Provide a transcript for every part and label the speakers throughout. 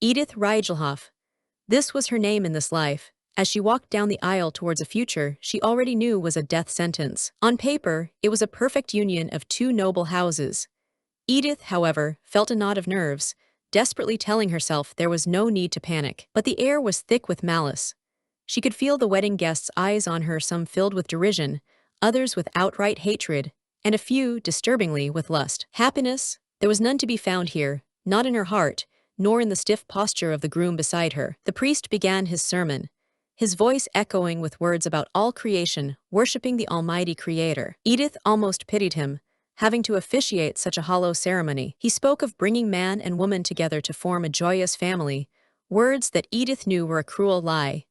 Speaker 1: Edith Rigelhof. This was her name in this life. As she walked down the aisle towards a future she already knew was a death sentence. On paper, it was a perfect union of two noble houses. Edith, however, felt a knot of nerves, desperately telling herself there was no need to panic. But the air was thick with malice. She could feel the wedding guests' eyes on her, some filled with derision, others with outright hatred, and a few, disturbingly, with lust. Happiness? There was none to be found here, not in her heart, nor in the stiff posture of the groom beside her. The priest began his sermon, his voice echoing with words about all creation, worshipping the Almighty Creator. Edith almost pitied him, having to officiate such a hollow ceremony. He spoke of bringing man and woman together to form a joyous family, words that Edith knew were a cruel lie.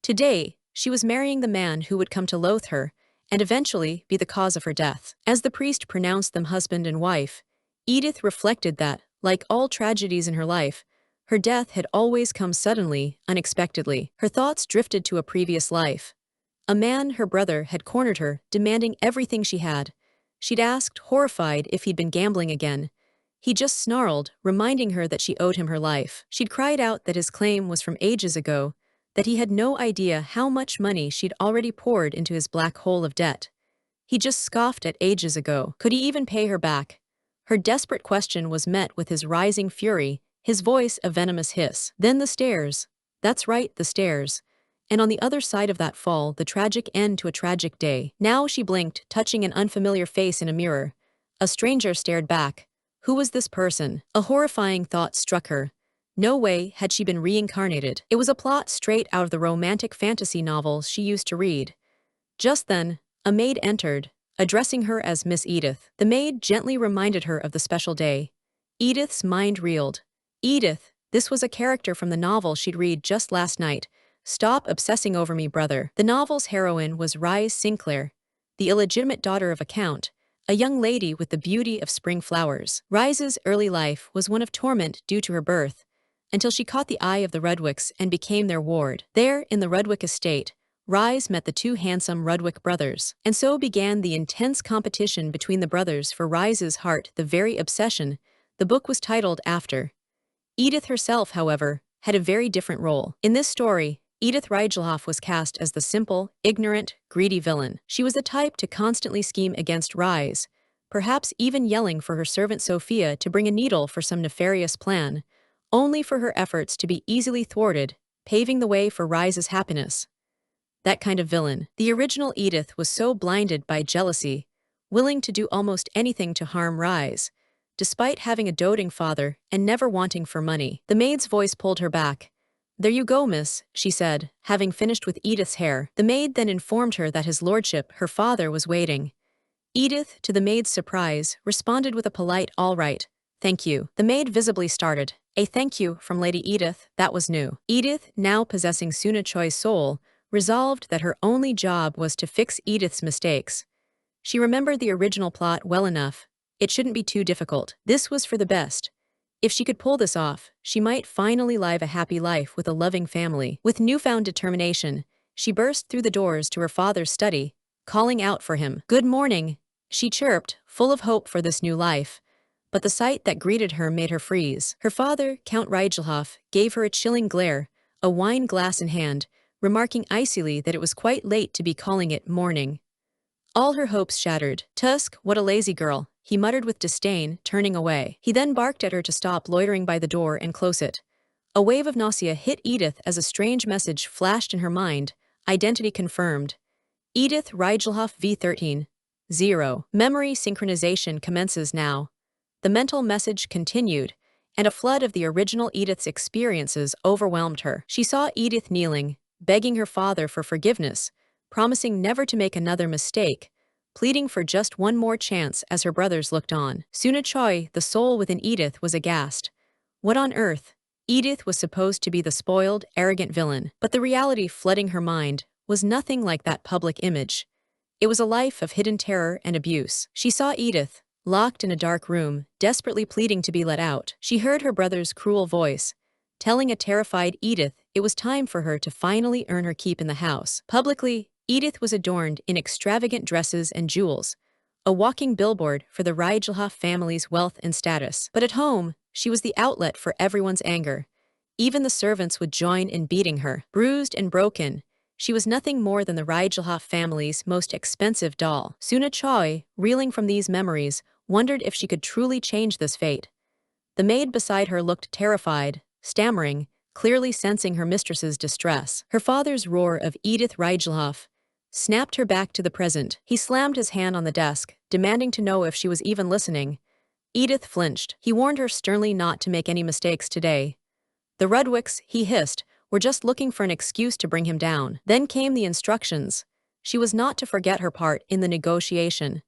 Speaker 1: Today, she was marrying the man who would come to loathe her, and eventually be the cause of her death. As the priest pronounced them husband and wife, Edith reflected that, like all tragedies in her life, her death had always come suddenly, unexpectedly. Her thoughts drifted to a previous life. A man, her brother, had cornered her, demanding everything she had. She'd asked, horrified, if he'd been gambling again. He just snarled, reminding her that she owed him her life. She'd cried out that his claim was from ages ago, that he had no idea how much money she'd already poured into his black hole of debt. He just scoffed at ages ago. Could he even pay her back? Her desperate question was met with his rising fury, his voice a venomous hiss. Then the stairs. That's right, the stairs. And on the other side of that fall, the tragic end to a tragic day. Now she blinked, touching an unfamiliar face in a mirror. A stranger stared back. Who was this person? A horrifying thought struck her. No way had she been reincarnated. It was a plot straight out of the romantic fantasy novels she used to read. Just then, a maid entered, addressing her as Miss Edith. The maid gently reminded her of the special day. Edith's mind reeled. Edith, this was a character from the novel she'd read just last night. Stop obsessing over me, brother. The novel's heroine was Rise Sinclair, the illegitimate daughter of a count, a young lady with the beauty of spring flowers. Rise's early life was one of torment due to her birth, until she caught the eye of the Rudwicks and became their ward. There, in the Rudwick estate, Rise met the two handsome Rudwick brothers, and so began the intense competition between the brothers for Rise's heart, the very obsession the book was titled after. Edith herself, however, had a very different role. In this story, Edith Rigelhof was cast as the simple, ignorant, greedy villain. She was the type to constantly scheme against Rise, perhaps even yelling for her servant Sophia to bring a needle for some nefarious plan, only for her efforts to be easily thwarted, paving the way for Rise's happiness. That kind of villain. The original Edith was so blinded by jealousy, willing to do almost anything to harm Rise, despite having a doting father and never wanting for money. The maid's voice pulled her back. There you go, miss, she said, having finished with Edith's hair. The maid then informed her that his lordship, her father, was waiting. Edith, to the maid's surprise, responded with a polite all right, thank you. The maid visibly started. A thank you from Lady Edith, that was new. Edith, now possessing Suna Chwe's soul, resolved that her only job was to fix Edith's mistakes. She remembered the original plot well enough. It shouldn't be too difficult. This was for the best. If she could pull this off, she might finally live a happy life with a loving family. With newfound determination, she burst through the doors to her father's study, calling out for him. Good morning, she chirped, full of hope for this new life. But the sight that greeted her made her freeze. Her father, Count Rigelhof, gave her a chilling glare, a wine glass in hand, remarking icily that it was quite late to be calling it morning. All her hopes shattered. Tusk, what a lazy girl, he muttered with disdain, turning away. He then barked at her to stop loitering by the door and close it. A wave of nausea hit Edith as a strange message flashed in her mind, identity confirmed. Edith Rigelhof V13. 0. Memory synchronization commences now. The mental message continued, and a flood of the original Edith's experiences overwhelmed her. She saw Edith kneeling, begging her father for forgiveness, promising never to make another mistake, pleading for just one more chance as her brothers looked on. Suna Chwe, the soul within Edith, was aghast. What on earth? Edith was supposed to be the spoiled, arrogant villain, but the reality flooding her mind was nothing like that public image. It was a life of hidden terror and abuse. She saw Edith, locked in a dark room, desperately pleading to be let out. She heard her brother's cruel voice, telling a terrified Edith it was time for her to finally earn her keep in the house. Publicly, Edith was adorned in extravagant dresses and jewels, a walking billboard for the Rigelhof family's wealth and status. But at home, she was the outlet for everyone's anger. Even the servants would join in beating her. Bruised and broken, she was nothing more than the Rigelhof family's most expensive doll. Suna Chwe, reeling from these memories, wondered if she could truly change this fate. The maid beside her looked terrified, stammering, clearly sensing her mistress's distress. Her father's roar of Edith Rigelhof snapped her back to the present. He slammed his hand on the desk, demanding to know if she was even listening. Edith flinched. He warned her sternly not to make any mistakes today. The Rudwicks, he hissed, were just looking for an excuse to bring him down. Then came the instructions. She was not to forget her part in the negotiation.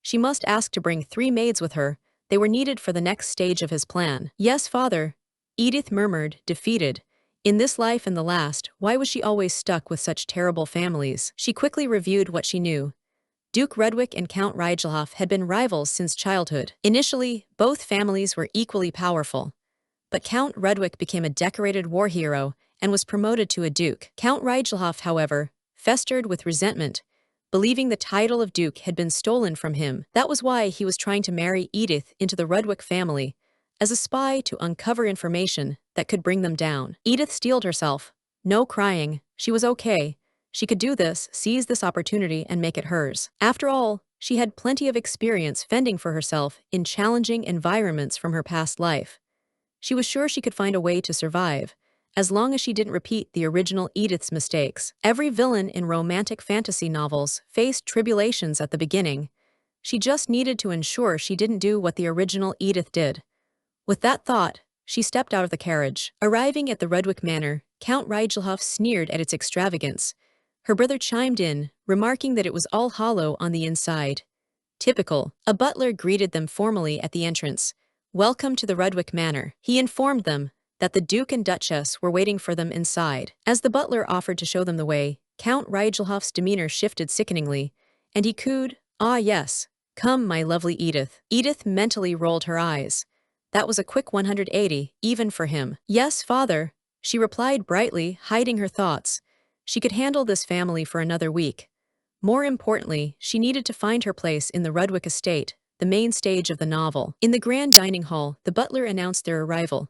Speaker 1: She must ask to bring 3 maids with her. They were needed for the next stage of his plan. Yes, father, Edith murmured, defeated. In this life and the last, why was she always stuck with such terrible families? She quickly reviewed what she knew. Duke Rudwick and Count Rigelhof had been rivals since childhood. Initially, both families were equally powerful. But Count Rudwick became a decorated war hero and was promoted to a duke. Count Rigelhof, however, festered with resentment, believing the title of duke had been stolen from him. That was why he was trying to marry Edith into the Rudwick family, as a spy to uncover information that could bring them down. Edith steeled herself. No crying. She was okay. She could do this, seize this opportunity, and make it hers. After all, she had plenty of experience fending for herself in challenging environments from her past life. She was sure she could find a way to survive, as long as she didn't repeat the original Edith's mistakes. Every villain in romantic fantasy novels faced tribulations at the beginning. She just needed to ensure she didn't do what the original Edith did. With that thought, she stepped out of the carriage. Arriving at the Rudwick Manor, Count Rigelhof sneered at its extravagance. Her brother chimed in, remarking that it was all hollow on the inside. Typical. A butler greeted them formally at the entrance. Welcome to the Rudwick Manor. He informed them that the Duke and Duchess were waiting for them inside. As the butler offered to show them the way, Count Rigelhof's demeanor shifted sickeningly, and he cooed, "Ah yes, come my lovely Edith." Edith mentally rolled her eyes. That was a quick 180, even for him. "Yes, father," she replied brightly, hiding her thoughts. She could handle this family for another week. More importantly, she needed to find her place in the Rudwick estate, the main stage of the novel. In the grand dining hall, the butler announced their arrival.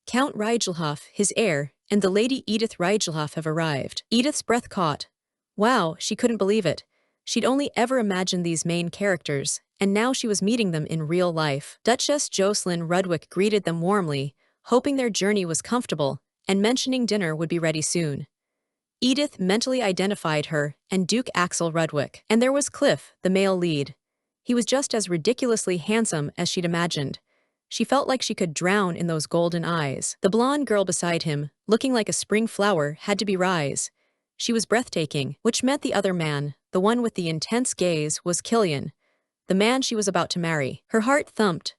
Speaker 1: Count Rigelhof, his heir, and the Lady Edith Rigelhof have arrived. Edith's breath caught. Wow, she couldn't believe it. She'd only ever imagined these main characters, and now she was meeting them in real life. Duchess Jocelyn Rudwick greeted them warmly, hoping their journey was comfortable, and mentioning dinner would be ready soon. Edith mentally identified her and Duke Axel Rudwick. And there was Cliff, the male lead. He was just as ridiculously handsome as she'd imagined. She felt like she could drown in those golden eyes. The blonde girl beside him, looking like a spring flower, had to be Rise. She was breathtaking, which meant the other man, the one with the intense gaze, was Killian, the man she was about to marry. Her heart thumped.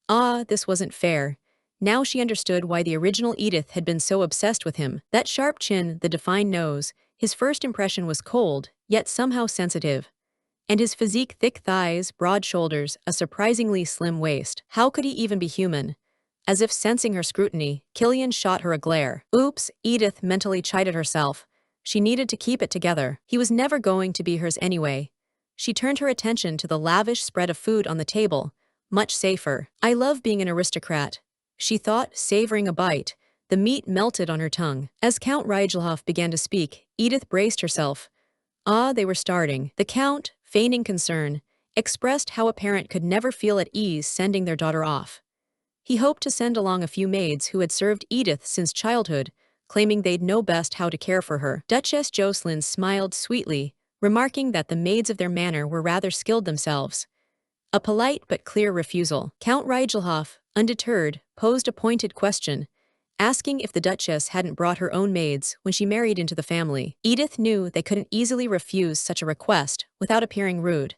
Speaker 1: Ah, this wasn't fair. Now she understood why the original Edith had been so obsessed with him. That sharp chin, the defined nose, his first impression was cold, yet somehow sensitive. And his physique, thick thighs, broad shoulders, a surprisingly slim waist. How could he even be human? As if sensing her scrutiny, Killian shot her a glare. Oops, Edith mentally chided herself. She needed to keep it together. He was never going to be hers anyway. She turned her attention to the lavish spread of food on the table. Much safer. I love being an aristocrat, she thought, savoring a bite. The meat melted on her tongue. As Count Rigelhof began to speak, Edith braced herself. Ah, they were starting. The Count, feigning concern, expressed how a parent could never feel at ease sending their daughter off. He hoped to send along a few maids who had served Edith since childhood, claiming they'd know best how to care for her. Duchess Jocelyn smiled sweetly, remarking that the maids of their manor were rather skilled themselves. A polite but clear refusal. Count Rigelhof, undeterred, posed a pointed question, asking if the Duchess hadn't brought her own maids when she married into the family. Edith knew they couldn't easily refuse such a request without appearing rude.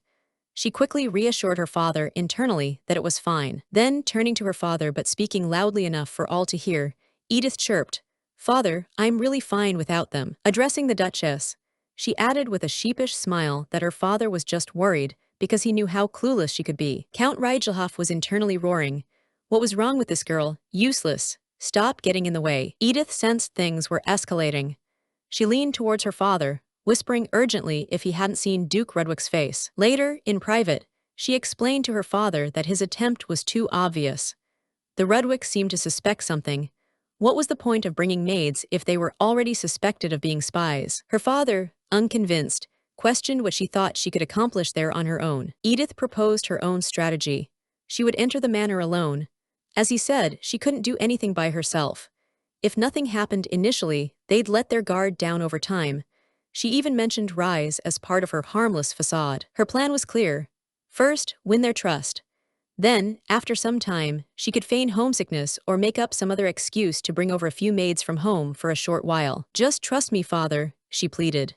Speaker 1: She quickly reassured her father internally that it was fine. Then, turning to her father but speaking loudly enough for all to hear, Edith chirped, "Father, I'm really fine without them." Addressing the Duchess, she added with a sheepish smile that her father was just worried because he knew how clueless she could be. Count Rigelhof was internally roaring. What was wrong with this girl? Useless. Stop getting in the way. Edith sensed things were escalating. She leaned towards her father, whispering urgently if he hadn't seen Duke Rudwick's face. Later, in private, she explained to her father that his attempt was too obvious. The Rudwicks seemed to suspect something. What was the point of bringing maids if they were already suspected of being spies? Her father, unconvinced, questioned what she thought she could accomplish there on her own. Edith proposed her own strategy. She would enter the manor alone. As he said, she couldn't do anything by herself. If nothing happened initially, they'd let their guard down over time. She even mentioned Rise as part of her harmless facade. Her plan was clear. First, win their trust. Then, after some time, she could feign homesickness or make up some other excuse to bring over a few maids from home for a short while. "Just trust me, father," she pleaded.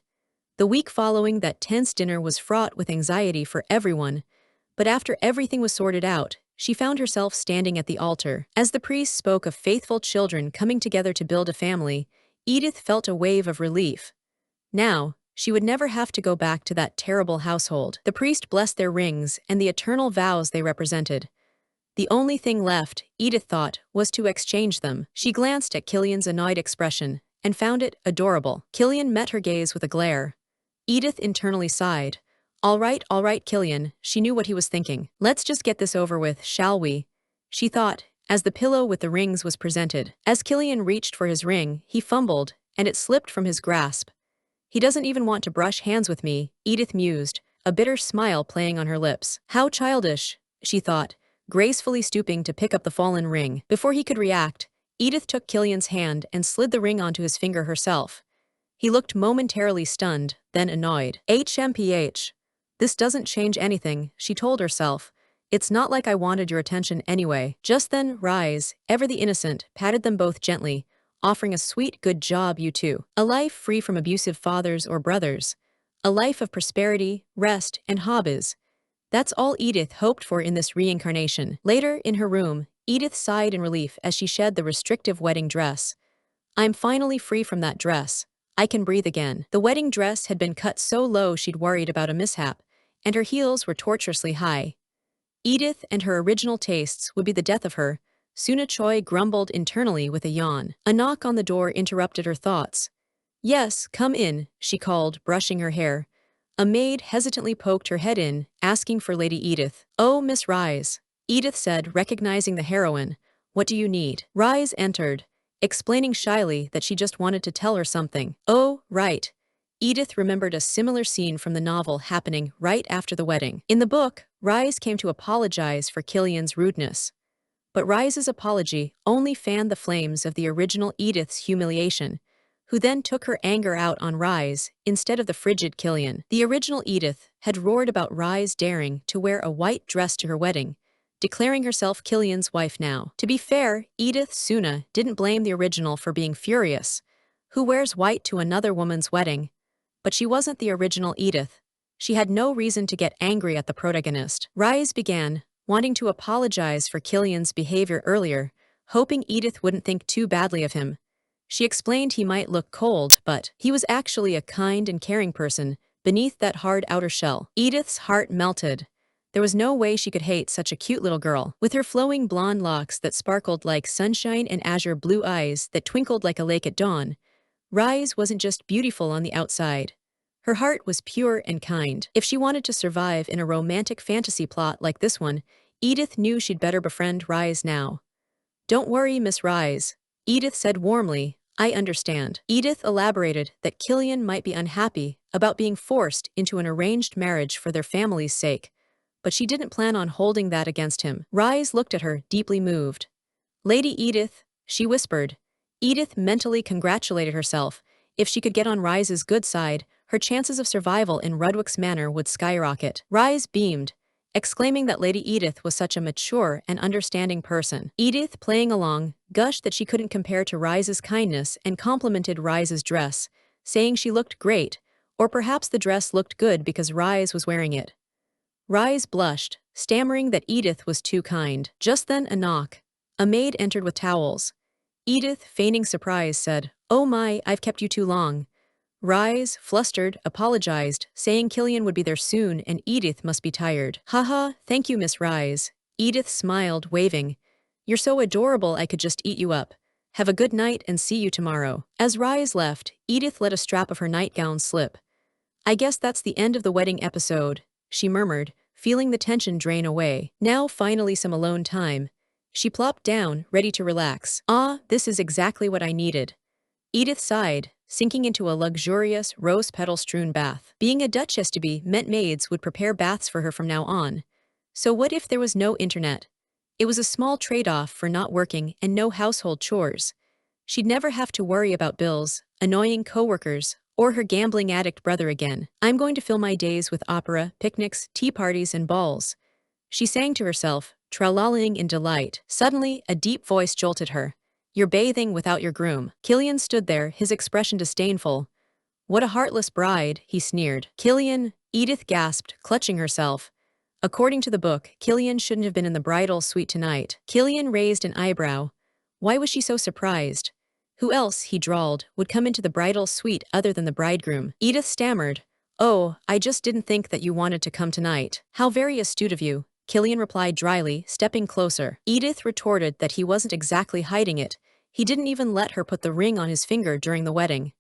Speaker 1: The week following that tense dinner was fraught with anxiety for everyone, but after everything was sorted out, she found herself standing at the altar. As the priest spoke of faithful children coming together to build a family, Edith felt a wave of relief. Now, she would never have to go back to that terrible household. The priest blessed their rings and the eternal vows they represented. The only thing left, Edith thought, was to exchange them. She glanced at Killian's annoyed expression and found it adorable. Killian met her gaze with a glare. Edith internally sighed. All right, Killian," she knew what he was thinking. "Let's just get this over with, shall we?" she thought, as the pillow with the rings was presented. As Killian reached for his ring, he fumbled, and it slipped from his grasp. "He doesn't even want to brush hands with me," Edith mused, a bitter smile playing on her lips. How childish, she thought, gracefully stooping to pick up the fallen ring. Before he could react, Edith took Killian's hand and slid the ring onto his finger herself. He looked momentarily stunned, then annoyed. "HMPH. This doesn't change anything," she told herself. "It's not like I wanted your attention anyway." Just then, Rise, ever the innocent, patted them both gently, offering a sweet "good job, you two." A life free from abusive fathers or brothers. A life of prosperity, rest, and hobbies. That's all Edith hoped for in this reincarnation. Later, in her room, Edith sighed in relief as she shed the restrictive wedding dress. "I'm finally free from that dress. I can breathe again." The wedding dress had been cut so low she'd worried about a mishap, and her heels were tortuously high. Edith and her original tastes would be the death of her. Suna Chwe grumbled internally with a yawn. A knock on the door interrupted her thoughts. "Yes, come in," she called, brushing her hair. A maid hesitantly poked her head in, asking for Lady Edith. "Oh, Miss Rise," Edith said, recognizing the heroine. "What do you need?" Rise entered, explaining shyly that she just wanted to tell her something. "Oh, right." Edith remembered a similar scene from the novel happening right after the wedding. In the book, Rise came to apologize for Killian's rudeness. But Rise's apology only fanned the flames of the original Edith's humiliation, who then took her anger out on Rise instead of the frigid Killian. The original Edith had roared about Rise daring to wear a white dress to her wedding, declaring herself Killian's wife now. To be fair, Edith Suna didn't blame the original for being furious. Who wears white to another woman's wedding? But she wasn't the original Edith. She had no reason to get angry at the protagonist. Rise began, wanting to apologize for Killian's behavior earlier, hoping Edith wouldn't think too badly of him. She explained he might look cold, but he was actually a kind and caring person beneath that hard outer shell. Edith's heart melted. There was no way she could hate such a cute little girl. With her flowing blonde locks that sparkled like sunshine and azure blue eyes that twinkled like a lake at dawn, Rise wasn't just beautiful on the outside. Her heart was pure and kind. If she wanted to survive in a romantic fantasy plot like this one, Edith knew she'd better befriend Rise now. "Don't worry, Miss Rise," Edith said warmly. "I understand." Edith elaborated that Killian might be unhappy about being forced into an arranged marriage for their family's sake, but she didn't plan on holding that against him. Rise looked at her, deeply moved. "Lady Edith," she whispered. Edith mentally congratulated herself. If she could get on Rise's good side, her chances of survival in Rudwick's manor would skyrocket. Rise beamed, exclaiming that Lady Edith was such a mature and understanding person. Edith, playing along, gushed that she couldn't compare to Rise's kindness and complimented Rise's dress, saying she looked great, or perhaps the dress looked good because Rise was wearing it. Rise blushed, stammering that Edith was too kind. Just then a knock. A maid entered with towels. Edith, feigning surprise, said, "Oh my, I've kept you too long." Rise, flustered, apologized, saying Killian would be there soon and Edith must be tired. "Haha, thank you, Miss Rise." Edith smiled, waving. "You're so adorable I could just eat you up. Have a good night and see you tomorrow." As Rise left, Edith let a strap of her nightgown slip. "I guess that's the end of the wedding episode," she murmured, feeling the tension drain away. Now finally some alone time. She plopped down, ready to relax. Ah, this is exactly what I needed. Edith sighed, sinking into a luxurious, rose-petal-strewn bath. Being a duchess-to-be meant maids would prepare baths for her from now on. So what if there was no internet? It was a small trade-off for not working and no household chores. She'd never have to worry about bills, annoying coworkers, or her gambling addict brother again. I'm going to fill my days with opera, picnics, tea parties, and balls. She sang to herself, tra-la-ling in delight. Suddenly, a deep voice jolted her. You're bathing without your groom. Killian stood there, his expression disdainful. What a heartless bride, he sneered. Killian, Edith gasped, clutching herself. According to the book, Killian shouldn't have been in the bridal suite tonight. Killian raised an eyebrow. Why was she so surprised? Who else, he drawled, would come into the bridal suite other than the bridegroom? Edith stammered. Oh, I just didn't think that you wanted to come tonight. How very astute of you, Killian replied dryly, stepping closer. Edith retorted that he wasn't exactly hiding it. He didn't even let her put the ring on his finger during the wedding.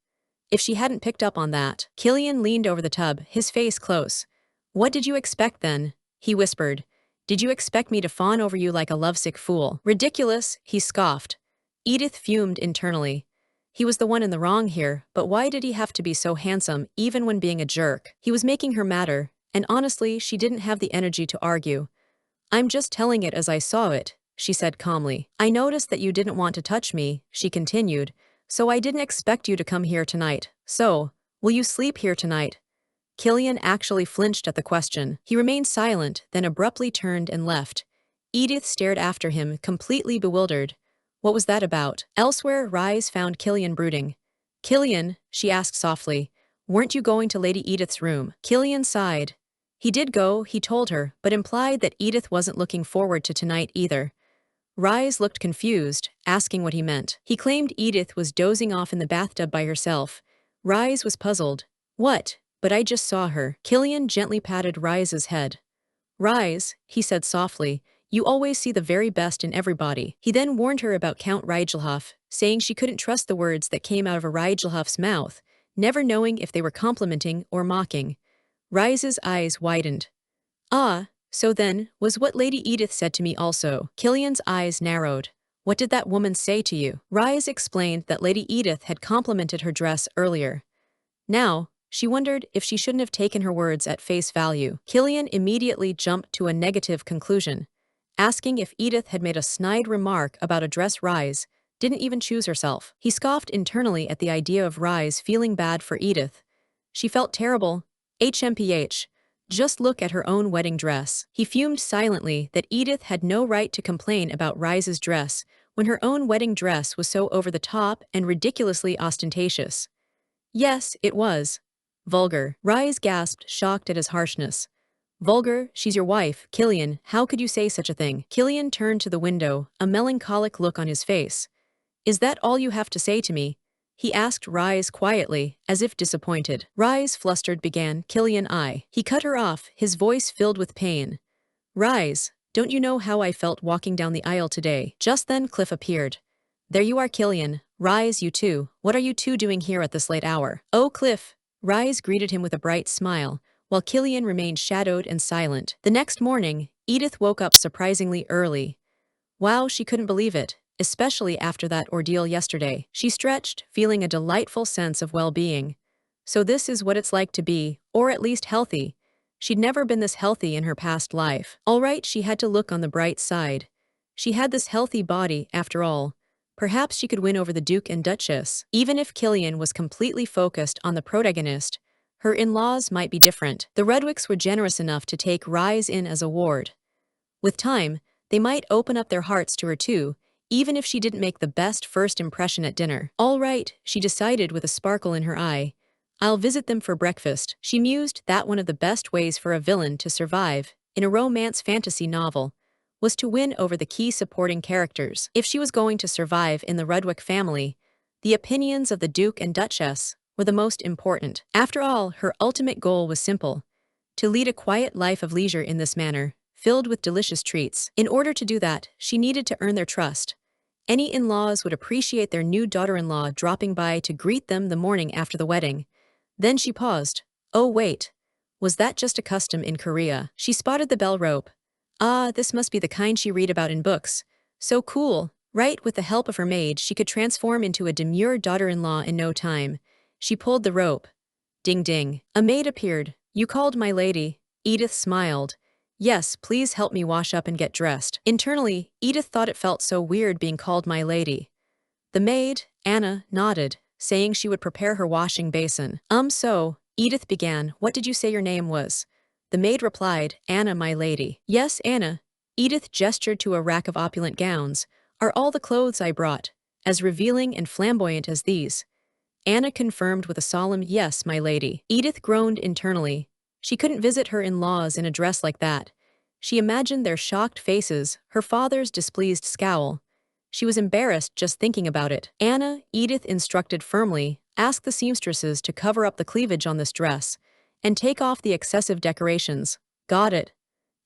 Speaker 1: If she hadn't picked up on that, Killian leaned over the tub, his face close. What did you expect then? He whispered. Did you expect me to fawn over you like a lovesick fool? Ridiculous, he scoffed. Edith fumed internally. He was the one in the wrong here, but why did he have to be so handsome, even when being a jerk? He was making her madder, and honestly, she didn't have the energy to argue. I'm just telling it as I saw it, she said calmly. I noticed that you didn't want to touch me, she continued, so I didn't expect you to come here tonight. So, will you sleep here tonight? Killian actually flinched at the question. He remained silent, then abruptly turned and left. Edith stared after him, completely bewildered. What was that about? Elsewhere, Rise found Killian brooding. Killian, she asked softly, weren't you going to Lady Edith's room? Killian sighed. He did go, he told her, but implied that Edith wasn't looking forward to tonight either. Rise looked confused, asking what he meant. He claimed Edith was dozing off in the bathtub by herself. Rise was puzzled. What? But I just saw her. Killian gently patted Rise's head. Rise, he said softly, you always see the very best in everybody. He then warned her about Count Rigelhof, saying she couldn't trust the words that came out of a Rigelhof's mouth, never knowing if they were complimenting or mocking. Rise's eyes widened. Ah, so then, was what Lady Edith said to me also. Killian's eyes narrowed. What did that woman say to you? Rise explained that Lady Edith had complimented her dress earlier. Now, she wondered if she shouldn't have taken her words at face value. Killian immediately jumped to a negative conclusion, asking if Edith had made a snide remark about a dress Rise didn't even choose herself. He scoffed internally at the idea of Rise feeling bad for Edith. She felt terrible. HMPH. Just look at her own wedding dress. He fumed silently that Edith had no right to complain about Rise's dress when her own wedding dress was so over the top and ridiculously ostentatious. Yes, it was. Vulgar. Rise gasped, shocked at his harshness. Vulgar, she's your wife, Killian, how could you say such a thing? Killian turned to the window, a melancholic look on his face. Is that all you have to say to me? He asked Rise quietly, as if disappointed. Rise, flustered, began Killian. He cut her off, his voice filled with pain. Rise, don't you know how I felt walking down the aisle today? Just then Cliff appeared. There you are, Killian. Rise, you two. What are you two doing here at this late hour? Oh, Cliff. Rise greeted him with a bright smile, while Killian remained shadowed and silent. The next morning, Edith woke up surprisingly early. Wow, she couldn't believe it, especially after that ordeal yesterday. She stretched, feeling a delightful sense of well-being. So this is what it's like to be, or at least healthy. She'd never been this healthy in her past life. All right, she had to look on the bright side. She had this healthy body, after all. Perhaps she could win over the Duke and Duchess. Even if Killian was completely focused on the protagonist, her in-laws might be different. The Redwicks were generous enough to take Rise in as a ward. With time, they might open up their hearts to her too, even if she didn't make the best first impression at dinner. All right, she decided with a sparkle in her eye. I'll visit them for breakfast. She mused that one of the best ways for a villain to survive, in a romance fantasy novel, was to win over the key supporting characters. If she was going to survive in the Redwick family, the opinions of the Duke and Duchess were the most important. After all, her ultimate goal was simple: to lead a quiet life of leisure in this manner, filled with delicious treats. In order to do that, she needed to earn their trust. Any in-laws would appreciate their new daughter-in-law dropping by to greet them the morning after the wedding. Then she paused. Oh wait, was that just a custom in Korea? She spotted the bell rope. Ah, this must be the kind she read about in books. So cool, right? With the help of her maid, she could transform into a demure daughter-in-law in no time. She pulled the rope. Ding ding. A maid appeared. You called my lady. Edith smiled. Yes, please help me wash up and get dressed. Internally, Edith thought it felt so weird being called my lady. The maid, Anna, nodded, saying she would prepare her washing basin. So, Edith began, what did you say your name was? The maid replied, Anna, my lady. Yes, Anna. Edith gestured to a rack of opulent gowns. Are all the clothes I brought as revealing and flamboyant as these? Anna confirmed with a solemn yes, my lady. Edith groaned internally. She couldn't visit her in-laws in a dress like that. She imagined their shocked faces, her father's displeased scowl. She was embarrassed just thinking about it. Anna, Edith instructed firmly, ask the seamstresses to cover up the cleavage on this dress and take off the excessive decorations. Got it.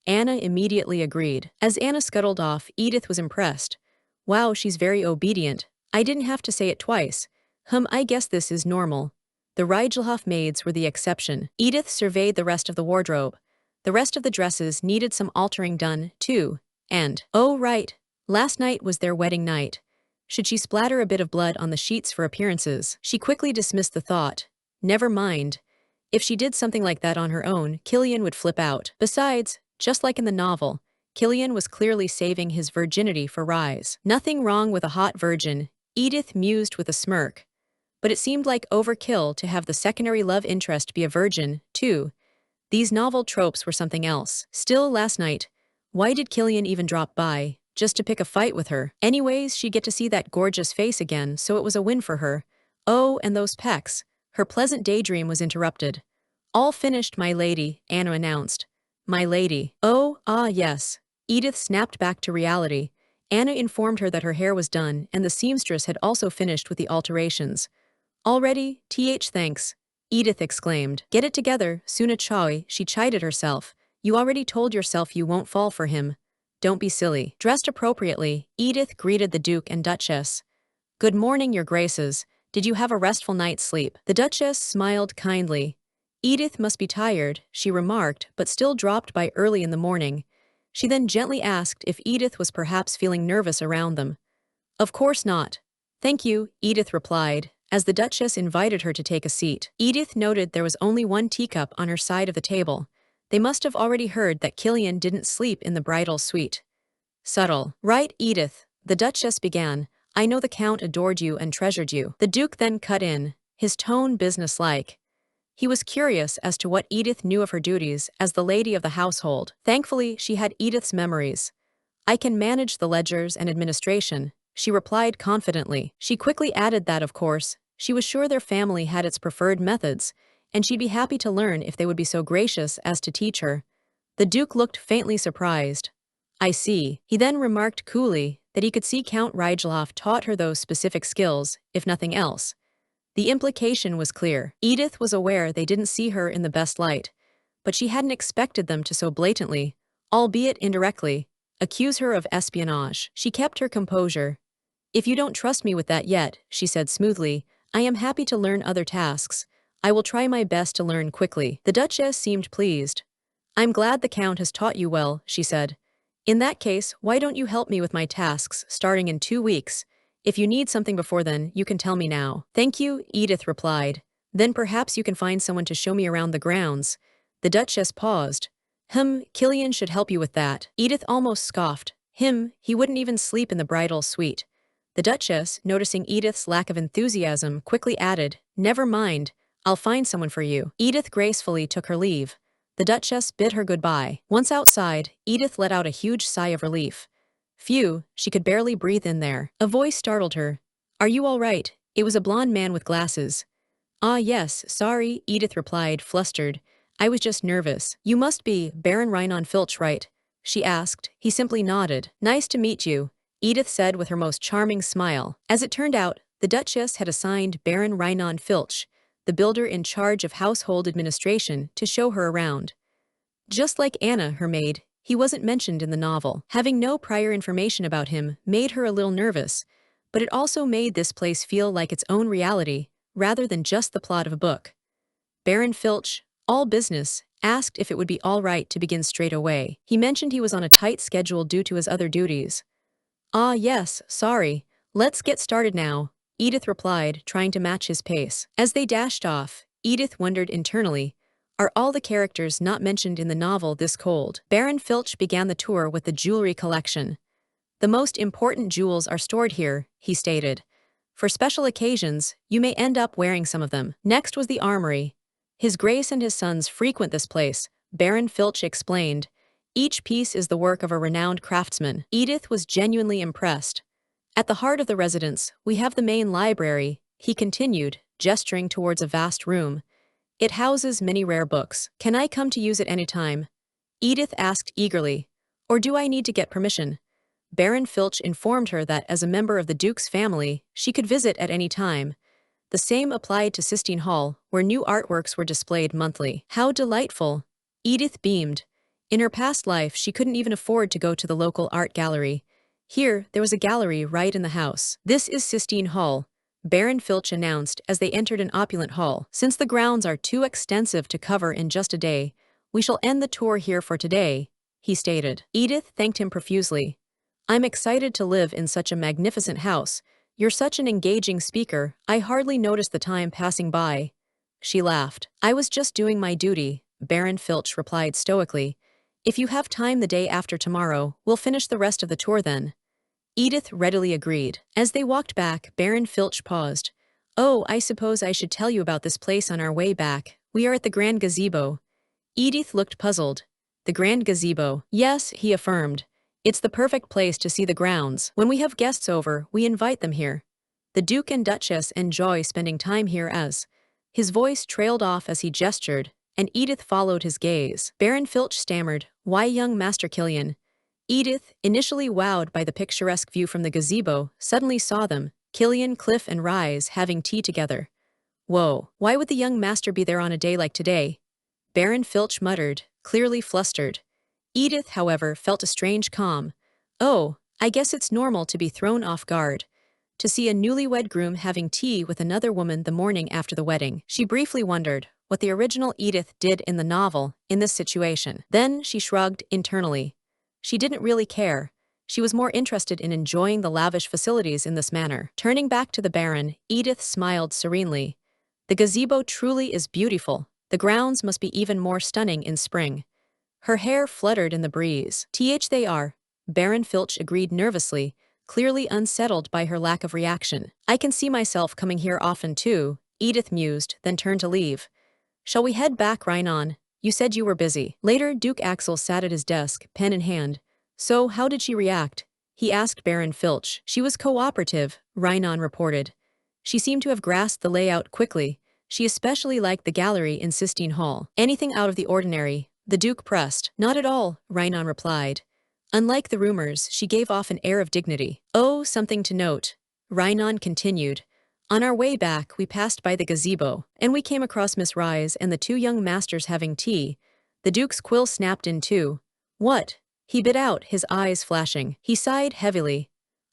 Speaker 1: Anna immediately agreed. As Anna scuttled off, Edith was impressed. Wow, she's very obedient. I didn't have to say it twice. I guess this is normal. The Rigelhof maids were the exception. Edith surveyed the rest of the wardrobe. The rest of the dresses needed some altering done, too. And, oh right, last night was their wedding night. Should she splatter a bit of blood on the sheets for appearances? She quickly dismissed the thought. Never mind. If she did something like that on her own, Killian would flip out. Besides, just like in the novel, Killian was clearly saving his virginity for Rise. Nothing wrong with a hot virgin, Edith mused with a smirk. But it seemed like overkill to have the secondary love interest be a virgin, too. These novel tropes were something else. Still, last night, why did Killian even drop by? Just to pick a fight with her. Anyways, she'd get to see that gorgeous face again, so it was a win for her. Oh, and those pecs. Her pleasant daydream was interrupted. All finished, my lady, Anna announced. My lady. Oh, yes. Edith snapped back to reality. Anna informed her that her hair was done, and the seamstress had also finished with the alterations. Already? Thanks. Edith exclaimed. Get it together, Suna Chwe, she chided herself. You already told yourself you won't fall for him. Don't be silly. Dressed appropriately, Edith greeted the Duke and Duchess. Good morning, your graces. Did you have a restful night's sleep? The Duchess smiled kindly. Edith must be tired, she remarked, but still dropped by early in the morning. She then gently asked if Edith was perhaps feeling nervous around them. Of course not. Thank you, Edith replied, as the Duchess invited her to take a seat. Edith noted there was only one teacup on her side of the table. They must have already heard that Killian didn't sleep in the bridal suite. Subtle. Right, Edith, the Duchess began. I know the Count adored you and treasured you. The Duke then cut in, his tone businesslike. He was curious as to what Edith knew of her duties as the lady of the household. Thankfully, she had Edith's memories. I can manage the ledgers and administration, she replied confidently. She quickly added that, of course, she was sure their family had its preferred methods, and she'd be happy to learn if they would be so gracious as to teach her. The Duke looked faintly surprised. I see. He then remarked coolly that he could see Count Rigelhof taught her those specific skills, if nothing else. The implication was clear. Edith was aware they didn't see her in the best light, but she hadn't expected them to so blatantly, albeit indirectly, accuse her of espionage. She kept her composure. If you don't trust me with that yet, she said smoothly, I am happy to learn other tasks. I will try my best to learn quickly. The Duchess seemed pleased. I'm glad the Count has taught you well, she said. In that case, why don't you help me with my tasks starting in 2 weeks? If you need something before then, you can tell me now. Thank you, Edith replied. Then perhaps you can find someone to show me around the grounds. The Duchess paused. Killian should help you with that. Edith almost scoffed. He wouldn't even sleep in the bridal suite. The Duchess, noticing Edith's lack of enthusiasm, quickly added, Never mind, I'll find someone for you. Edith gracefully took her leave. The Duchess bid her goodbye. Once outside, Edith let out a huge sigh of relief. Phew, she could barely breathe in there. A voice startled her. Are you all right? It was a blonde man with glasses. Ah yes, sorry, Edith replied, flustered. I was just nervous. You must be Baron Reinhard Filch, right? She asked. He simply nodded. Nice to meet you, Edith said with her most charming smile. As it turned out, the Duchess had assigned Baron Reinhard Filch, the builder in charge of household administration, to show her around. Just like Anna, her maid, he wasn't mentioned in the novel. Having no prior information about him made her a little nervous, but it also made this place feel like its own reality, rather than just the plot of a book. Baron Filch, all business, asked if it would be all right to begin straight away. He mentioned he was on a tight schedule due to his other duties. Ah, yes, sorry. Let's get started now, Edith replied, trying to match his pace. As they dashed off, Edith wondered internally, are all the characters not mentioned in the novel this cold? Baron Filch began the tour with the jewelry collection. The most important jewels are stored here, he stated. For special occasions, you may end up wearing some of them. Next was the armory. His Grace and his sons frequent this place, Baron Filch explained. Each piece is the work of a renowned craftsman. Edith was genuinely impressed. At the heart of the residence, we have the main library, he continued, gesturing towards a vast room. It houses many rare books. Can I come to use it any time? Edith asked eagerly. Or do I need to get permission? Baron Filch informed her that as a member of the Duke's family, she could visit at any time. The same applied to Sistine Hall, where new artworks were displayed monthly. How delightful! Edith beamed. In her past life, she couldn't even afford to go to the local art gallery. Here, there was a gallery right in the house. This is Sistine Hall, Baron Filch announced as they entered an opulent hall. Since the grounds are too extensive to cover in just a day, we shall end the tour here for today, he stated. Edith thanked him profusely. I'm excited to live in such a magnificent house. You're such an engaging speaker, I hardly noticed the time passing by. She laughed. I was just doing my duty, Baron Filch replied stoically. If you have time the day after tomorrow, we'll finish the rest of the tour then. Edith readily agreed. As they walked back, Baron Filch paused. Oh, I suppose I should tell you about this place on our way back. We are at the Grand Gazebo. Edith looked puzzled. The Grand Gazebo. Yes, he affirmed. It's the perfect place to see the grounds. When we have guests over, we invite them here. The Duke and Duchess enjoy spending time here as. His voice trailed off as he gestured, and Edith followed his gaze. Baron Filch stammered, Why, young Master Killian? Edith, initially wowed by the picturesque view from the gazebo, suddenly saw them, Killian, Cliff, and Rise, having tea together. Whoa, why would the young master be there on a day like today? Baron Filch muttered, clearly flustered. Edith, however, felt a strange calm. Oh, I guess it's normal to be thrown off guard. To see a newlywed groom having tea with another woman the morning after the wedding. She briefly wondered what the original Edith did in the novel in this situation. Then she shrugged internally. She didn't really care. She was more interested in enjoying the lavish facilities in this manner. Turning back to the Baron, Edith smiled serenely. The gazebo truly is beautiful. The grounds must be even more stunning in spring. Her hair fluttered in the breeze. They are, Baron Filch agreed nervously, clearly unsettled by her lack of reaction. I can see myself coming here often too, Edith mused, then turned to leave. Shall we head back, Rhinon? You said you were busy. Later, Duke Axel sat at his desk, pen in hand. So, how did she react? He asked Baron Filch. She was cooperative, Rhinon reported. She seemed to have grasped the layout quickly. She especially liked the gallery in Sistine Hall. Anything out of the ordinary? The Duke pressed. Not at all, Rhinon replied. Unlike the rumors, she gave off an air of dignity. Oh, something to note. Rhinon continued. On our way back, we passed by the gazebo, and we came across Miss Rise and the two young masters having tea. The Duke's quill snapped in two. What? He bit out, his eyes flashing. He sighed heavily.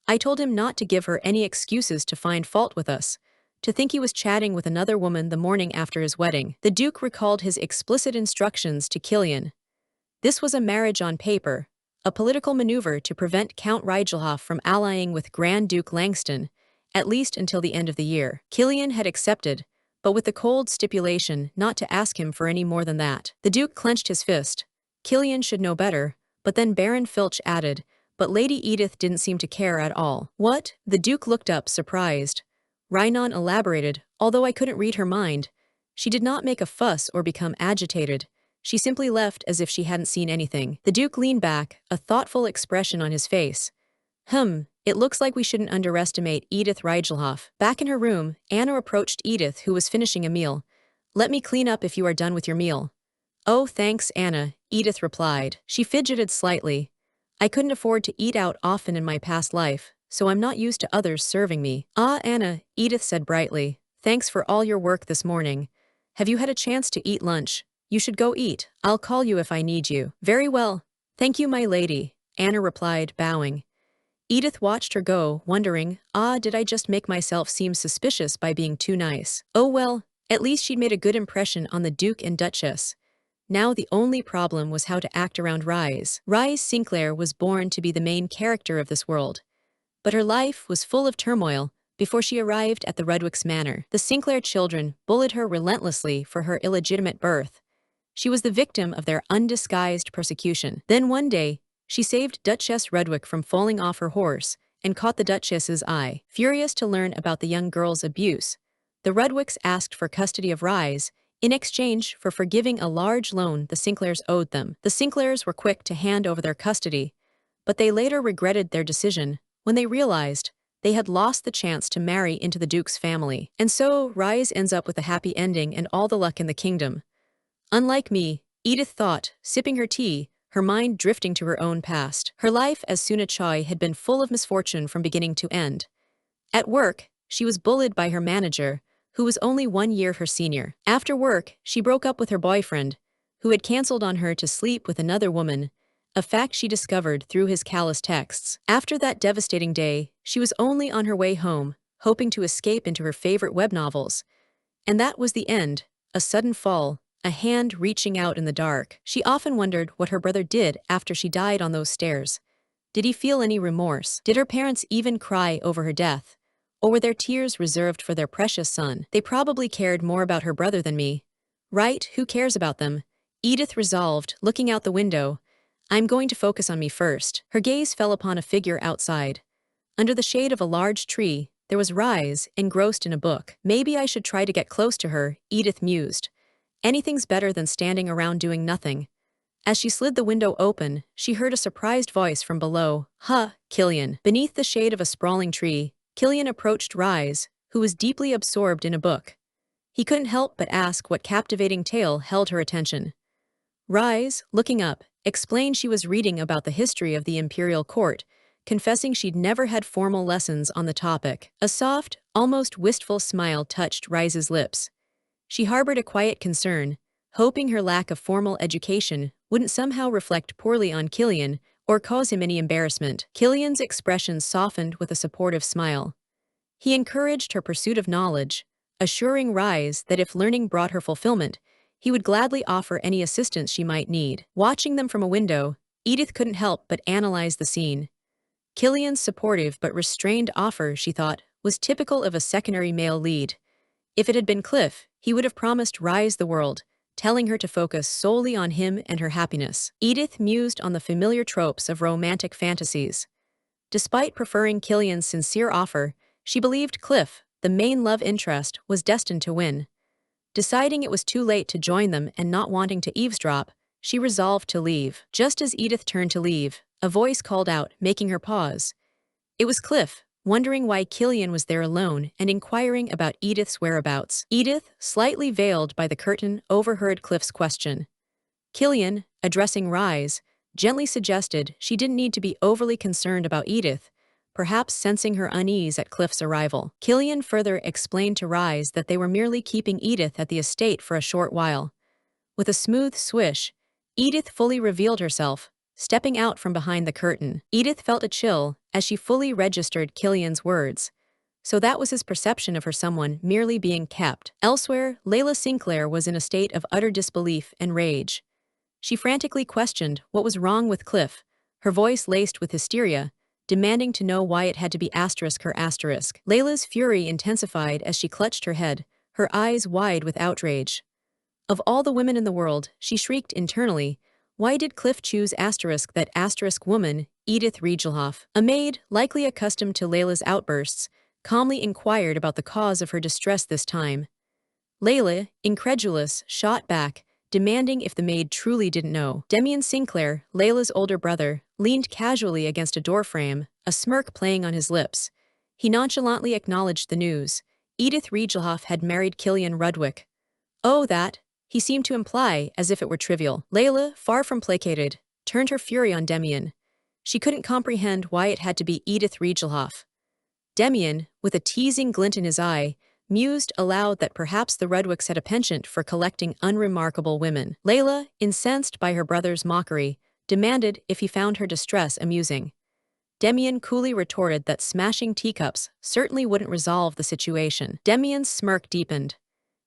Speaker 1: I told him not to give her any excuses to find fault with us. To think he was chatting with another woman the morning after his wedding. The Duke recalled his explicit instructions to Killian. This was a marriage on paper, a political maneuver to prevent Count Rigelhof from allying with Grand Duke Langston, at least until the end of the year. Killian had accepted, but with the cold stipulation not to ask him for any more than that. The Duke clenched his fist. Killian should know better, but then Baron Filch added, but Lady Edith didn't seem to care at all. What? The Duke looked up, surprised. Rhinon elaborated, although I couldn't read her mind. She did not make a fuss or become agitated. She simply left as if she hadn't seen anything. The Duke leaned back, a thoughtful expression on his face. It looks like we shouldn't underestimate Edith Rigelhof. Back in her room, Anna approached Edith, who was finishing a meal. Let me clean up if you are done with your meal. Oh, thanks, Anna, Edith replied. She fidgeted slightly. I couldn't afford to eat out often in my past life, so I'm not used to others serving me. Ah, Anna, Edith said brightly. Thanks for all your work this morning. Have you had a chance to eat lunch? You should go eat. I'll call you if I need you. Very well. Thank you, my lady, Anna replied, bowing. Edith watched her go, wondering, did I just make myself seem suspicious by being too nice? Oh well, at least she'd made a good impression on the Duke and Duchess. Now the only problem was how to act around Rise. Rise Sinclair was born to be the main character of this world. But her life was full of turmoil before she arrived at the Rudwick's manor. The Sinclair children bullied her relentlessly for her illegitimate birth. She was the victim of their undisguised persecution. Then one day, she saved Duchess Rudwick from falling off her horse and caught the Duchess's eye. Furious to learn about the young girl's abuse, the Rudwicks asked for custody of Rise in exchange for forgiving a large loan the Sinclairs owed them. The Sinclairs were quick to hand over their custody, but they later regretted their decision when they realized they had lost the chance to marry into the Duke's family. And so, Rise ends up with a happy ending and all the luck in the kingdom. Unlike me, Edith thought, sipping her tea, her mind drifting to her own past. Her life as Suna Chwe had been full of misfortune from beginning to end. At work, she was bullied by her manager, who was only 1 year her senior. After work, she broke up with her boyfriend, who had canceled on her to sleep with another woman, a fact she discovered through his callous texts. After that devastating day, she was only on her way home, hoping to escape into her favorite web novels. And that was the end, a sudden fall, a hand reaching out in the dark. She often wondered what her brother did after she died on those stairs. Did he feel any remorse? Did her parents even cry over her death? Or were their tears reserved for their precious son? They probably cared more about her brother than me. Right, who cares about them? Edith resolved, looking out the window. I'm going to focus on me first. Her gaze fell upon a figure outside. Under the shade of a large tree, there was Rise, engrossed in a book. Maybe I should try to get close to her, Edith mused. Anything's better than standing around doing nothing. As she slid the window open, she heard a surprised voice from below. Killian. Beneath the shade of a sprawling tree, Killian approached Rise, who was deeply absorbed in a book. He couldn't help but ask what captivating tale held her attention. Rise, looking up, explained she was reading about the history of the imperial court, confessing she'd never had formal lessons on the topic. A soft, almost wistful smile touched Rise's lips. She harbored a quiet concern, hoping her lack of formal education wouldn't somehow reflect poorly on Killian or cause him any embarrassment. Killian's expression softened with a supportive smile. He encouraged her pursuit of knowledge, assuring Rise that if learning brought her fulfillment, he would gladly offer any assistance she might need. Watching them from a window, Edith couldn't help but analyze the scene. Killian's supportive but restrained offer, she thought, was typical of a secondary male lead. If it had been Cliff, he would have promised Rise the world, telling her to focus solely on him and her happiness. Edith mused on the familiar tropes of romantic fantasies. Despite preferring Killian's sincere offer, she believed Cliff, the main love interest, was destined to win. Deciding it was too late to join them and not wanting to eavesdrop, she resolved to leave. Just as Edith turned to leave, a voice called out, making her pause. It was Cliff, wondering why Killian was there alone and inquiring about Edith's whereabouts. Edith, slightly veiled by the curtain, overheard Cliff's question. Killian, addressing Rise, gently suggested she didn't need to be overly concerned about Edith, perhaps sensing her unease at Cliff's arrival. Killian further explained to Rise that they were merely keeping Edith at the estate for a short while. With a smooth swish, Edith fully revealed herself, stepping out from behind the curtain. Edith felt a chill as she fully registered Killian's words. So that was his perception of her, someone merely being kept. Elsewhere, Layla Sinclair was in a state of utter disbelief and rage. She frantically questioned what was wrong with Cliff, her voice laced with hysteria, demanding to know why it had to be her asterisk. Layla's fury intensified as she clutched her head, her eyes wide with outrage. Of all the women in the world, she shrieked internally, why did Cliff choose that asterisk woman, Edith Rigelhof? A maid, likely accustomed to Layla's outbursts, calmly inquired about the cause of her distress this time. Layla, incredulous, shot back, demanding if the maid truly didn't know. Demian Sinclair, Layla's older brother, leaned casually against a doorframe, a smirk playing on his lips. He nonchalantly acknowledged the news. Edith Rigelhof had married Killian Rudwick. Oh, that, he seemed to imply, as if it were trivial. Layla, far from placated, turned her fury on Demian. She couldn't comprehend why it had to be Edith Rigelhof. Demian, with a teasing glint in his eye, mused aloud that perhaps the Rudwicks had a penchant for collecting unremarkable women. Layla, incensed by her brother's mockery, demanded if he found her distress amusing. Demian coolly retorted that smashing teacups certainly wouldn't resolve the situation. Demian's smirk deepened.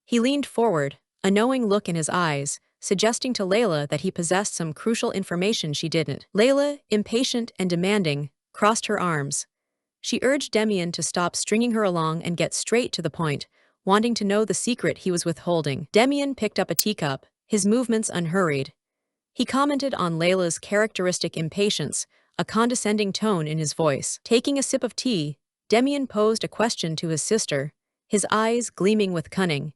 Speaker 1: He leaned forward, a knowing look in his eyes, suggesting to Layla that he possessed some crucial information she didn't. Layla, impatient and demanding, crossed her arms. She urged Demian to stop stringing her along and get straight to the point, wanting to know the secret he was withholding. Demian picked up a teacup, his movements unhurried. He commented on Layla's characteristic impatience, a condescending tone in his voice. Taking a sip of tea, Demian posed a question to his sister, his eyes gleaming with cunning.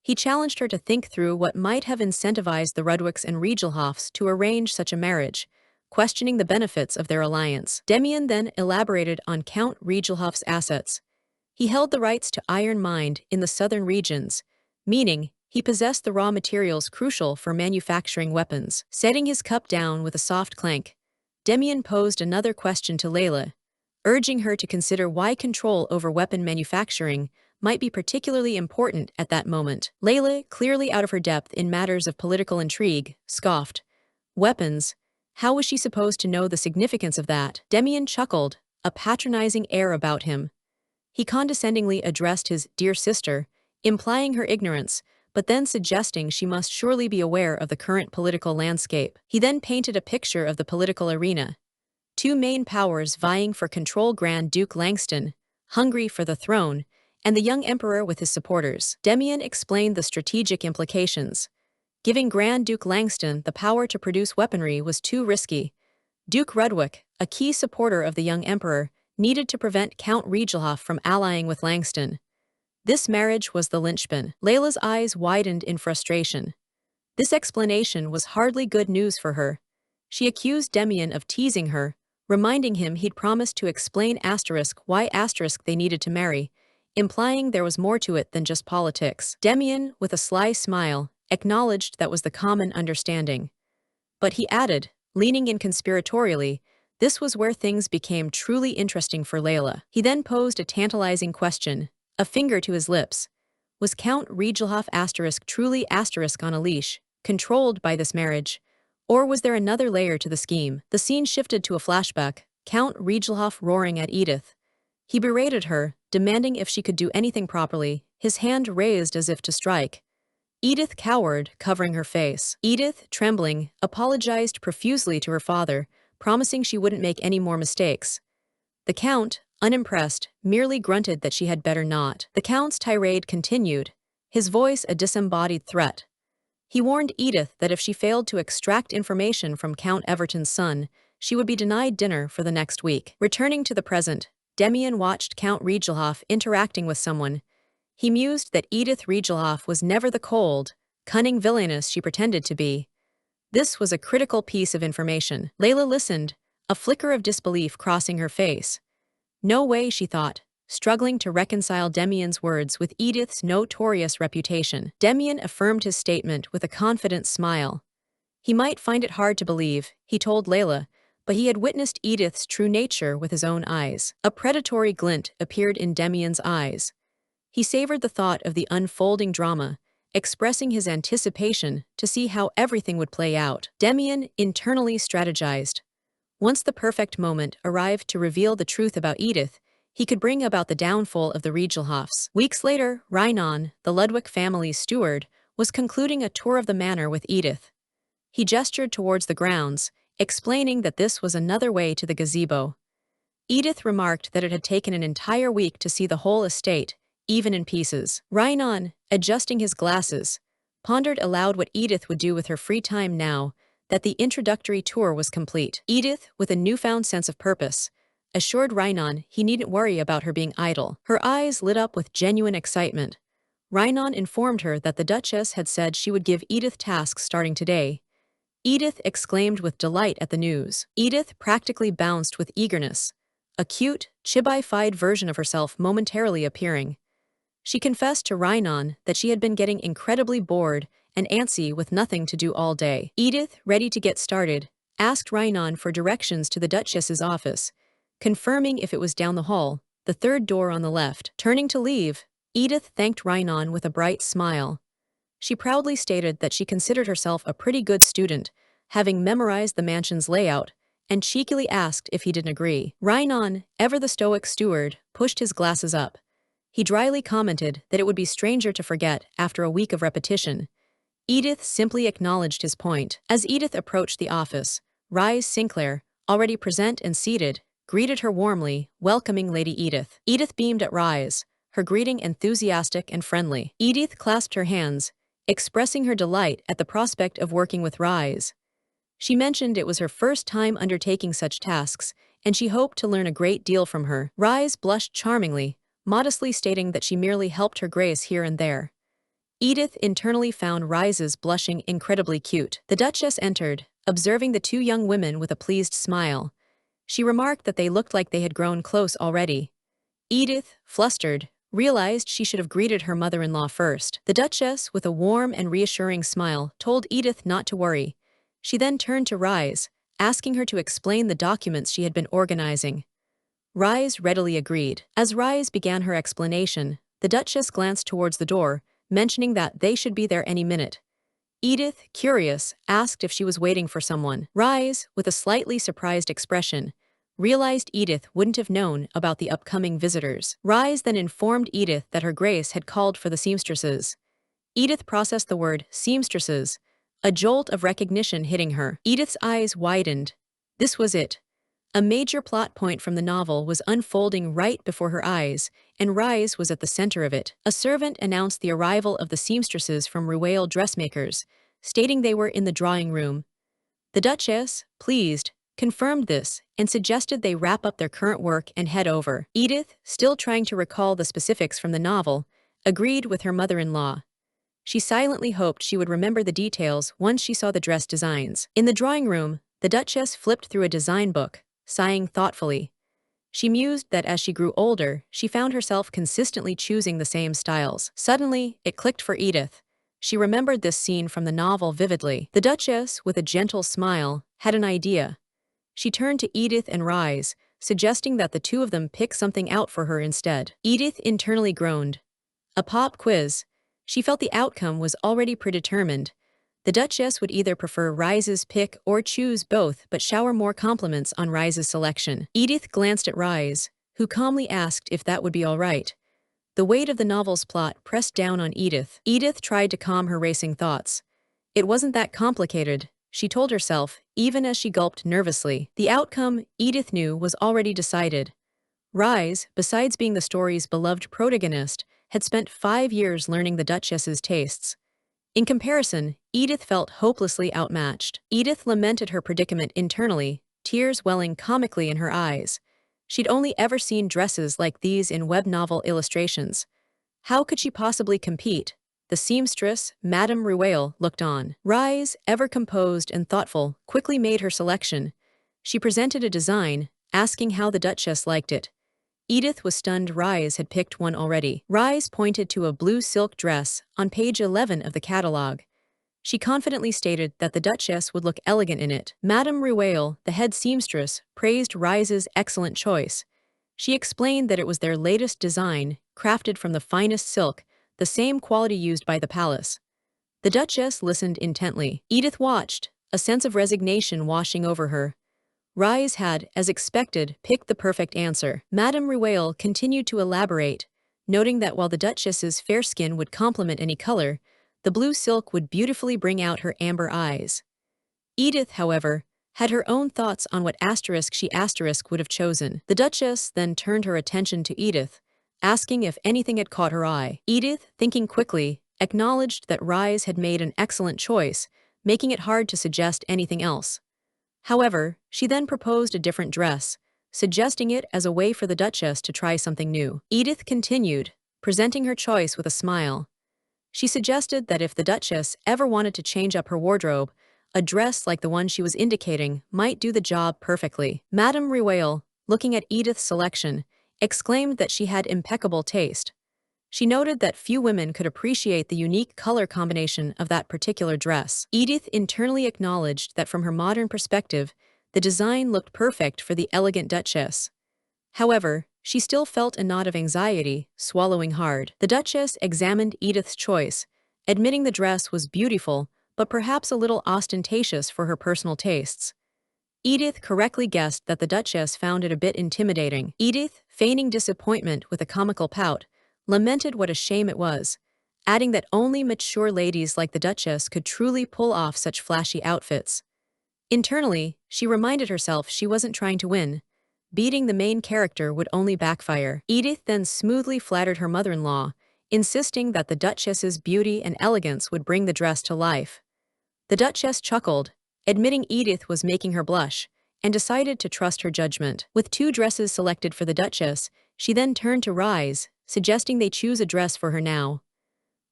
Speaker 1: He challenged her to think through what might have incentivized the Rudwicks and Rigelhofs to arrange such a marriage, questioning the benefits of their alliance. Demian then elaborated on Count Rigelhof's assets. He held the rights to iron mined in the southern regions, meaning he possessed the raw materials crucial for manufacturing weapons. Setting his cup down with a soft clank, Demian posed another question to Layla, urging her to consider why control over weapon manufacturing might be particularly important at that moment. Layla, clearly out of her depth in matters of political intrigue, scoffed. Weapons? How was she supposed to know the significance of that? Demian chuckled, a patronizing air about him. He condescendingly addressed his dear sister, implying her ignorance, but then suggesting she must surely be aware of the current political landscape. He then painted a picture of the political arena. Two main powers vying for control: Grand Duke Langston, hungry for the throne, and the young emperor with his supporters. Demian explained the strategic implications. Giving Grand Duke Langston the power to produce weaponry was too risky. Duke Rudwick, a key supporter of the young emperor, needed to prevent Count Rigelhof from allying with Langston. This marriage was the linchpin. Layla's eyes widened in frustration. This explanation was hardly good news for her. She accused Demian of teasing her, reminding him he'd promised to explain why they needed to marry, implying there was more to it than just politics. Demian, with a sly smile, acknowledged that was the common understanding. But he added, leaning in conspiratorially, this was where things became truly interesting for Layla. He then posed a tantalizing question, a finger to his lips. Was Count Rigelhof truly on a leash, controlled by this marriage? Or was there another layer to the scheme? The scene shifted to a flashback, Count Rigelhof roaring at Edith. He berated her, demanding if she could do anything properly, his hand raised as if to strike. Edith cowered, covering her face. Edith, trembling, apologized profusely to her father, promising she wouldn't make any more mistakes. The Count, unimpressed, merely grunted that she had better not. The Count's tirade continued, his voice a disembodied threat. He warned Edith that if she failed to extract information from Count Everton's son, she would be denied dinner for the next week. Returning to the present, Demian watched Count Rigelhof interacting with someone. He mused that Edith Rigelhof was never the cold, cunning villainess she pretended to be. This was a critical piece of information. Layla listened, a flicker of disbelief crossing her face. No way, she thought, struggling to reconcile Demian's words with Edith's notorious reputation. Demian affirmed his statement with a confident smile. He might find it hard to believe, he told Layla, but he had witnessed Edith's true nature with his own eyes. A predatory glint appeared in Demian's eyes. He savored the thought of the unfolding drama, expressing his anticipation to see how everything would play out. Demian internally strategized. Once the perfect moment arrived to reveal the truth about Edith, he could bring about the downfall of the Rigelhofs. Weeks later, Reinhard, the Ludwig family's steward, was concluding a tour of the manor with Edith. He gestured towards the grounds, explaining that this was another way to the gazebo. Edith remarked that it had taken an entire week to see the whole estate, even in pieces. Reinhard, adjusting his glasses, pondered aloud what Edith would do with her free time now that the introductory tour was complete. Edith, with a newfound sense of purpose, assured Reinhard he needn't worry about her being idle. Her eyes lit up with genuine excitement. Reinhard informed her that the Duchess had said she would give Edith tasks starting today. Edith exclaimed with delight at the news. Edith practically bounced with eagerness, a cute, chibi-fied version of herself momentarily appearing. She confessed to Reinhard that she had been getting incredibly bored and antsy with nothing to do all day. Edith, ready to get started, asked Reinhard for directions to the Duchess's office, confirming if it was down the hall, the third door on the left. Turning to leave, Edith thanked Reinhard with a bright smile. She proudly stated that she considered herself a pretty good student, having memorized the mansion's layout, and cheekily asked if he didn't agree. Reinhard, ever the stoic steward, pushed his glasses up. He dryly commented that it would be stranger to forget after a week of repetition. Edith simply acknowledged his point. As Edith approached the office, Rise Sinclair, already present and seated, greeted her warmly, welcoming Lady Edith. Edith beamed at Rise, her greeting enthusiastic and friendly. Edith clasped her hands, expressing her delight at the prospect of working with Rise. She mentioned it was her first time undertaking such tasks, and she hoped to learn a great deal from her. Rise blushed charmingly, modestly stating that she merely helped her grace here and there. Edith internally found Rise's blushing incredibly cute. The Duchess entered, observing the two young women with a pleased smile. She remarked that they looked like they had grown close already. Edith, flustered, realized she should have greeted her mother-in-law first. The Duchess, with a warm and reassuring smile, told Edith not to worry. She then turned to Rise, asking her to explain the documents she had been organizing. Rise readily agreed. As Rise began her explanation, the Duchess glanced towards the door, mentioning that they should be there any minute. Edith, curious, asked if she was waiting for someone. Rise, with a slightly surprised expression, realized Edith wouldn't have known about the upcoming visitors. Rise then informed Edith that her grace had called for the seamstresses. Edith processed the word seamstresses, a jolt of recognition hitting her. Edith's eyes widened. This was it. A major plot point from the novel was unfolding right before her eyes, and Rise was at the center of it. A servant announced the arrival of the seamstresses from Rueil dressmakers, stating they were in the drawing room. The Duchess, pleased, confirmed this and suggested they wrap up their current work and head over. Edith, still trying to recall the specifics from the novel, agreed with her mother-in-law. She silently hoped she would remember the details once she saw the dress designs. In the drawing room, the Duchess flipped through a design book, sighing thoughtfully. She mused that as she grew older, she found herself consistently choosing the same styles. Suddenly, it clicked for Edith. She remembered this scene from the novel vividly. The Duchess, with a gentle smile, had an idea. She turned to Edith and Rise, suggesting that the two of them pick something out for her instead. Edith internally groaned. A pop quiz. She felt the outcome was already predetermined. The Duchess would either prefer Rise's pick or choose both but shower more compliments on Rise's selection. Edith glanced at Rise, who calmly asked if that would be all right. The weight of the novel's plot pressed down on Edith. Edith tried to calm her racing thoughts. It wasn't that complicated, she told herself, even as she gulped nervously. The outcome, Edith knew, was already decided. Rise, besides being the story's beloved protagonist, had spent 5 years learning the Duchess's tastes. In comparison, Edith felt hopelessly outmatched. Edith lamented her predicament internally, tears welling comically in her eyes. She'd only ever seen dresses like these in web novel illustrations. How could she possibly compete? The seamstress, Madame Rueil, looked on. Rise, ever composed and thoughtful, quickly made her selection. She presented a design, asking how the Duchess liked it. Edith was stunned Rise had picked one already. Rise pointed to a blue silk dress on page 11 of the catalogue. She confidently stated that the Duchess would look elegant in it. Madame Rueil, the head seamstress, praised Rise's excellent choice. She explained that it was their latest design, crafted from the finest silk, the same quality used by the palace. The Duchess listened intently. Edith watched, a sense of resignation washing over her. Rise had, as expected, picked the perfect answer. Madame Rueil continued to elaborate, noting that while the Duchess's fair skin would complement any color, the blue silk would beautifully bring out her amber eyes. Edith, however, had her own thoughts on what she would have chosen. The Duchess then turned her attention to Edith, asking if anything had caught her eye. Edith, thinking quickly, acknowledged that Rise had made an excellent choice, making it hard to suggest anything else. However, she then proposed a different dress, suggesting it as a way for the Duchess to try something new. Edith continued, presenting her choice with a smile. She suggested that if the Duchess ever wanted to change up her wardrobe, a dress like the one she was indicating might do the job perfectly. Madame Rueil, looking at Edith's selection, exclaimed that she had impeccable taste. She noted that few women could appreciate the unique color combination of that particular dress. Edith internally acknowledged that from her modern perspective, the design looked perfect for the elegant Duchess. However, she still felt a knot of anxiety, swallowing hard. The Duchess examined Edith's choice, admitting the dress was beautiful, but perhaps a little ostentatious for her personal tastes. Edith correctly guessed that the Duchess found it a bit intimidating. Edith, feigning disappointment with a comical pout, lamented what a shame it was, adding that only mature ladies like the Duchess could truly pull off such flashy outfits. Internally, she reminded herself she wasn't trying to win. beating the main character would only backfire. Edith then smoothly flattered her mother-in-law, insisting that the Duchess's beauty and elegance would bring the dress to life. The Duchess chuckled, admitting Edith was making her blush, and decided to trust her judgment. With 2 dresses selected for the Duchess, she then turned to Rise, suggesting they choose a dress for her now.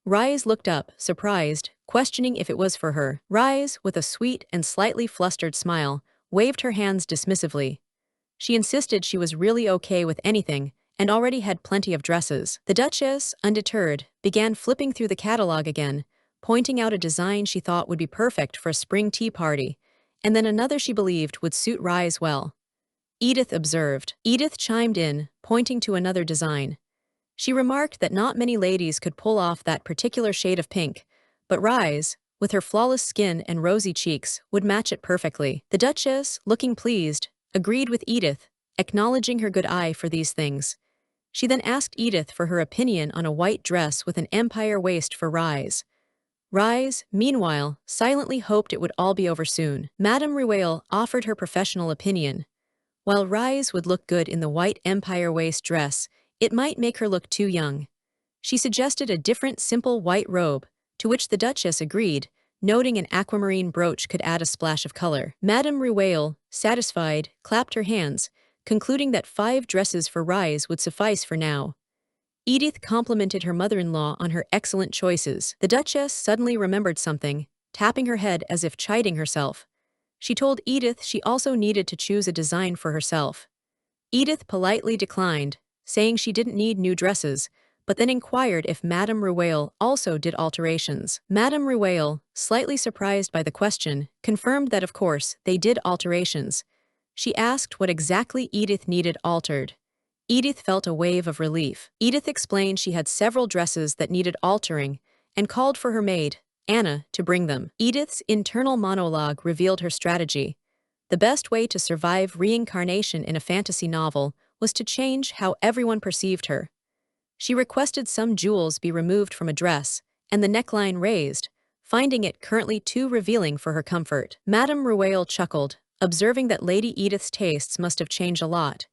Speaker 1: Rise looked up, surprised, questioning if it was for her. Rise, with a sweet and slightly flustered smile, waved her hands dismissively. She insisted she was really okay with anything, and already had plenty of dresses. The Duchess, undeterred, began flipping through the catalog again, pointing out a design she thought would be perfect for a spring tea party, and then another she believed would suit Rise well. Edith observed. Edith chimed in, pointing to another design. She remarked that not many ladies could pull off that particular shade of pink, but Rise, with her flawless skin and rosy cheeks, would match it perfectly. The Duchess, looking pleased, agreed with Edith, acknowledging her good eye for these things. She then asked Edith for her opinion on a white dress with an empire waist for Rise. Rise, meanwhile, silently hoped it would all be over soon. Madame Rueil offered her professional opinion. While Rise would look good in the white empire waist dress, it might make her look too young. She suggested a different simple white robe, to which the Duchess agreed, noting an aquamarine brooch could add a splash of color. Madame Rueil, satisfied, clapped her hands, concluding that 5 dresses for Rise would suffice for now. Edith complimented her mother-in-law on her excellent choices. The Duchess suddenly remembered something, tapping her head as if chiding herself. She told Edith she also needed to choose a design for herself. Edith politely declined, saying she didn't need new dresses, but then inquired if Madame Rueil also did alterations. Madame Rueil, slightly surprised by the question, confirmed that of course they did alterations. She asked what exactly Edith needed altered. Edith felt a wave of relief. Edith explained she had several dresses that needed altering and called for her maid, Anna, to bring them. Edith's internal monologue revealed her strategy. The best way to survive reincarnation in a fantasy novel was to change how everyone perceived her. She requested some jewels be removed from a dress and the neckline raised, finding it currently too revealing for her comfort. Madame Rueil chuckled, observing that Lady Edith's tastes must have changed a lot.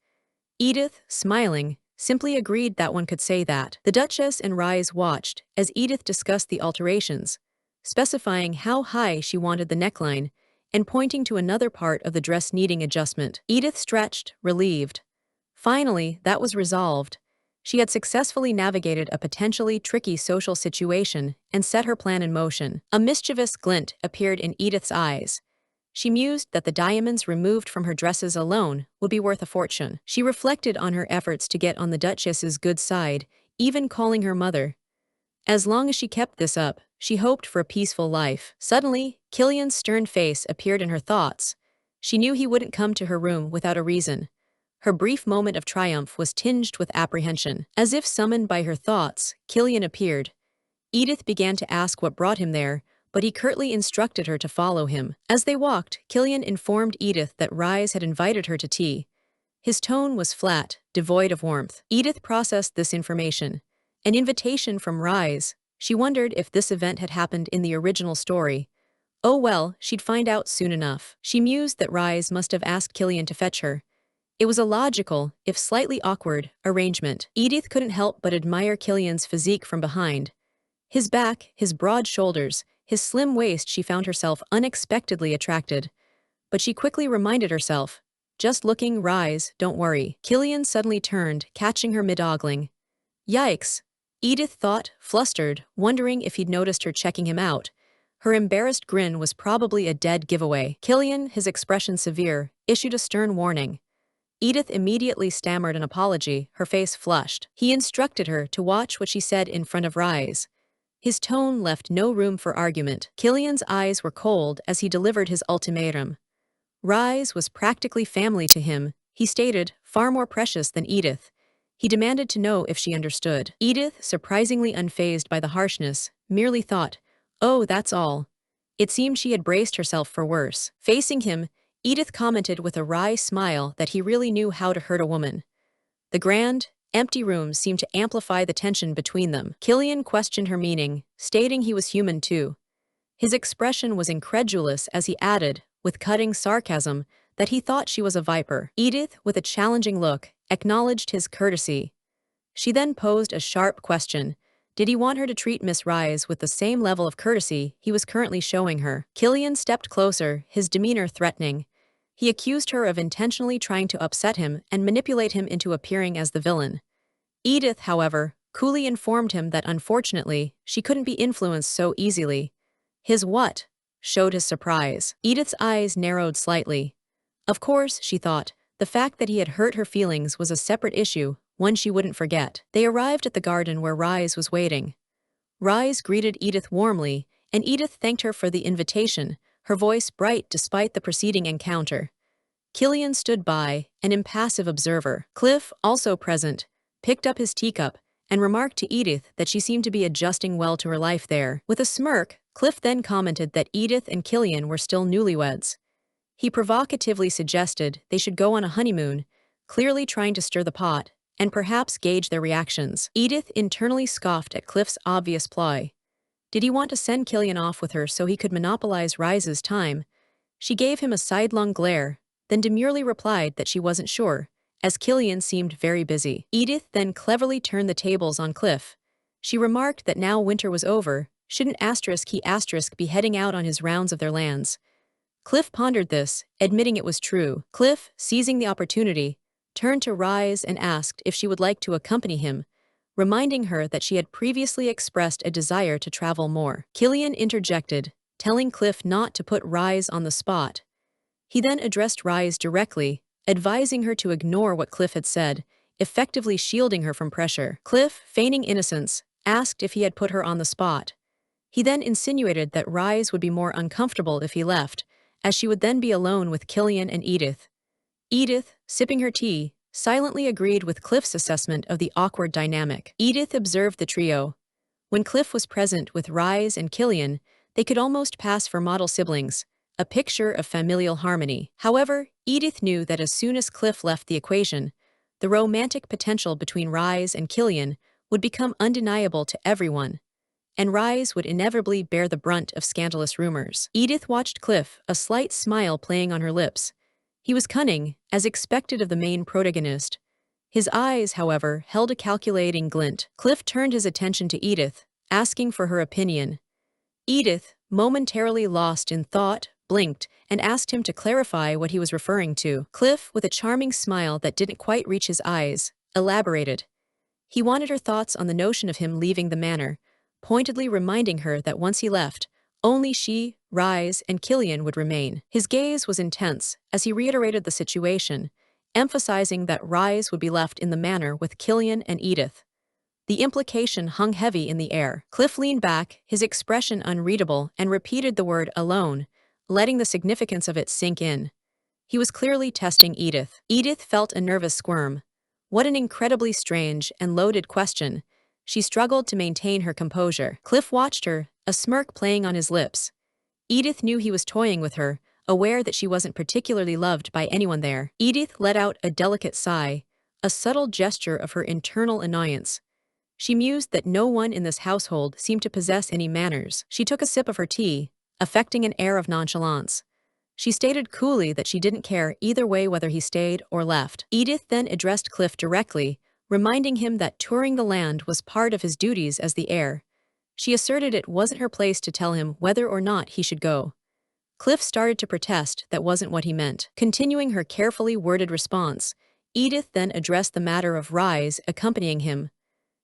Speaker 1: Edith, smiling, simply agreed that one could say that. The Duchess and Rise watched as Edith discussed the alterations, specifying how high she wanted the neckline and pointing to another part of the dress needing adjustment. Edith stretched, relieved. Finally, that was resolved. She had successfully navigated a potentially tricky social situation and set her plan in motion. A mischievous glint appeared in Edith's eyes. She mused that the diamonds removed from her dresses alone would be worth a fortune. She reflected on her efforts to get on the Duchess's good side, even calling her mother. As long as she kept this up, she hoped for a peaceful life. Suddenly, Killian's stern face appeared in her thoughts. She knew he wouldn't come to her room without a reason. Her brief moment of triumph was tinged with apprehension. As if summoned by her thoughts, Killian appeared. Edith began to ask what brought him there, but he curtly instructed her to follow him. As they walked, Killian informed Edith that Rise had invited her to tea. His tone was flat, devoid of warmth. Edith processed this information. An invitation from Rise. She wondered if this event had happened in the original story. Oh well, she'd find out soon enough. She mused that Rise must have asked Killian to fetch her. It was a logical, if slightly awkward, arrangement. Edith couldn't help but admire Killian's physique from behind. His back, his broad shoulders, his slim waist. She found herself unexpectedly attracted. But she quickly reminded herself, just looking, Rise, don't worry. Killian suddenly turned, catching her mid-ogling. Yikes! Edith thought, flustered, wondering if he'd noticed her checking him out. Her embarrassed grin was probably a dead giveaway. Killian, his expression severe, issued a stern warning. Edith immediately stammered an apology, her face flushed. He instructed her to watch what she said in front of Rise. His tone left no room for argument. Killian's eyes were cold as he delivered his ultimatum. Rise was practically family to him, he stated, far more precious than Edith. He demanded to know if she understood. Edith, surprisingly unfazed by the harshness, merely thought, oh, that's all. It seemed she had braced herself for worse. Facing him, Edith commented with a wry smile that he really knew how to hurt a woman. The grand, empty room seemed to amplify the tension between them. Killian questioned her meaning, stating he was human too. His expression was incredulous as he added, with cutting sarcasm, that he thought she was a viper. Edith, with a challenging look, acknowledged his courtesy. She then posed a sharp question. Did he want her to treat Miss Rise with the same level of courtesy he was currently showing her? Killian stepped closer, his demeanor threatening. He accused her of intentionally trying to upset him and manipulate him into appearing as the villain. Edith, however, coolly informed him that unfortunately, she couldn't be influenced so easily. His what? Showed his surprise. Edith's eyes narrowed slightly. Of course, she thought, the fact that he had hurt her feelings was a separate issue, one she wouldn't forget. They arrived at the garden where Rise was waiting. Rise greeted Edith warmly, and Edith thanked her for the invitation, her voice bright despite the preceding encounter. Killian stood by, an impassive observer. Cliff, also present, picked up his teacup and remarked to Edith that she seemed to be adjusting well to her life there. With a smirk, Cliff then commented that Edith and Killian were still newlyweds. He provocatively suggested they should go on a honeymoon, clearly trying to stir the pot and perhaps gauge their reactions. Edith internally scoffed at Cliff's obvious ploy. Did he want to send Killian off with her so he could monopolize Rise's time? She gave him a sidelong glare, then demurely replied that she wasn't sure, as Killian seemed very busy. Edith then cleverly turned the tables on Cliff. She remarked that now winter was over, shouldn't he be heading out on his rounds of their lands? Cliff pondered this, admitting it was true. Cliff, seizing the opportunity, turned to Rise and asked if she would like to accompany him, reminding her that she had previously expressed a desire to travel more. Killian interjected, telling Cliff not to put Rise on the spot. He then addressed Rise directly, advising her to ignore what Cliff had said, effectively shielding her from pressure. Cliff, feigning innocence, asked if he had put her on the spot. He then insinuated that Rise would be more uncomfortable if he left, as she would then be alone with Killian and Edith. Edith, sipping her tea, silently agreed with Cliff's assessment of the awkward dynamic. Edith observed the trio. When Cliff was present with Rise and Killian, they could almost pass for model siblings, a picture of familial harmony. However, Edith knew that as soon as Cliff left the equation, the romantic potential between Rise and Killian would become undeniable to everyone, and Rise would inevitably bear the brunt of scandalous rumors. Edith watched Cliff, a slight smile playing on her lips. He was cunning, as expected of the main protagonist. His eyes, however, held a calculating glint. Cliff turned his attention to Edith, asking for her opinion. Edith, momentarily lost in thought, blinked and asked him to clarify what he was referring to. Cliff, with a charming smile that didn't quite reach his eyes, elaborated. He wanted her thoughts on the notion of him leaving the manor, pointedly reminding her that once he left, only she, Rise, and Killian would remain. His gaze was intense as he reiterated the situation, emphasizing that Rise would be left in the manor with Killian and Edith. The implication hung heavy in the air. Cliff leaned back, his expression unreadable, and repeated the word alone, letting the significance of it sink in. He was clearly testing Edith. Edith felt a nervous squirm. What an incredibly strange and loaded question. She struggled to maintain her composure. Cliff watched her, a smirk playing on his lips. Edith knew he was toying with her, aware that she wasn't particularly loved by anyone there. Edith let out a delicate sigh, a subtle gesture of her internal annoyance. She mused that no one in this household seemed to possess any manners. She took a sip of her tea, affecting an air of nonchalance. She stated coolly that she didn't care either way whether he stayed or left. Edith then addressed Cliff directly, reminding him that touring the land was part of his duties as the heir. She asserted it wasn't her place to tell him whether or not he should go. Cliff started to protest that wasn't what he meant. Continuing her carefully worded response, Edith then addressed the matter of Rise accompanying him.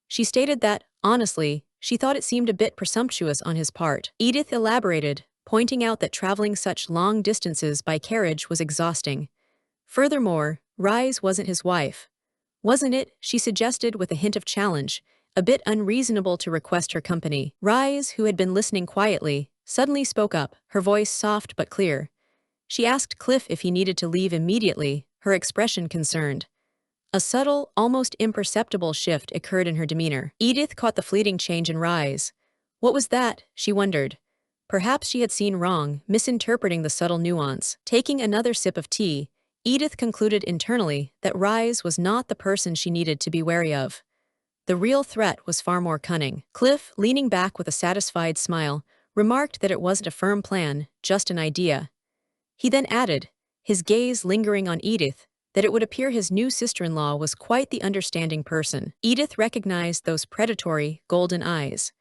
Speaker 1: She stated that, honestly, she thought it seemed a bit presumptuous on his part. Edith elaborated, pointing out that traveling such long distances by carriage was exhausting. Furthermore, Rise wasn't his wife. Wasn't it, she suggested with a hint of challenge, a bit unreasonable to request her company? Rise, who had been listening quietly, suddenly spoke up, her voice soft but clear. She asked Cliff if he needed to leave immediately, her expression concerned. A subtle, almost imperceptible shift occurred in her demeanor. Edith caught the fleeting change in Rise. What was that, she wondered. Perhaps she had seen wrong, misinterpreting the subtle nuance. Taking another sip of tea, Edith concluded internally that Rise was not the person she needed to be wary of. The real threat was far more cunning. Cliff, leaning back with a satisfied smile, remarked that it wasn't a firm plan, just an idea. He then added, his gaze lingering on Edith, that it would appear his new sister-in-law was quite the understanding person. Edith recognized those predatory, golden eyes.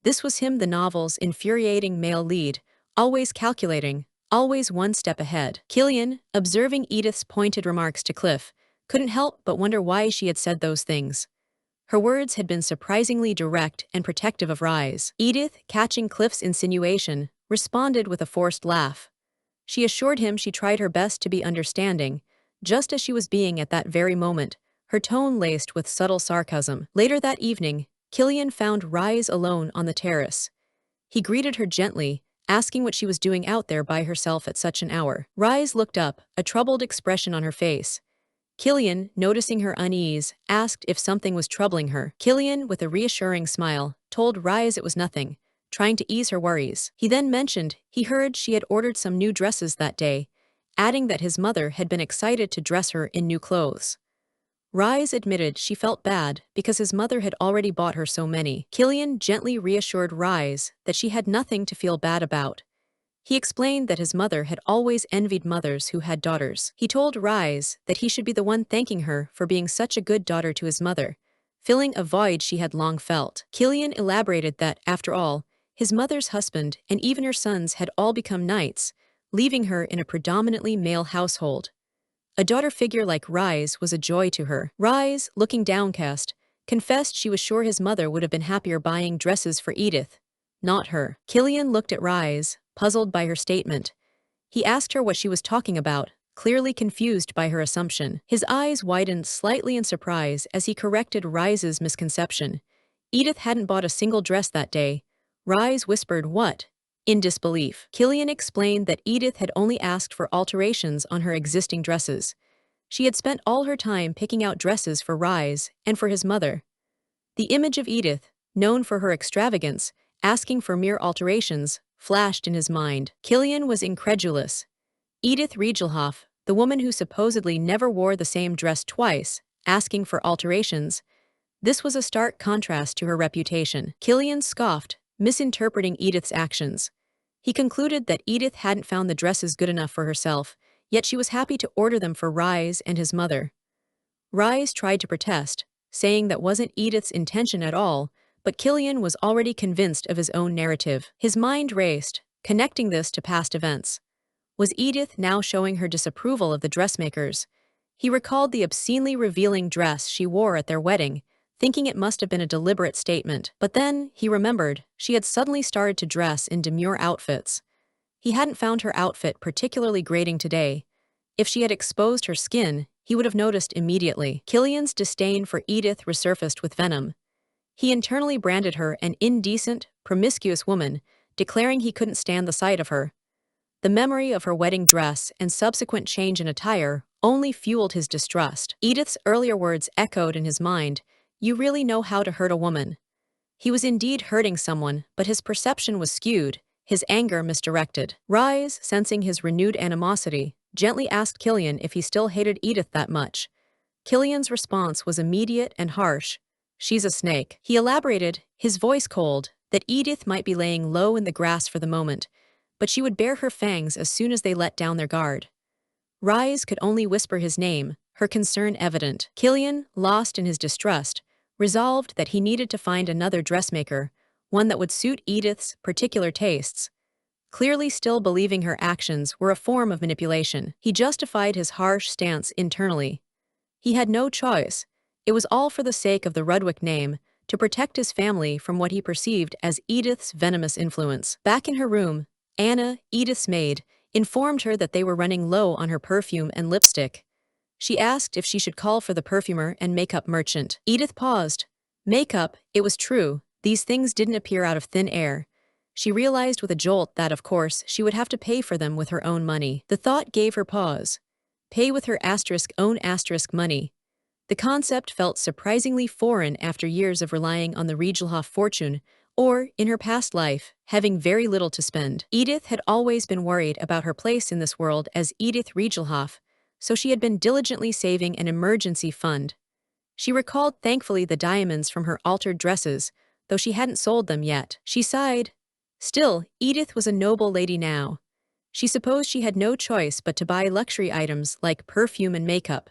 Speaker 1: This was him, the novel's infuriating male lead, always calculating, always one step ahead. Killian, observing Edith's pointed remarks to Cliff, couldn't help but wonder why she had said those things. Her words had been surprisingly direct and protective of Rise. Edith, catching Cliff's insinuation, responded with a forced laugh. She assured him she tried her best to be understanding, just as she was being at that very moment, her tone laced with subtle sarcasm. Later that evening, Killian found Rise alone on the terrace. He greeted her gently, asking what she was doing out there by herself at such an hour. Rise looked up, a troubled expression on her face. Killian, noticing her unease, asked if something was troubling her. Killian, with a reassuring smile, told Rise it was nothing, trying to ease her worries. He then mentioned he heard she had ordered some new dresses that day, adding that his mother had been excited to dress her in new clothes. Rise admitted she felt bad because his mother had already bought her so many. Killian gently reassured Rise that she had nothing to feel bad about. He explained that his mother had always envied mothers who had daughters. He told Rise that he should be the one thanking her for being such a good daughter to his mother, filling a void she had long felt. Killian elaborated that, after all, his mother's husband and even her sons had all become knights, leaving her in a predominantly male household. A daughter figure like Rise was a joy to her. Rise, looking downcast, confessed she was sure his mother would have been happier buying dresses for Edith, not her. Killian looked at Rise, puzzled by her statement. He asked her what she was talking about, clearly confused by her assumption. His eyes widened slightly in surprise as he corrected Rise's misconception. Edith hadn't bought a single dress that day. Rise whispered, "What?" in disbelief. Killian explained that Edith had only asked for alterations on her existing dresses. She had spent all her time picking out dresses for Rise and for his mother. The image of Edith, known for her extravagance, asking for mere alterations, flashed in his mind. Killian was incredulous. Edith Rigelhof, the woman who supposedly never wore the same dress twice, asking for alterations. This was a stark contrast to her reputation. Killian scoffed, misinterpreting Edith's actions. He concluded that Edith hadn't found the dresses good enough for herself, yet she was happy to order them for Rise and his mother. Rise tried to protest, saying that wasn't Edith's intention at all, but Killian was already convinced of his own narrative. His mind raced, connecting this to past events. Was Edith now showing her disapproval of the dressmakers? He recalled the obscenely revealing dress she wore at their wedding, thinking it must have been a deliberate statement. But then, he remembered, she had suddenly started to dress in demure outfits. He hadn't found her outfit particularly grating today. If she had exposed her skin, he would have noticed immediately. Killian's disdain for Edith resurfaced with venom. He internally branded her an indecent, promiscuous woman, declaring he couldn't stand the sight of her. The memory of her wedding dress and subsequent change in attire only fueled his distrust. Edith's earlier words echoed in his mind, "You really know how to hurt a woman." He was indeed hurting someone, but his perception was skewed, his anger misdirected. Rise, sensing his renewed animosity, gently asked Killian if he still hated Edith that much. Killian's response was immediate and harsh. "She's a snake." He elaborated, his voice cold, that Edith might be laying low in the grass for the moment, but she would bare her fangs as soon as they let down their guard. Rise could only whisper his name, her concern evident. Killian, lost in his distrust, resolved that he needed to find another dressmaker, one that would suit Edith's particular tastes. Clearly still believing her actions were a form of manipulation, he justified his harsh stance internally. He had no choice. It was all for the sake of the Rudwick name, to protect his family from what he perceived as Edith's venomous influence. Back in her room, Anna, Edith's maid, informed her that they were running low on her perfume and lipstick. She asked if she should call for the perfumer and makeup merchant. Edith paused. Makeup, it was true, these things didn't appear out of thin air. She realized with a jolt that, of course, she would have to pay for them with her own money. The thought gave her pause. Pay with her own money. The concept felt surprisingly foreign after years of relying on the Rigelhof fortune, or, in her past life, having very little to spend. Edith had always been worried about her place in this world as Edith Rigelhof, so she had been diligently saving an emergency fund. She recalled thankfully the diamonds from her altered dresses, though she hadn't sold them yet. She sighed. Still, Edith was a noble lady now. She supposed she had no choice but to buy luxury items like perfume and makeup.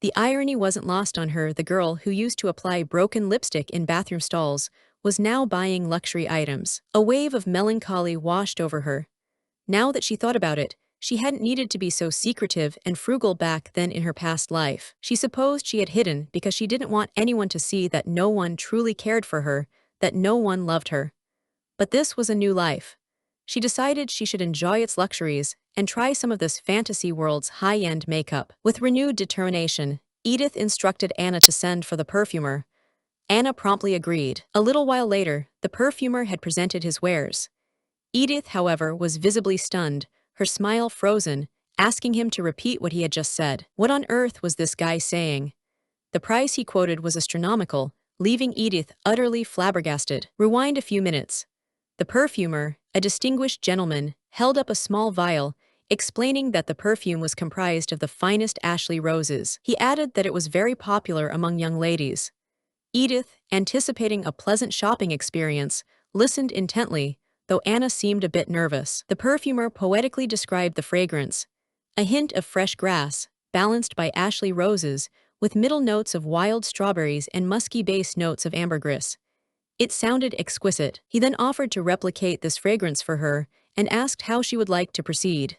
Speaker 1: The irony wasn't lost on her. The girl who used to apply broken lipstick in bathroom stalls was now buying luxury items. A wave of melancholy washed over her. Now that she thought about it, she hadn't needed to be so secretive and frugal back then in her past life. She supposed she had hidden because she didn't want anyone to see that no one truly cared for her, that no one loved her. But this was a new life. She decided she should enjoy its luxuries and try some of this fantasy world's high-end makeup. With renewed determination, Edith instructed Anna to send for the perfumer. Anna promptly agreed. A little while later, the perfumer had presented his wares. Edith, however, was visibly stunned, her smile frozen, asking him to repeat what he had just said. What on earth was this guy saying? The price he quoted was astronomical, leaving Edith utterly flabbergasted. Rewind a few minutes. The perfumer, a distinguished gentleman, held up a small vial, explaining that the perfume was comprised of the finest Ashley roses. He added that it was very popular among young ladies. Edith, anticipating a pleasant shopping experience, listened intently, though Anna seemed a bit nervous. The perfumer poetically described the fragrance, a hint of fresh grass, balanced by Ashley roses, with middle notes of wild strawberries and musky base notes of ambergris. It sounded exquisite. He then offered to replicate this fragrance for her and asked how she would like to proceed.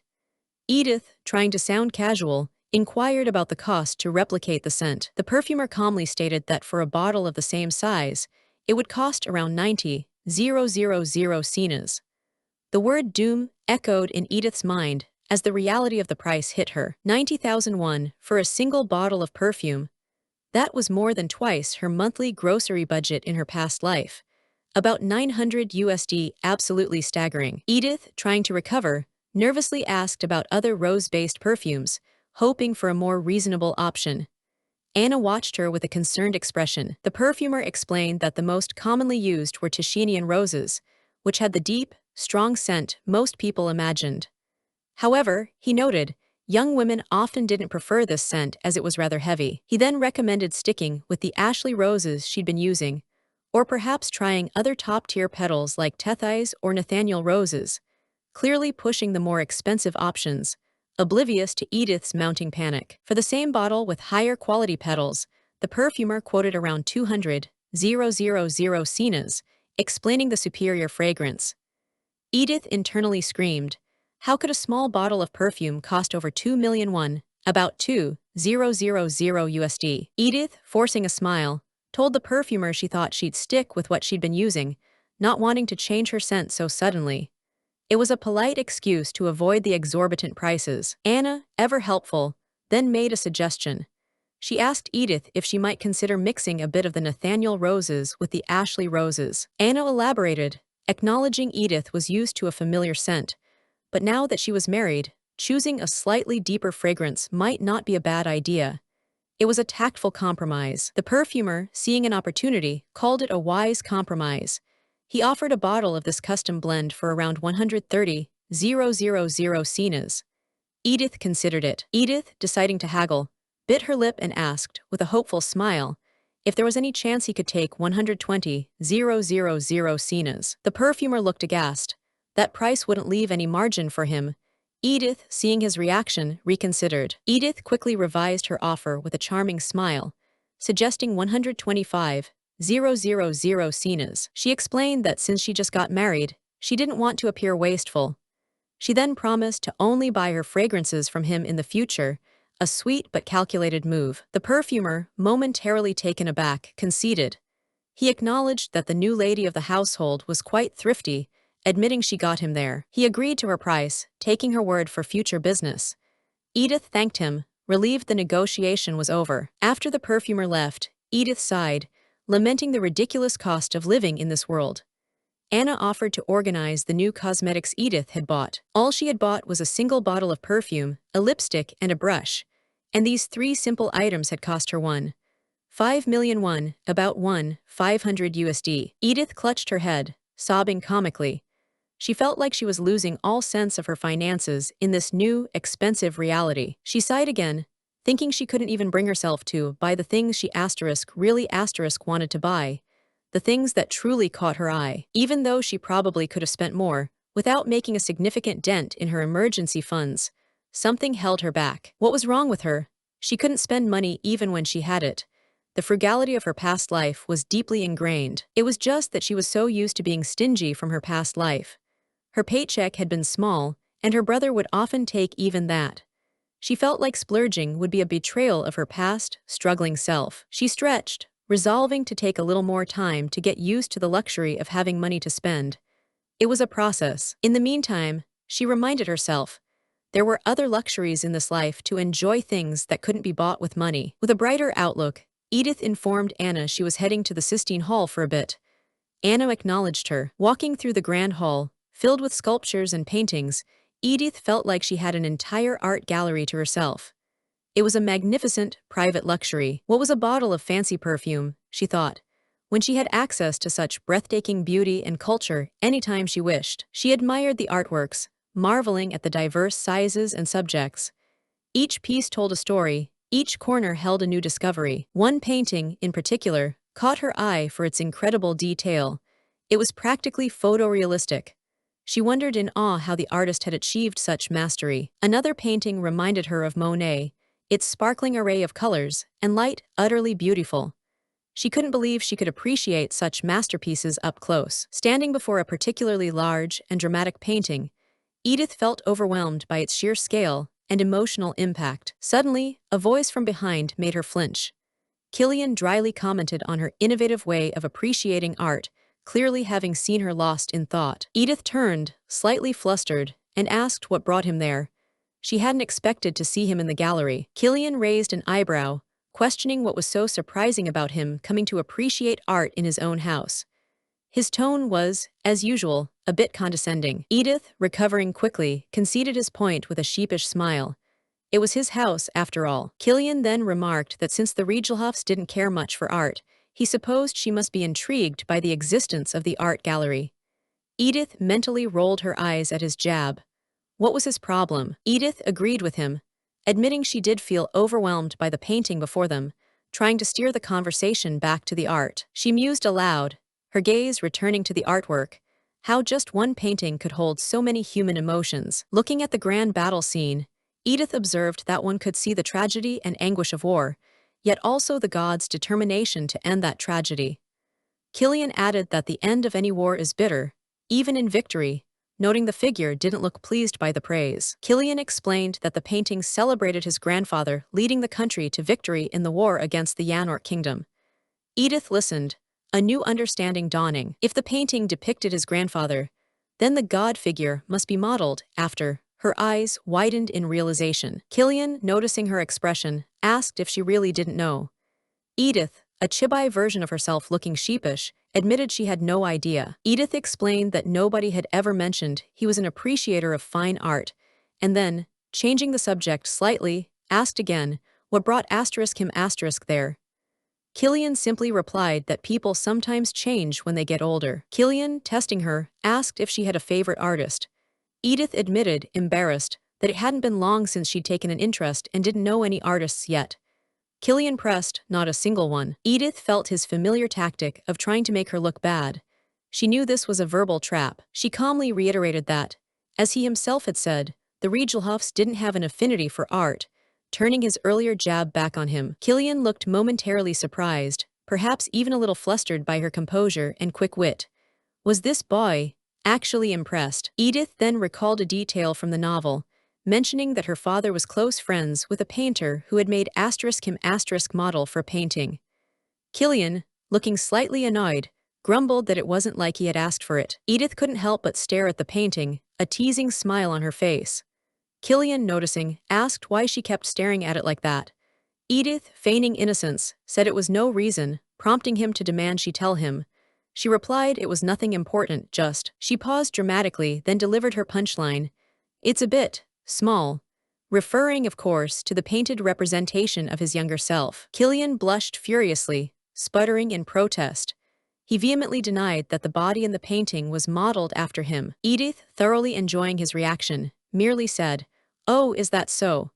Speaker 1: Edith, trying to sound casual, inquired about the cost to replicate the scent. The perfumer calmly stated that for a bottle of the same size, it would cost around 90,000 sinas. The word doom echoed in Edith's mind as the reality of the price hit her. 90,000 won for a single bottle of perfume. That was more than twice her monthly grocery budget in her past life. About 900 USD, absolutely staggering. Edith, trying to recover, nervously asked about other rose-based perfumes, hoping for a more reasonable option. Anna watched her with a concerned expression. The perfumer explained that the most commonly used were Tachinian roses, which had the deep, strong scent most people imagined. However, he noted, young women often didn't prefer this scent as it was rather heavy. He then recommended sticking with the Ashley roses she'd been using, or perhaps trying other top-tier petals like Tethys or Nathaniel roses, clearly pushing the more expensive options, oblivious to Edith's mounting panic. For the same bottle with higher quality petals, the perfumer quoted around 200,000 sinas, explaining the superior fragrance. Edith internally screamed, how could a small bottle of perfume cost over 2 million won, about 2,000 USD? Edith, forcing a smile, told the perfumer she thought she'd stick with what she'd been using, not wanting to change her scent so suddenly. It was a polite excuse to avoid the exorbitant prices. Anna, ever helpful, then made a suggestion. She asked Edith if she might consider mixing a bit of the Nathaniel roses with the Ashley roses. Anna elaborated, acknowledging Edith was used to a familiar scent, but now that she was married, choosing a slightly deeper fragrance might not be a bad idea. It was a tactful compromise. The perfumer, seeing an opportunity, called it a wise compromise. He offered a bottle of this custom blend for around 130,000 sinas. Edith considered it. Edith, deciding to haggle, bit her lip and asked, with a hopeful smile, if there was any chance he could take 120,000 sinas. The perfumer looked aghast. That price wouldn't leave any margin for him. Edith, seeing his reaction, reconsidered. Edith quickly revised her offer with a charming smile, suggesting 125,000 sinas. She explained that since she just got married, she didn't want to appear wasteful. She then promised to only buy her fragrances from him in the future, a sweet but calculated move. The perfumer, momentarily taken aback, conceded. He acknowledged that the new lady of the household was quite thrifty, admitting she got him there. He agreed to her price, taking her word for future business. Edith thanked him, relieved the negotiation was over. After the perfumer left, Edith sighed, lamenting the ridiculous cost of living in this world. Anna offered to organize the new cosmetics Edith had bought. All she had bought was a single bottle of perfume, a lipstick, and a brush, and these three simple items had cost her 5 million won, about 500 USD. Edith clutched her head, sobbing comically. She felt like she was losing all sense of her finances in this new, expensive reality. She sighed again, thinking she couldn't even bring herself to buy the things she really wanted to buy, the things that truly caught her eye. Even though she probably could have spent more, without making a significant dent in her emergency funds. Something held her back. What was wrong with her? She couldn't spend money even when she had it. The frugality of her past life was deeply ingrained. It was just that she was so used to being stingy from her past life. Her paycheck had been small, and her brother would often take even that. She felt like splurging would be a betrayal of her past, struggling self. She stretched, resolving to take a little more time to get used to the luxury of having money to spend. It was a process. In the meantime, she reminded herself, there were other luxuries in this life to enjoy, things that couldn't be bought with money. With a brighter outlook, Edith informed Anna she was heading to the Sistine Hall for a bit. Anna acknowledged her. Walking through the grand hall, filled with sculptures and paintings, Edith felt like she had an entire art gallery to herself. It was a magnificent, private luxury. What was a bottle of fancy perfume, she thought, when she had access to such breathtaking beauty and culture anytime she wished? She admired the artworks, marveling at the diverse sizes and subjects. Each piece told a story, each corner held a new discovery. One painting, in particular, caught her eye for its incredible detail. It was practically photorealistic. She wondered in awe how the artist had achieved such mastery. Another painting reminded her of Monet, its sparkling array of colors and light utterly beautiful. She couldn't believe she could appreciate such masterpieces up close. Standing before a particularly large and dramatic painting, Edith felt overwhelmed by its sheer scale and emotional impact. Suddenly, a voice from behind made her flinch. Killian dryly commented on her innovative way of appreciating art, clearly having seen her lost in thought. Edith turned, slightly flustered, and asked what brought him there. She hadn't expected to see him in the gallery. Killian raised an eyebrow, questioning what was so surprising about him coming to appreciate art in his own house. His tone was, as usual, a bit condescending. Edith, recovering quickly, conceded his point with a sheepish smile. It was his house, after all. Killian then remarked that since the Rigelhofs didn't care much for art, he supposed she must be intrigued by the existence of the art gallery. Edith mentally rolled her eyes at his jab. What was his problem? Edith agreed with him, admitting she did feel overwhelmed by the painting before them, trying to steer the conversation back to the art. She mused aloud, her gaze returning to the artwork, how just one painting could hold so many human emotions. Looking at the grand battle scene, Edith observed that one could see the tragedy and anguish of war, yet also the gods' determination to end that tragedy. Killian added that the end of any war is bitter, even in victory, noting the figure didn't look pleased by the praise. Killian explained that the painting celebrated his grandfather leading the country to victory in the war against the Yanork kingdom. Edith listened, a new understanding dawning. If the painting depicted his grandfather, then the god figure must be modeled after. Her eyes widened in realization. Killian, noticing her expression, asked if she really didn't know. Edith, a chibi version of herself looking sheepish, admitted she had no idea. Edith explained that nobody had ever mentioned he was an appreciator of fine art, and then, changing the subject slightly, asked again, what brought him there? Killian simply replied that people sometimes change when they get older. Killian, testing her, asked if she had a favorite artist. Edith admitted, embarrassed, that it hadn't been long since she'd taken an interest and didn't know any artists yet. Killian pressed, not a single one. Edith felt his familiar tactic of trying to make her look bad. She knew this was a verbal trap. She calmly reiterated that, as he himself had said, the Rigelhofs didn't have an affinity for art, turning his earlier jab back on him. Killian looked momentarily surprised, perhaps even a little flustered by her composure and quick wit. Was this boy actually impressed? Edith then recalled a detail from the novel, mentioning that her father was close friends with a painter who had made him model for a painting. Killian, looking slightly annoyed, grumbled that it wasn't like he had asked for it. Edith couldn't help but stare at the painting, a teasing smile on her face. Killian, noticing, asked why she kept staring at it like that. Edith, feigning innocence, said it was no reason, prompting him to demand she tell him. She replied it was nothing important, just. She paused dramatically, then delivered her punchline. It's a bit small, referring, of course, to the painted representation of his younger self. Killian blushed furiously, sputtering in protest. He vehemently denied that the body in the painting was modeled after him. Edith, thoroughly enjoying his reaction, merely said, "Oh, is that so?"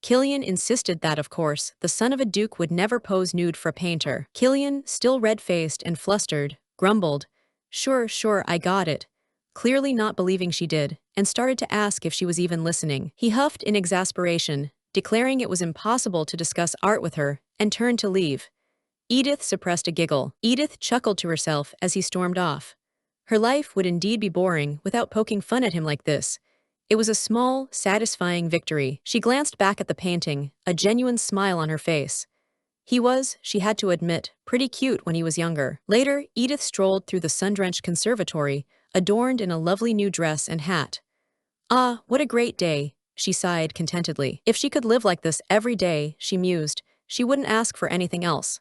Speaker 1: Killian insisted that, of course, the son of a duke would never pose nude for a painter. Killian, still red-faced and flustered, grumbled, Sure, I got it. clearly not believing she did, and started to ask if she was even listening. He huffed in exasperation, declaring it was impossible to discuss art with her, and turned to leave. Edith suppressed a giggle. Edith chuckled to herself as he stormed off. Her life would indeed be boring without poking fun at him like this. It was a small, satisfying victory. She glanced back at the painting, a genuine smile on her face. He was, she had to admit, pretty cute when he was younger. Later, Edith strolled through the sun-drenched conservatory, adorned in a lovely new dress and hat. Ah, what a great day, she sighed contentedly. If she could live like this every day, she mused, she wouldn't ask for anything else.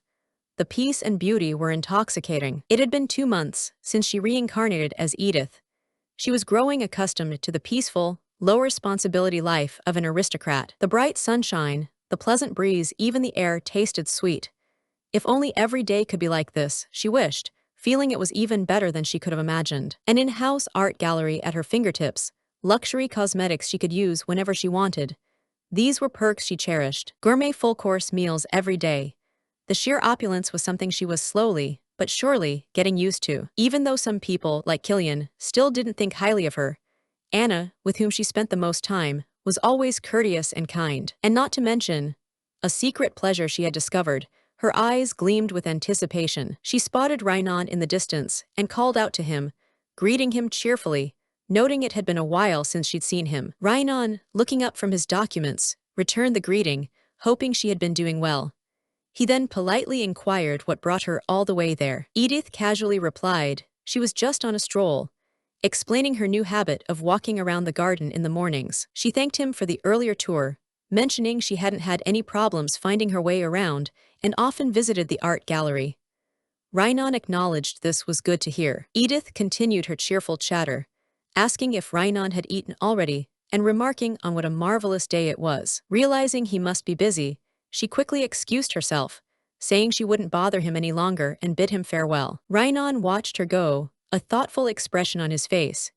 Speaker 1: The peace and beauty were intoxicating. It had been 2 months since she reincarnated as Edith. She was growing accustomed to the peaceful, low-responsibility life of an aristocrat. The bright sunshine, the pleasant breeze, even the air tasted sweet. If only every day could be like this, she wished, feeling it was even better than she could have imagined. An in-house art gallery at her fingertips, luxury cosmetics she could use whenever she wanted. These were perks she cherished. Gourmet full-course meals every day. The sheer opulence was something she was slowly, but surely, getting used to. Even though some people, like Killian, still didn't think highly of her, Anna, with whom she spent the most time, was always courteous and kind. And not to mention, a secret pleasure she had discovered. Her eyes gleamed with anticipation. She spotted Rhinon in the distance and called out to him, greeting him cheerfully, noting it had been a while since she'd seen him. Rhinon, looking up from his documents, returned the greeting, hoping she had been doing well. He then politely inquired what brought her all the way there. Edith casually replied, she was just on a stroll, explaining her new habit of walking around the garden in the mornings. She thanked him for the earlier tour, mentioning she hadn't had any problems finding her way around and often visited the art gallery. Rhinon acknowledged this was good to hear. Edith continued her cheerful chatter, asking if Rhinon had eaten already and remarking on what a marvelous day it was. Realizing he must be busy, she quickly excused herself, saying she wouldn't bother him any longer and bid him farewell. Rhinon watched her go, a thoughtful expression on his face.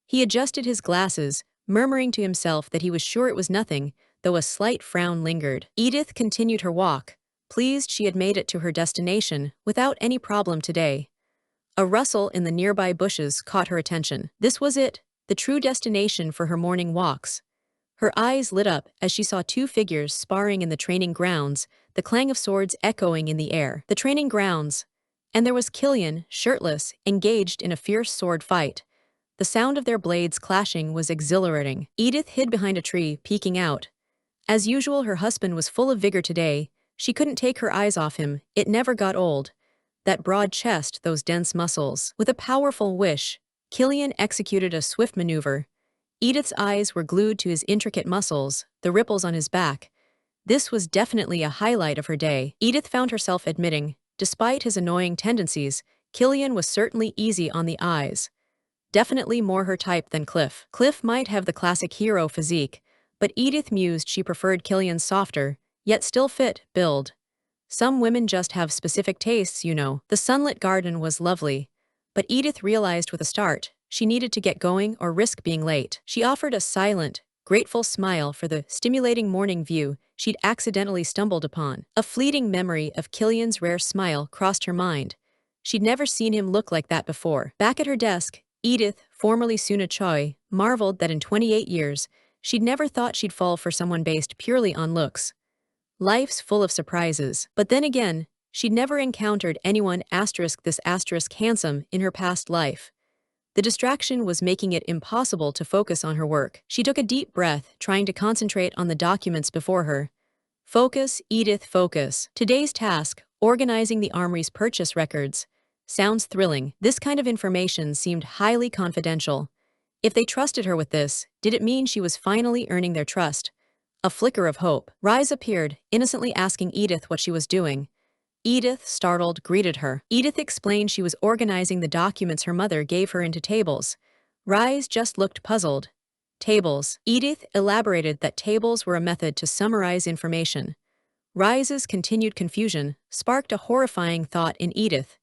Speaker 1: He adjusted his glasses, murmuring to himself that he was sure it was nothing, though a slight frown lingered. Edith continued her walk, pleased she had made it to her destination without any problem today. A rustle in the nearby bushes caught her attention. This was it, the true destination for her morning walks. Her eyes lit up as she saw 2 figures sparring in the training grounds, the clang of swords echoing in the air. The training grounds. And there was Killian, shirtless, engaged in a fierce sword fight. The sound of their blades clashing was exhilarating. Edith hid behind a tree, peeking out. As usual, her husband was full of vigor today. She couldn't take her eyes off him. It never got old. That broad chest, those dense muscles. With a powerful wish, Killian executed a swift maneuver. Edith's eyes were glued to his intricate muscles, the ripples on his back. This was definitely a highlight of her day. Edith found herself admitting, despite his annoying tendencies, Killian was certainly easy on the eyes. Definitely more her type than Cliff. Cliff might have the classic hero physique, but Edith mused she preferred Killian's softer, yet still fit, build. Some women just have specific tastes, you know. The sunlit garden was lovely, but Edith realized with a start, she needed to get going or risk being late. She offered a silent, grateful smile for the stimulating morning view she'd accidentally stumbled upon. A fleeting memory of Killian's rare smile crossed her mind. She'd never seen him look like that before. Back at her desk, Edith, formerly Suna Chwe, marveled that in 28 years, she'd never thought she'd fall for someone based purely on looks. Life's full of surprises. But then again, she'd never encountered anyone this handsome in her past life. The distraction was making it impossible to focus on her work. She took a deep breath, trying to concentrate on the documents before her. Focus, Edith, focus. Today's task, organizing the armory's purchase records. Sounds thrilling. This kind of information seemed highly confidential. If they trusted her with this, did it mean she was finally earning their trust? A flicker of hope. Rise appeared, innocently asking Edith what she was doing. Edith, startled, greeted her. Edith explained she was organizing the documents her mother gave her into tables. Rise just looked puzzled. Tables. Edith elaborated that tables were a method to summarize information. Rise's continued confusion sparked a horrifying thought in Edith.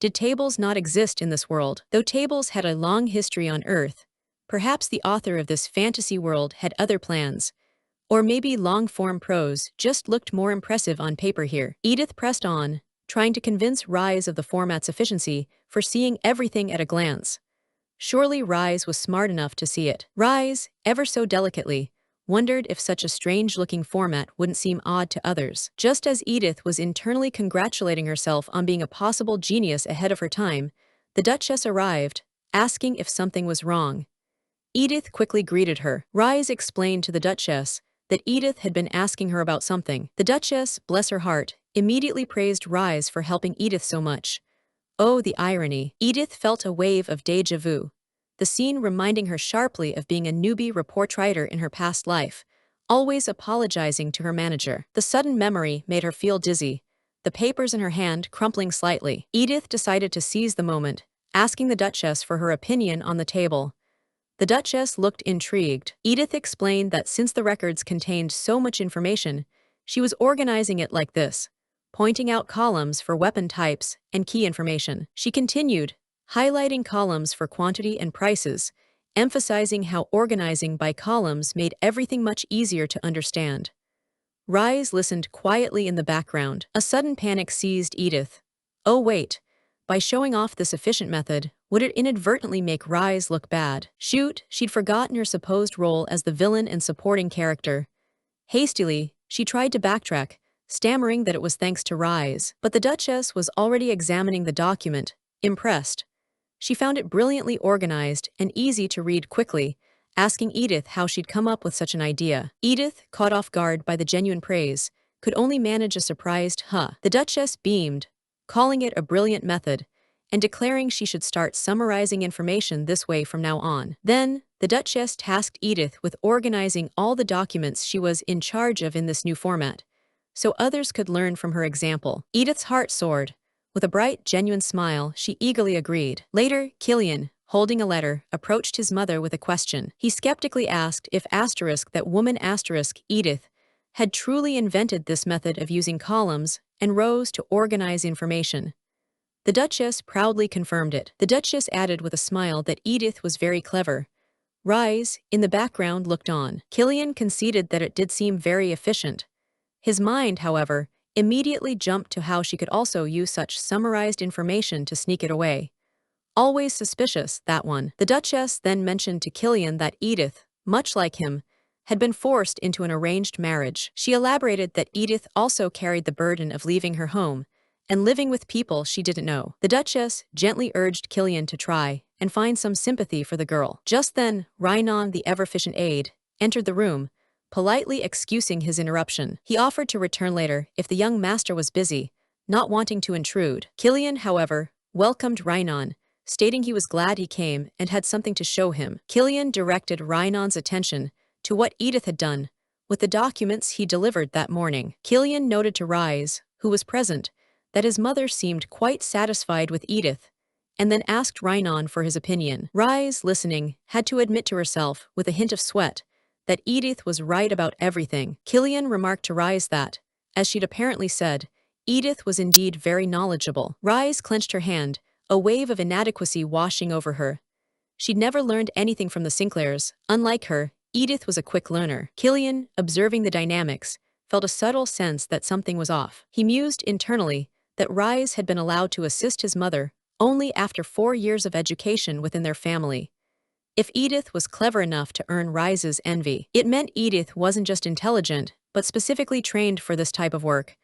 Speaker 1: Did tables not exist in this world? Though tables had a long history on Earth, perhaps the author of this fantasy world had other plans. Or maybe long-form prose just looked more impressive on paper here. Edith pressed on, trying to convince Rise of the format's efficiency for seeing everything at a glance. Surely Rise was smart enough to see it. Rise, ever so delicately, wondered if such a strange-looking format wouldn't seem odd to others. Just as Edith was internally congratulating herself on being a possible genius ahead of her time, the Duchess arrived, asking if something was wrong. Edith quickly greeted her. Rise explained to the Duchess that Edith had been asking her about something. The Duchess, bless her heart, immediately praised Rise for helping Edith so much. Oh, the irony. Edith felt a wave of déjà vu, the scene reminding her sharply of being a newbie report writer in her past life, always apologizing to her manager. The sudden memory made her feel dizzy, the papers in her hand crumpling slightly. Edith decided to seize the moment, asking the Duchess for her opinion on the table. The Duchess looked intrigued. Edith explained that since the records contained so much information, she was organizing it like this, pointing out columns for weapon types and key information. She continued, highlighting columns for quantity and prices, emphasizing how organizing by columns made everything much easier to understand. Rise listened quietly in the background. A sudden panic seized Edith. Oh wait, by showing off this efficient method, would it inadvertently make Rise look bad? Shoot, she'd forgotten her supposed role as the villain and supporting character. Hastily, she tried to backtrack, stammering that it was thanks to Rise. But the Duchess was already examining the document, impressed. She found it brilliantly organized and easy to read quickly, asking Edith how she'd come up with such an idea. Edith, caught off guard by the genuine praise, could only manage a surprised huh. The Duchess beamed, calling it a brilliant method, and declaring she should start summarizing information this way from now on. Then, the Duchess tasked Edith with organizing all the documents she was in charge of in this new format, so others could learn from her example. Edith's heart soared. With a bright, genuine smile, she eagerly agreed. Later, Killian, holding a letter, approached his mother with a question. He skeptically asked if that woman Edith had truly invented this method of using columns and rows to organize information. The Duchess proudly confirmed it. The Duchess added with a smile that Edith was very clever. Rise, in the background, looked on. Killian conceded that it did seem very efficient. His mind, however, immediately jumped to how she could also use such summarized information to sneak it away. Always suspicious, that one. The Duchess then mentioned to Killian that Edith, much like him, had been forced into an arranged marriage. She elaborated that Edith also carried the burden of leaving her home and living with people she didn't know. The Duchess gently urged Killian to try and find some sympathy for the girl. Just then, Rhinon, the ever-efficient aide, entered the room, politely excusing his interruption. He offered to return later if the young master was busy, not wanting to intrude. Killian, however, welcomed Rhinon, stating he was glad he came and had something to show him. Killian directed Rhinon's attention to what Edith had done with the documents he delivered that morning. Killian noted to Rise, who was present, that his mother seemed quite satisfied with Edith, and then asked Rhinon for his opinion. Rise, listening, had to admit to herself, with a hint of sweat, that Edith was right about everything. Killian remarked to Rise that, as she'd apparently said, Edith was indeed very knowledgeable. Rise clenched her hand, a wave of inadequacy washing over her. She'd never learned anything from the Sinclairs. Unlike her, Edith was a quick learner. Killian, observing the dynamics, felt a subtle sense that something was off. He mused internally that Rise had been allowed to assist his mother only after 4 years of education within their family. If Edith was clever enough to earn Rise's envy, it meant Edith wasn't just intelligent, but specifically trained for this type of work.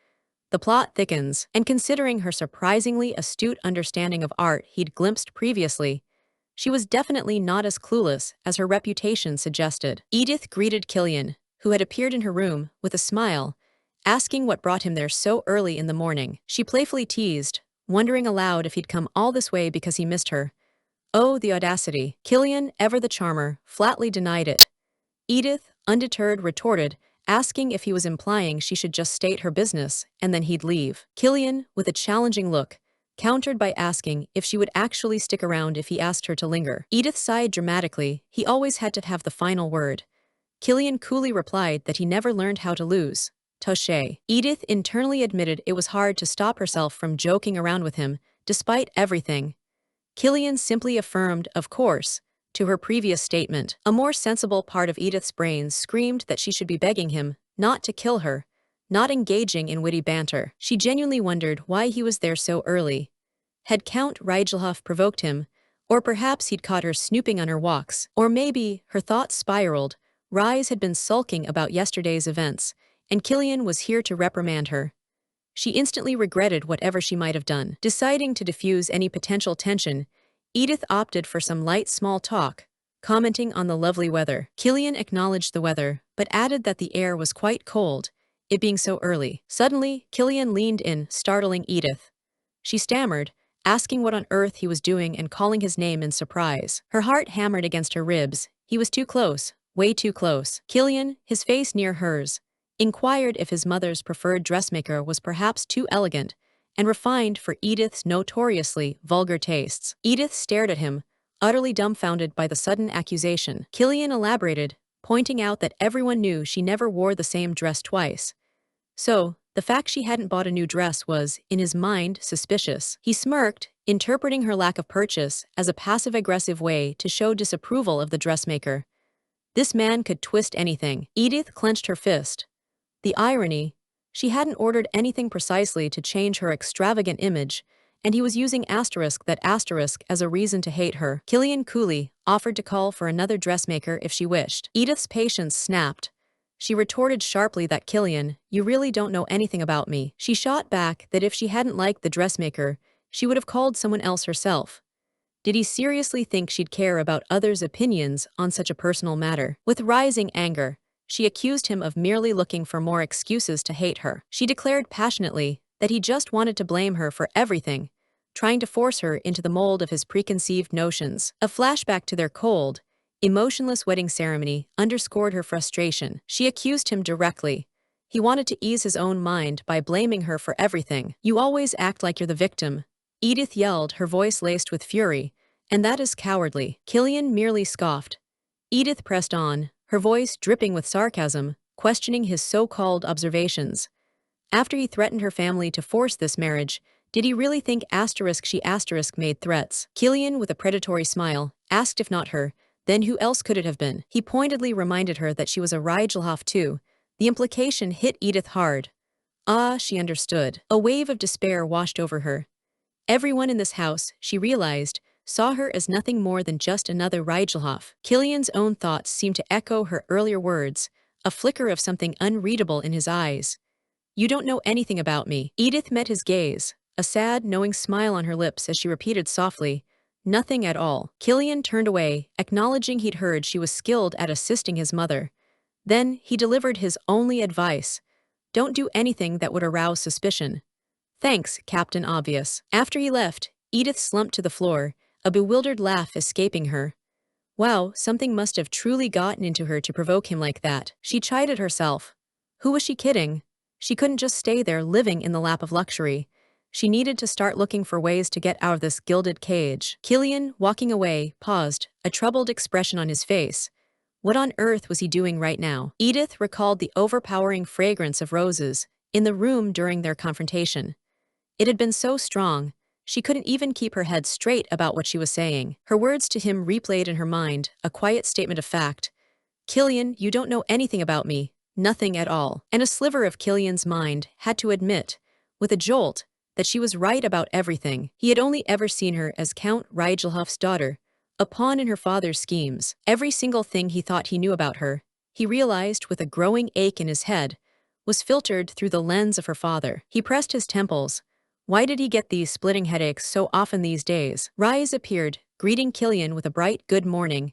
Speaker 1: The plot thickens, and considering her surprisingly astute understanding of art he'd glimpsed previously, she was definitely not as clueless as her reputation suggested. Edith greeted Killian, who had appeared in her room, with a smile, asking what brought him there so early in the morning. She playfully teased, wondering aloud if he'd come all this way because he missed her. Oh, the audacity. Killian, ever the charmer, flatly denied it. Edith, undeterred, retorted, asking if he was implying she should just state her business and then he'd leave. Killian, with a challenging look, countered by asking if she would actually stick around if he asked her to linger. Edith sighed dramatically. He always had to have the final word. Killian coolly replied that he never learned how to lose. Touché. Edith internally admitted it was hard to stop herself from joking around with him, despite everything. Killian simply affirmed, of course, to her previous statement. A more sensible part of Edith's brains screamed that she should be begging him not to kill her, not engaging in witty banter. She genuinely wondered why he was there so early. Had Count Rigelhof provoked him, Or perhaps he'd caught her snooping on her walks. Or maybe, her thoughts spiraled, Rise had been sulking about yesterday's events, and Killian was here to reprimand her. She instantly regretted whatever she might have done. Deciding to diffuse any potential tension, Edith opted for some light small talk, commenting on the lovely weather. Killian acknowledged the weather, but added that the air was quite cold, it being so early. Suddenly, Killian leaned in, startling Edith. She stammered, asking what on earth he was doing and calling his name in surprise. Her heart hammered against her ribs. He was too close, way too close. Killian, his face near hers, inquired if his mother's preferred dressmaker was perhaps too elegant and refined for Edith's notoriously vulgar tastes. Edith stared at him, utterly dumbfounded by the sudden accusation. Killian elaborated, pointing out that everyone knew she never wore the same dress twice. So, the fact she hadn't bought a new dress was, in his mind, suspicious. He smirked, interpreting her lack of purchase as a passive-aggressive way to show disapproval of the dressmaker. This man could twist anything. Edith clenched her fist. The irony, she hadn't ordered anything precisely to change her extravagant image, and he was using that asterisk as a reason to hate her. Killian coolly offered to call for another dressmaker if she wished. Edith's patience snapped. She retorted sharply that Killian, you really don't know anything about me. She shot back that if she hadn't liked the dressmaker, she would have called someone else herself. Did he seriously think she'd care about others' opinions on such a personal matter? With rising anger, she accused him of merely looking for more excuses to hate her. She declared passionately that he just wanted to blame her for everything, trying to force her into the mold of his preconceived notions. A flashback to their cold, emotionless wedding ceremony underscored her frustration. She accused him directly. He wanted to ease his own mind by blaming her for everything. You always act like you're the victim, Edith yelled, her voice laced with fury, and that is cowardly. Killian merely scoffed. Edith pressed on, her voice dripping with sarcasm, questioning his so-called observations. After he threatened her family to force this marriage, did he really think she made threats? Killian, with a predatory smile, asked if not her, then who else could it have been? He pointedly reminded her that she was a Rigelhof too. The implication hit Edith hard. Ah, she understood. A wave of despair washed over her. Everyone in this house, she realized, saw her as nothing more than just another Rigelhof. Killian's own thoughts seemed to echo her earlier words, a flicker of something unreadable in his eyes. You don't know anything about me. Edith met his gaze, a sad, knowing smile on her lips as she repeated softly, nothing at all. Killian turned away, acknowledging he'd heard she was skilled at assisting his mother. Then he delivered his only advice. Don't do anything that would arouse suspicion. Thanks, Captain Obvious. After he left, Edith slumped to the floor, a bewildered laugh escaping her. Wow, something must have truly gotten into her to provoke him like that. She chided herself. Who was she kidding? She couldn't just stay there living in the lap of luxury. She needed to start looking for ways to get out of this gilded cage. Killian, walking away, paused, a troubled expression on his face. What on earth was he doing right now? Edith recalled the overpowering fragrance of roses in the room during their confrontation. It had been so strong, she couldn't even keep her head straight about what she was saying. Her words to him replayed in her mind, a quiet statement of fact. Killian, you don't know anything about me, nothing at all. And a sliver of Killian's mind had to admit, with a jolt, that she was right about everything. He had only ever seen her as Count Rigelhof's daughter, a pawn in her father's schemes. Every single thing he thought he knew about her, he realized with a growing ache in his head, was filtered through the lens of her father. He pressed his temples. Why did he get these splitting headaches so often these days? Rise appeared, greeting Killian with a bright good morning,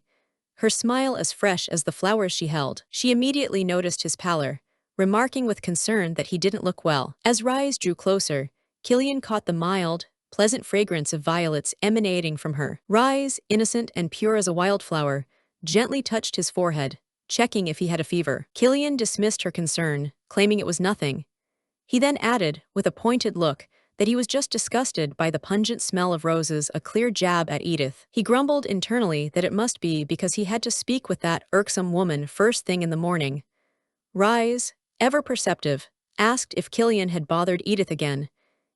Speaker 1: her smile as fresh as the flowers she held. She immediately noticed his pallor, remarking with concern that he didn't look well. As Rise drew closer, Killian caught the mild, pleasant fragrance of violets emanating from her. Rise, innocent and pure as a wildflower, gently touched his forehead, checking if he had a fever. Killian dismissed her concern, claiming it was nothing. He then added, with a pointed look, that he was just disgusted by the pungent smell of roses, a clear jab at Edith. He grumbled internally that it must be because he had to speak with that irksome woman first thing in the morning. Rise, ever perceptive, asked if Killian had bothered Edith again.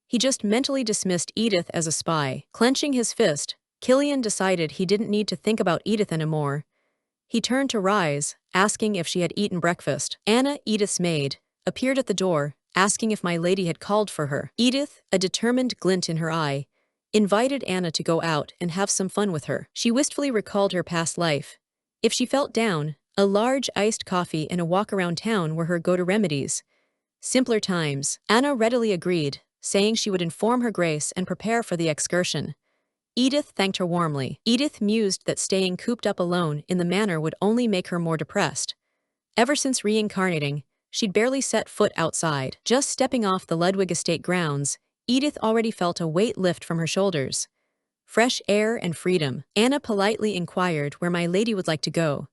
Speaker 1: He just mentally dismissed Edith as a spy. Clenching his fist, Killian decided he didn't need to think about Edith anymore. He turned to Rise, asking if she had eaten breakfast. Anna, Edith's maid, appeared at the door, asking if my lady had called for her. Edith, a determined glint in her eye, invited Anna to go out and have some fun with her. She wistfully recalled her past life. If she felt down, a large iced coffee and a walk around town were her go-to remedies. Simpler times. Anna readily agreed, saying she would inform her grace and prepare for the excursion. Edith thanked her warmly. Edith mused that staying cooped up alone in the manor would only make her more depressed. Ever since reincarnating, she'd barely set foot outside. Just stepping off the Ludwig estate grounds, Edith already felt a weight lift from her shoulders. Fresh air and freedom. Anna politely inquired where my lady would like to go.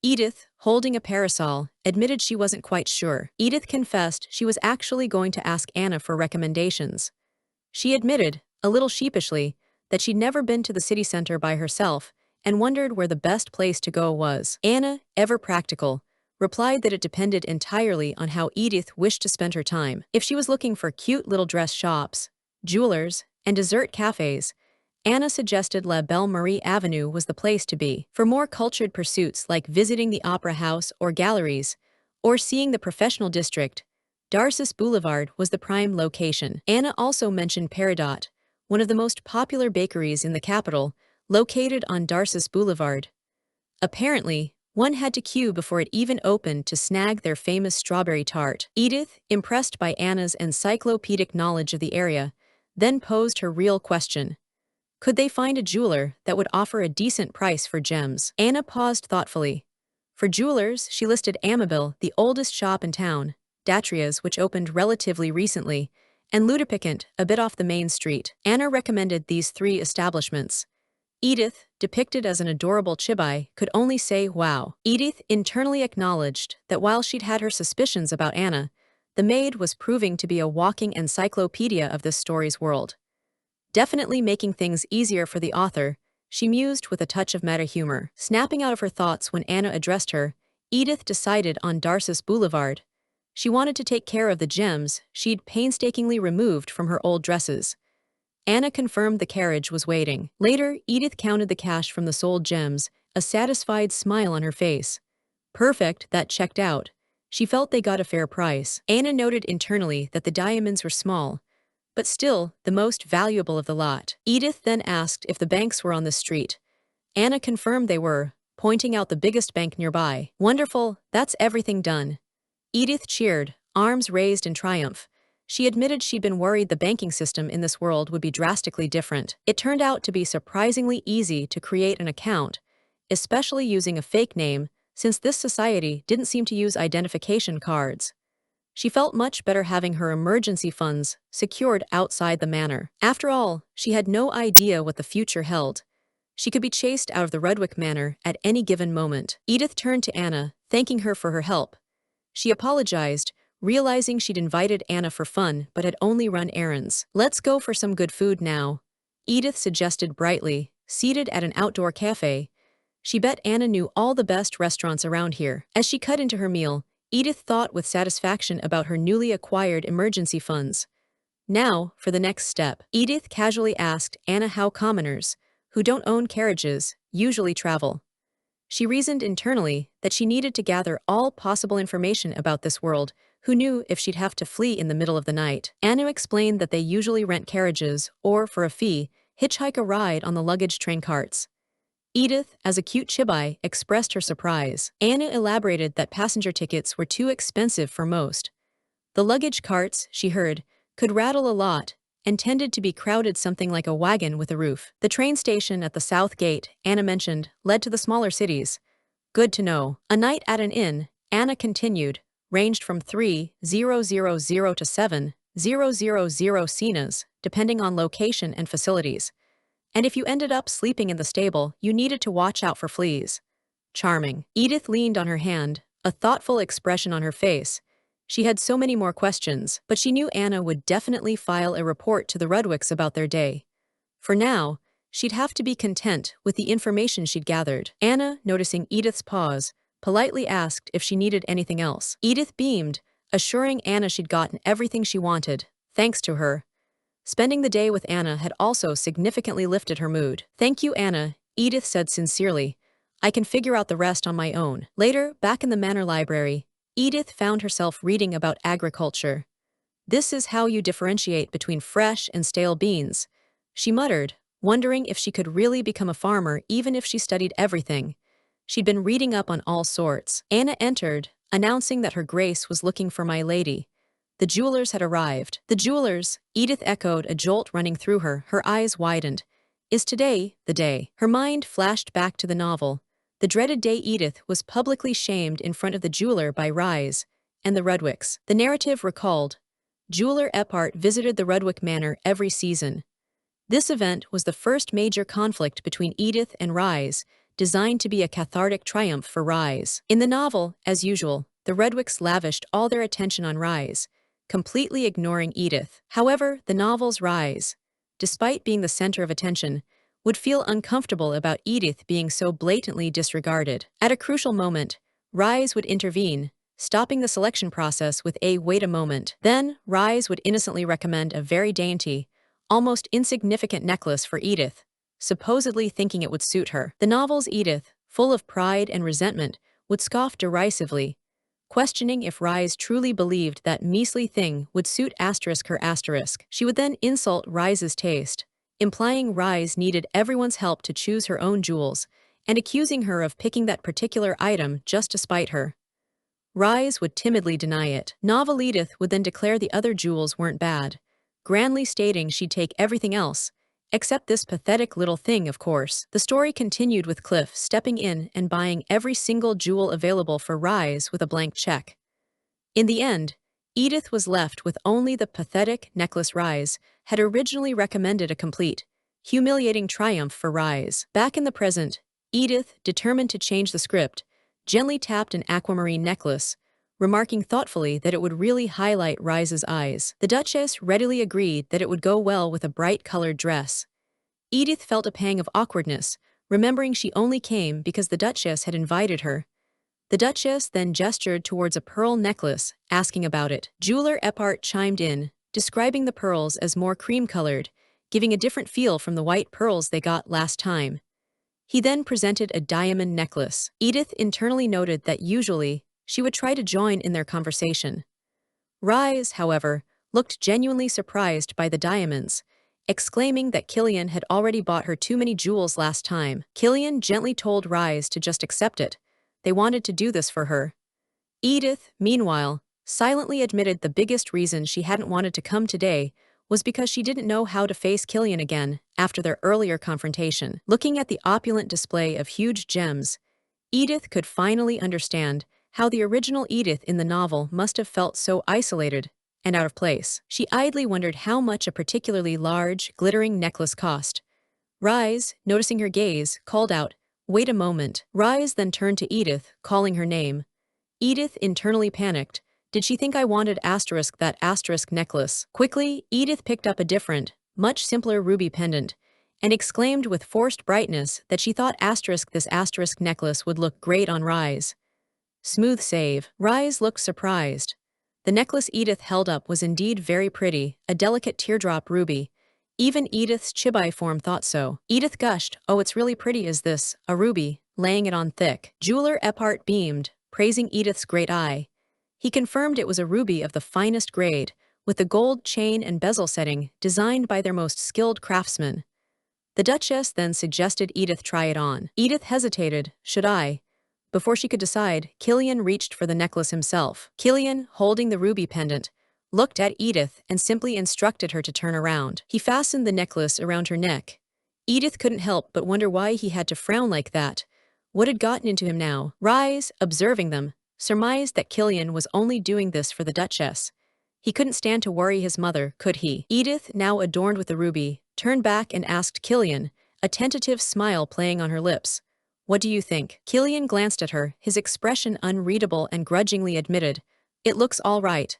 Speaker 1: Edith, holding a parasol, admitted she wasn't quite sure. Edith confessed she was actually going to ask Anna for recommendations. She admitted, a little sheepishly, that she'd never been to the city center by herself and wondered where the best place to go was. Anna, ever practical, replied that it depended entirely on how Edith wished to spend her time. If she was looking for cute little dress shops, jewelers, and dessert cafes, Anna suggested La Belle Marie Avenue was the place to be. For more cultured pursuits like visiting the opera house or galleries, or seeing the professional district, Darcis Boulevard was the prime location. Anna also mentioned Peridot, one of the most popular bakeries in the capital, located on Darcis Boulevard. Apparently, one had to queue before it even opened to snag their famous strawberry tart. Edith, impressed by Anna's encyclopedic knowledge of the area, then posed her real question. Could they find a jeweler that would offer a decent price for gems? Anna paused thoughtfully. For jewelers, she listed Amabile, the oldest shop in town, Datria's, which opened relatively recently, and Ludopiquant, a bit off the main street. Anna recommended these three establishments. Edith, depicted as an adorable chibai, could only say wow. Edith internally acknowledged that while she'd had her suspicions about Anna, the maid was proving to be a walking encyclopedia of this story's world. Definitely making things easier for the author, she mused with a touch of meta-humor. Snapping out of her thoughts when Anna addressed her, Edith decided on Darcis Boulevard. She wanted to take care of the gems she'd painstakingly removed from her old dresses. Anna confirmed the carriage was waiting. Later, Edith counted the cash from the sold gems, a satisfied smile on her face. Perfect, that checked out. She felt they got a fair price. Anna noted internally that the diamonds were small, but still the most valuable of the lot. Edith then asked if the banks were on the street. Anna confirmed they were, pointing out the biggest bank nearby. Wonderful, that's everything done. Edith cheered, arms raised in triumph. She admitted she'd been worried the banking system in this world would be drastically different. It turned out to be surprisingly easy to create an account, especially using a fake name, since this society didn't seem to use identification cards. She felt much better having her emergency funds secured outside the manor. After all, she had no idea what the future held. She could be chased out of the Rudwick Manor at any given moment. Edith turned to Anna, thanking her for her help. She apologized, realizing she'd invited Anna for fun but had only run errands. Let's go for some good food now, Edith suggested brightly, seated at an outdoor cafe. She bet Anna knew all the best restaurants around here. As she cut into her meal, Edith thought with satisfaction about her newly acquired emergency funds. Now, for the next step. Edith casually asked Anna how commoners, who don't own carriages, usually travel. She reasoned internally that she needed to gather all possible information about this world. Who knew if she'd have to flee in the middle of the night? Anna explained that they usually rent carriages or, for a fee, hitchhike a ride on the luggage train carts. Edith, as a cute chibai, expressed her surprise. Anna elaborated that passenger tickets were too expensive for most. The luggage carts, she heard, could rattle a lot and tended to be crowded something like a wagon with a roof. The train station at the south gate, Anna mentioned, led to the smaller cities. Good to know. A night at an inn, Anna continued, ranged from 3,000 to 7,000 sinas, depending on location and facilities. And if you ended up sleeping in the stable, you needed to watch out for fleas. Charming. Edith leaned on her hand, a thoughtful expression on her face. She had so many more questions, but she knew Anna would definitely file a report to the Rudwicks about their day. For now, she'd have to be content with the information she'd gathered. Anna, noticing Edith's pause, politely asked if she needed anything else. Edith beamed, assuring Anna she'd gotten everything she wanted, thanks to her. Spending the day with Anna had also significantly lifted her mood. Thank you, Anna, Edith said sincerely. I can figure out the rest on my own. Later, back in the manor library, Edith found herself reading about agriculture. This is how you differentiate between fresh and stale beans. She muttered, wondering if she could really become a farmer even if she studied everything. She'd been reading up on all sorts. Anna entered, announcing that her grace was looking for my lady. The jewelers had arrived. The jewelers, Edith echoed, a jolt running through her, her eyes widened. Is today the day? Her mind flashed back to the novel. The dreaded day Edith was publicly shamed in front of the jeweler by Rise and the Rudwicks. The narrative recalled, jeweler Eppart visited the Rudwick Manor every season. This event was the first major conflict between Edith and Rise, designed to be a cathartic triumph for Rise. In the novel, as usual, the Rudwicks lavished all their attention on Rise, completely ignoring Edith. However, the novel's Rise, despite being the center of attention, would feel uncomfortable about Edith being so blatantly disregarded. At a crucial moment, Rise would intervene, stopping the selection process with a "wait a moment." Then, Rise would innocently recommend a very dainty, almost insignificant necklace for Edith, supposedly thinking it would suit her. The novel's Edith, full of pride and resentment, would scoff derisively, questioning if Rise truly believed that measly thing would suit her asterisk. She would then insult Rise's taste, implying Rise needed everyone's help to choose her own jewels, and accusing her of picking that particular item just to spite her. Rise would timidly deny it. Novel Edith would then declare the other jewels weren't bad, grandly stating she'd take everything else, except this pathetic little thing, of course. The story continued with Cliff stepping in and buying every single jewel available for Rise with a blank check. In the end, Edith was left with only the pathetic necklace Rise had originally recommended, a complete, humiliating triumph for Rise. Back in the present, Edith, determined to change the script, gently tapped an aquamarine necklace, remarking thoughtfully that it would really highlight Rise's eyes. The Duchess readily agreed that it would go well with a bright-colored dress. Edith felt a pang of awkwardness, remembering she only came because the Duchess had invited her. The Duchess then gestured towards a pearl necklace, asking about it. Jeweler Eppart chimed in, describing the pearls as more cream-colored, giving a different feel from the white pearls they got last time. He then presented a diamond necklace. Edith internally noted that usually, she would try to join in their conversation. Rise, however, looked genuinely surprised by the diamonds, exclaiming that Killian had already bought her too many jewels last time. Killian gently told Rise to just accept it. They wanted to do this for her. Edith, meanwhile, silently admitted the biggest reason she hadn't wanted to come today was because she didn't know how to face Killian again after their earlier confrontation. Looking at the opulent display of huge gems, Edith could finally understand how the original Edith in the novel must have felt so isolated and out of place. She idly wondered how much a particularly large, glittering necklace cost. Rise, noticing her gaze, called out, "Wait a moment." Rise then turned to Edith, calling her name. Edith internally panicked. Did she think I wanted that asterisk necklace? Quickly, Edith picked up a different, much simpler ruby pendant, and exclaimed with forced brightness that she thought this asterisk necklace would look great on Rise. Smooth save. Rise looked surprised. The necklace Edith held up was indeed very pretty, a delicate teardrop ruby. Even Edith's chibi form thought so. Edith gushed, "Oh, it's really pretty, is this, a ruby?" laying it on thick. Jeweler Eppart beamed, praising Edith's great eye. He confirmed it was a ruby of the finest grade, with the gold chain and bezel setting designed by their most skilled craftsmen. The Duchess then suggested Edith try it on. Edith hesitated, should I? Before she could decide, Killian reached for the necklace himself. Killian, holding the ruby pendant, looked at Edith and simply instructed her to turn around. He fastened the necklace around her neck. Edith couldn't help but wonder why he had to frown like that. What had gotten into him now? Rise, observing them, surmised that Killian was only doing this for the Duchess. He couldn't stand to worry his mother, could he? Edith, now adorned with the ruby, turned back and asked Killian, a tentative smile playing on her lips, "What do you think?" Killian glanced at her, his expression unreadable, and grudgingly admitted, "It looks all right."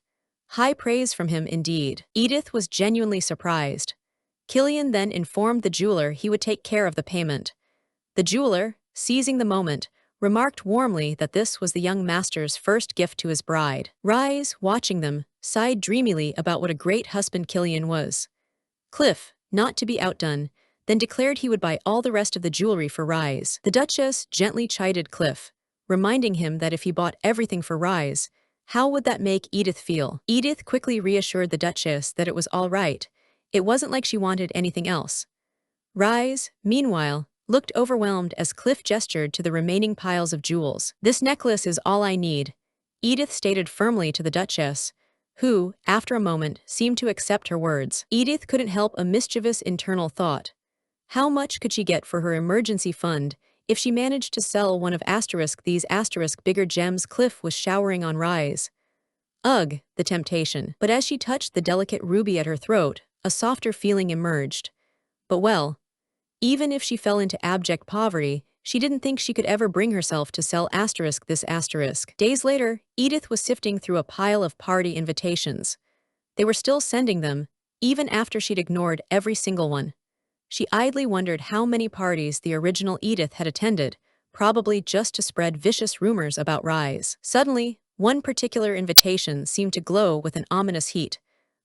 Speaker 1: High praise from him indeed. Edith was genuinely surprised. Killian then informed the jeweler he would take care of the payment. The jeweler, seizing the moment, remarked warmly that this was the young master's first gift to his bride. Rise, watching them, sighed dreamily about what a great husband Killian was. Cliff, not to be outdone, then declared he would buy all the rest of the jewelry for Rise. The Duchess gently chided Cliff, reminding him that if he bought everything for Rise, how would that make Edith feel? Edith quickly reassured the Duchess that it was all right, It wasn't like she wanted anything else. Rise, meanwhile, looked overwhelmed as Cliff gestured to the remaining piles of jewels. This necklace is all I need, Edith stated firmly to the Duchess, who, after a moment, seemed to accept her words. Edith couldn't help a mischievous internal thought. How much could she get for her emergency fund if she managed to sell one of these bigger gems Cliff was showering on Rise? Ugh, the temptation. But as she touched the delicate ruby at her throat, a softer feeling emerged. But well, even if she fell into abject poverty, she didn't think she could ever bring herself to sell this asterisk. Days later, Edith was sifting through a pile of party invitations. They were still sending them, even after she'd ignored every single one. She idly wondered how many parties the original Edith had attended, probably just to spread vicious rumors about Rise. Suddenly, one particular invitation seemed to glow with an ominous heat,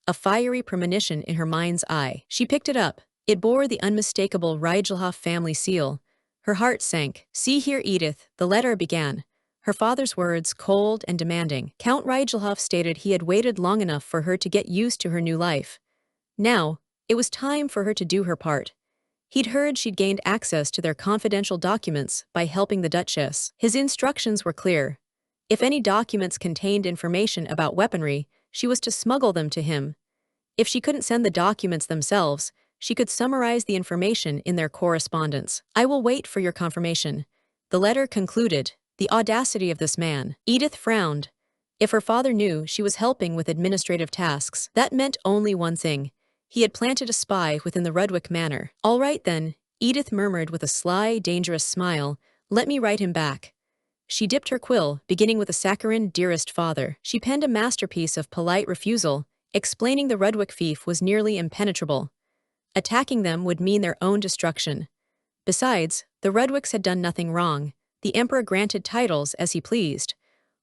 Speaker 1: a fiery premonition in her mind's eye. She picked it up. It bore the unmistakable Rigelhof family seal. Her heart sank. "See here, Edith," the letter began, her father's words cold and demanding. Count Rigelhof stated he had waited long enough for her to get used to her new life. Now, it was time for her to do her part. He'd heard she'd gained access to their confidential documents by helping the Duchess. His instructions were clear. If any documents contained information about weaponry, she was to smuggle them to him. If she couldn't send the documents themselves, she could summarize the information in their correspondence. "I will wait for your confirmation," the letter concluded. The audacity of this man. Edith frowned. If her father knew she was helping with administrative tasks, that meant only one thing. He had planted a spy within the Rudwick manor. "All right then," Edith murmured with a sly, dangerous smile, "let me write him back." She dipped her quill, beginning with a saccharine "Dearest Father." She penned a masterpiece of polite refusal, explaining the Rudwick fief was nearly impenetrable. Attacking them would mean their own destruction. Besides, the Rudwicks had done nothing wrong. The Emperor granted titles as he pleased.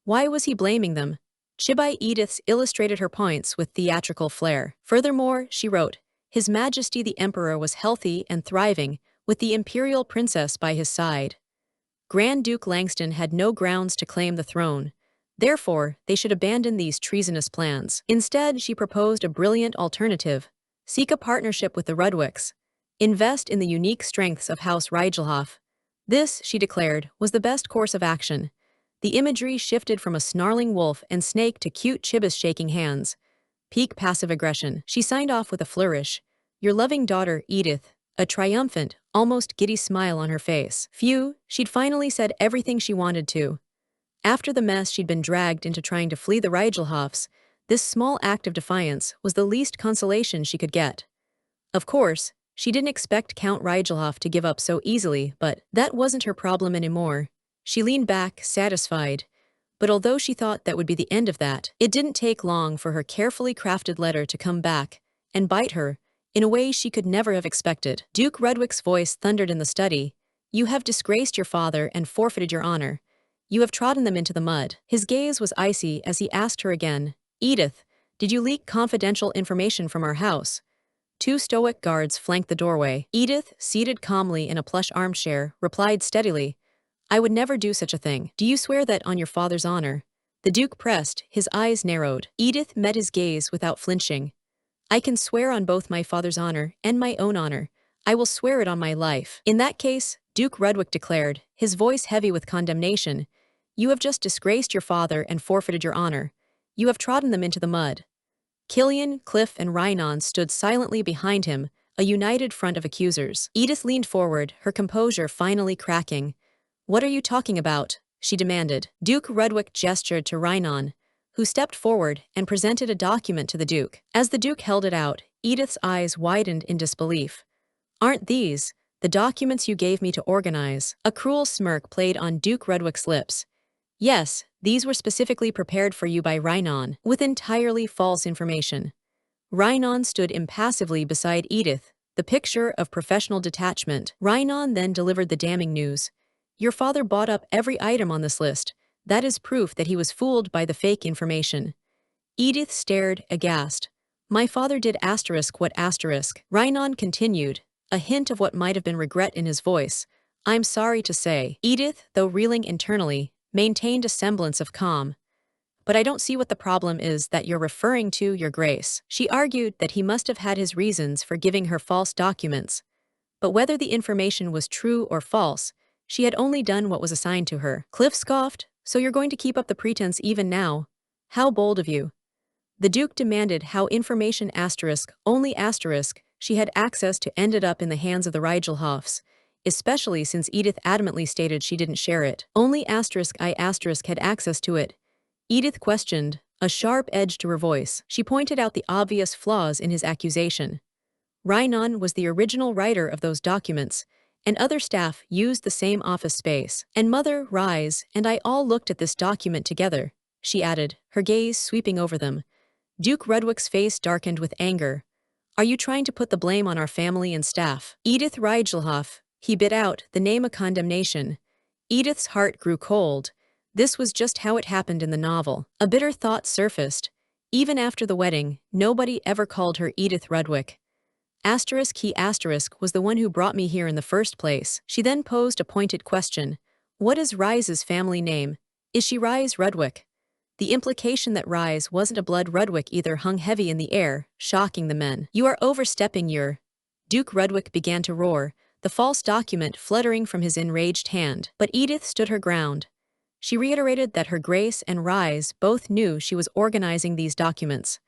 Speaker 1: Why was he blaming them? Chibai Edith illustrated her points with theatrical flair. Furthermore, she wrote, His Majesty the Emperor was healthy and thriving, with the Imperial Princess by his side. Grand Duke Langston had no grounds to claim the throne. Therefore, they should abandon these treasonous plans. Instead, she proposed a brilliant alternative. Seek a partnership with the Rudwicks. Invest in the unique strengths of House Rigelhof. This, she declared, was the best course of action. The imagery shifted from a snarling wolf and snake to cute chibis shaking hands. Peak passive aggression. She signed off with a flourish. Your loving daughter, Edith, a triumphant, almost giddy smile on her face. Phew, she'd finally said everything she wanted to. After the mess she'd been dragged into trying to flee the Rigelhofs, this small act of defiance was the least consolation she could get. Of course, she didn't expect Count Rigelhof to give up so easily, but that wasn't her problem anymore. She leaned back, satisfied. But although she thought that would be the end of that, it didn't take long for her carefully crafted letter to come back and bite her in a way she could never have expected. Duke Rudwick's voice thundered in the study. You have disgraced your father and forfeited your honor. You have trodden them into the mud. His gaze was icy as he asked her again, Edith, did you leak confidential information from our house? Two stoic guards flanked the doorway. Edith, seated calmly in a plush armchair, replied steadily, I would never do such a thing. Do you swear that on your father's honor? The Duke pressed, his eyes narrowed. Edith met his gaze without flinching. I can swear on both my father's honor and my own honor. I will swear it on my life. In that case, Duke Rudwick declared, his voice heavy with condemnation, you have just disgraced your father and forfeited your honor. You have trodden them into the mud. Killian, Cliff, and Rhinon stood silently behind him, a united front of accusers. Edith leaned forward, her composure finally cracking. What are you talking about? She demanded. Duke Rudwick gestured to Rhinon, who stepped forward and presented a document to the Duke. As the Duke held it out, Edith's eyes widened in disbelief. Aren't these the documents you gave me to organize? A cruel smirk played on Duke Rudwick's lips. Yes, these were specifically prepared for you by Rhinon, with entirely false information. Rhinon stood impassively beside Edith, the picture of professional detachment. Rhinon then delivered the damning news. Your father bought up every item on this list. That is proof that he was fooled by the fake information. Edith stared, aghast. My father did what asterisk? Rhinon continued, a hint of what might have been regret in his voice. I'm sorry to say. Edith, though reeling internally, maintained a semblance of calm. But I don't see what the problem is that you're referring to, Your Grace. She argued that he must have had his reasons for giving her false documents. But whether the information was true or false, she had only done what was assigned to her. Cliff scoffed, so you're going to keep up the pretense even now? How bold of you. The Duke demanded how information only she had access to ended up in the hands of the Rigelhofs, especially since Edith adamantly stated she didn't share it. Only I had access to it. Edith questioned, a sharp edge to her voice. She pointed out the obvious flaws in his accusation. Rhinon was the original writer of those documents, and other staff used the same office space. And Mother, Rise, and I all looked at this document together, she added, her gaze sweeping over them. Duke Rudwick's face darkened with anger. Are you trying to put the blame on our family and staff? Edith Rigelhof, he bit out, the name of condemnation. Edith's heart grew cold. This was just how it happened in the novel. A bitter thought surfaced. Even after the wedding, nobody ever called her Edith Rudwick. He was the one who brought me here in the first place. She then posed a pointed question. What is Rise's family name? Is she Rise Rudwick? The implication that Rise wasn't a blood Rudwick either hung heavy in the air, shocking the men. You are overstepping your... Duke Rudwick began to roar, the false document fluttering from his enraged hand. But Edith stood her ground. She reiterated that her Grace and Rise both knew she was organizing these documents.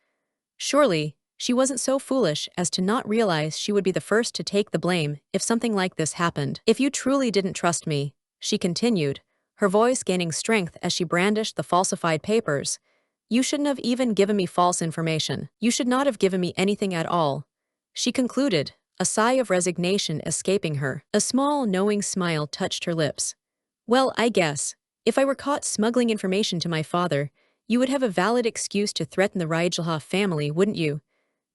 Speaker 1: Surely, she wasn't so foolish as to not realize she would be the first to take the blame if something like this happened. If you truly didn't trust me, she continued, her voice gaining strength as she brandished the falsified papers, you shouldn't have even given me false information. You should not have given me anything at all. She concluded, a sigh of resignation escaping her. A small, knowing smile touched her lips. Well, I guess, if I were caught smuggling information to my father, you would have a valid excuse to threaten the Rigelhof family, wouldn't you?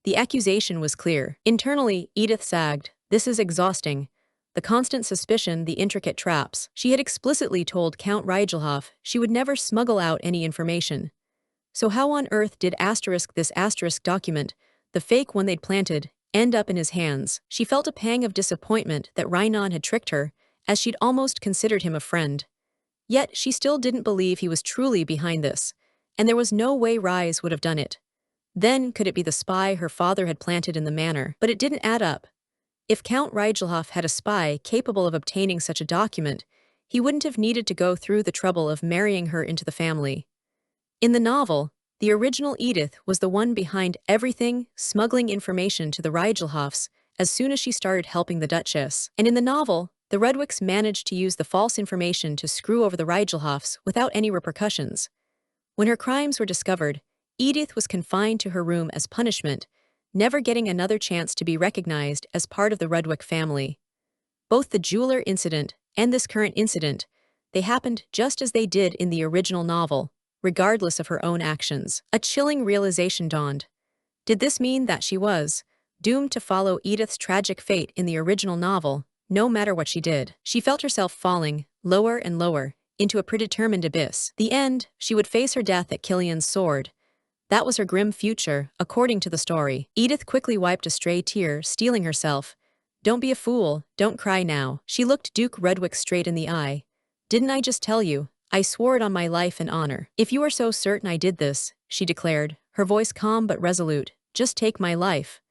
Speaker 1: The accusation was clear. Internally, Edith sagged. This is exhausting. The constant suspicion, the intricate traps. She had explicitly told Count Rigelhof she would never smuggle out any information. So how on earth did this document, the fake one they'd planted, end up in his hands? She felt a pang of disappointment that Rhinon had tricked her, as she'd almost considered him a friend. Yet she still didn't believe he was truly behind this, and there was no way Rise would have done it. Then could it be the spy her father had planted in the manor? But it didn't add up. If Count Rigelhof had a spy capable of obtaining such a document, he wouldn't have needed to go through the trouble of marrying her into the family. In the novel, the original Edith was the one behind everything, smuggling information to the Rigelhofs as soon as she started helping the Duchess. And in the novel, the Rudwicks managed to use the false information to screw over the Rigelhofs without any repercussions. When her crimes were discovered, Edith was confined to her room as punishment, never getting another chance to be recognized as part of the Rudwick family. Both the jeweler incident and this current incident, they happened just as they did in the original novel, regardless of her own actions. A chilling realization dawned. Did this mean that she was doomed to follow Edith's tragic fate in the original novel, no matter what she did? She felt herself falling, lower and lower, into a predetermined abyss. The end, she would face her death at Killian's sword. That was her grim future, according to the story. Edith quickly wiped a stray tear, steeling herself. Don't be a fool, don't cry now. She looked Duke Rudwick straight in the eye. Didn't I just tell you? I swore it on my life and honor. If you are so certain I did this, she declared, her voice calm but resolute, just take my life.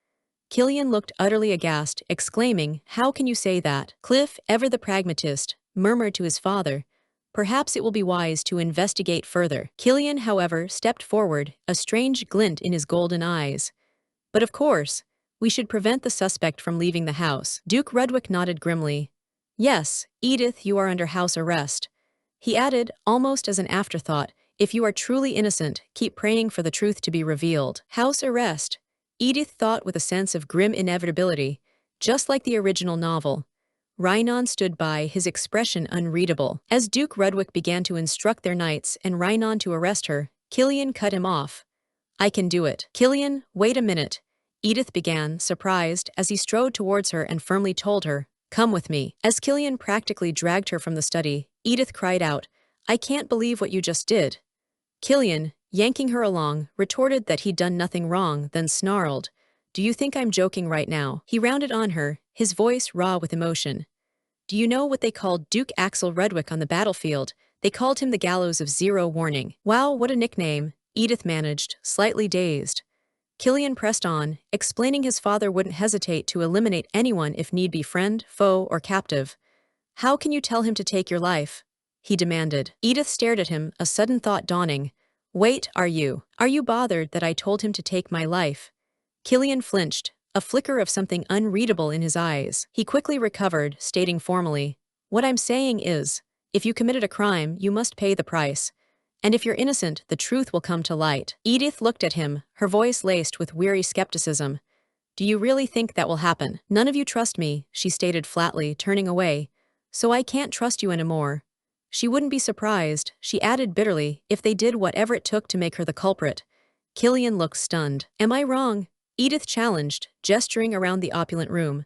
Speaker 1: Killian looked utterly aghast, exclaiming, how can you say that? Cliff, ever the pragmatist, murmured to his father, perhaps it will be wise to investigate further. Killian, however, stepped forward, a strange glint in his golden eyes. But of course, we should prevent the suspect from leaving the house. Duke Rudwick nodded grimly. Yes, Edith, you are under house arrest. He added, almost as an afterthought, if you are truly innocent, keep praying for the truth to be revealed. House arrest, Edith thought with a sense of grim inevitability, just like the original novel. Rhinon stood by, his expression unreadable. As Duke Rudwick began to instruct their knights and Rhinon to arrest her, Killian cut him off. I can do it. Killian, wait a minute. Edith began, surprised, as he strode towards her and firmly told her, come with me. As Killian practically dragged her from the study, Edith cried out, I can't believe what you just did. Killian, yanking her along, retorted that he'd done nothing wrong, then snarled, do you think I'm joking right now? He rounded on her, his voice raw with emotion. Do you know what they called Duke Axel Rudwick on the battlefield? They called him the Gallows of Zero Warning. Wow, what a nickname, Edith managed, slightly dazed. Killian pressed on, explaining his father wouldn't hesitate to eliminate anyone if need be, friend, foe, or captive. How can you tell him to take your life? He demanded. Edith stared at him, a sudden thought dawning. Wait, are you bothered that I told him to take my life? Killian flinched, a flicker of something unreadable in his eyes. He quickly recovered, stating formally, what I'm saying is, if you committed a crime, you must pay the price. And if you're innocent, the truth will come to light. Edith looked at him, her voice laced with weary skepticism. Do you really think that will happen? None of you trust me, she stated flatly, turning away. So I can't trust you anymore. She wouldn't be surprised, she added bitterly, if they did whatever it took to make her the culprit. Killian looked stunned. Am I wrong? Edith challenged, gesturing around the opulent room.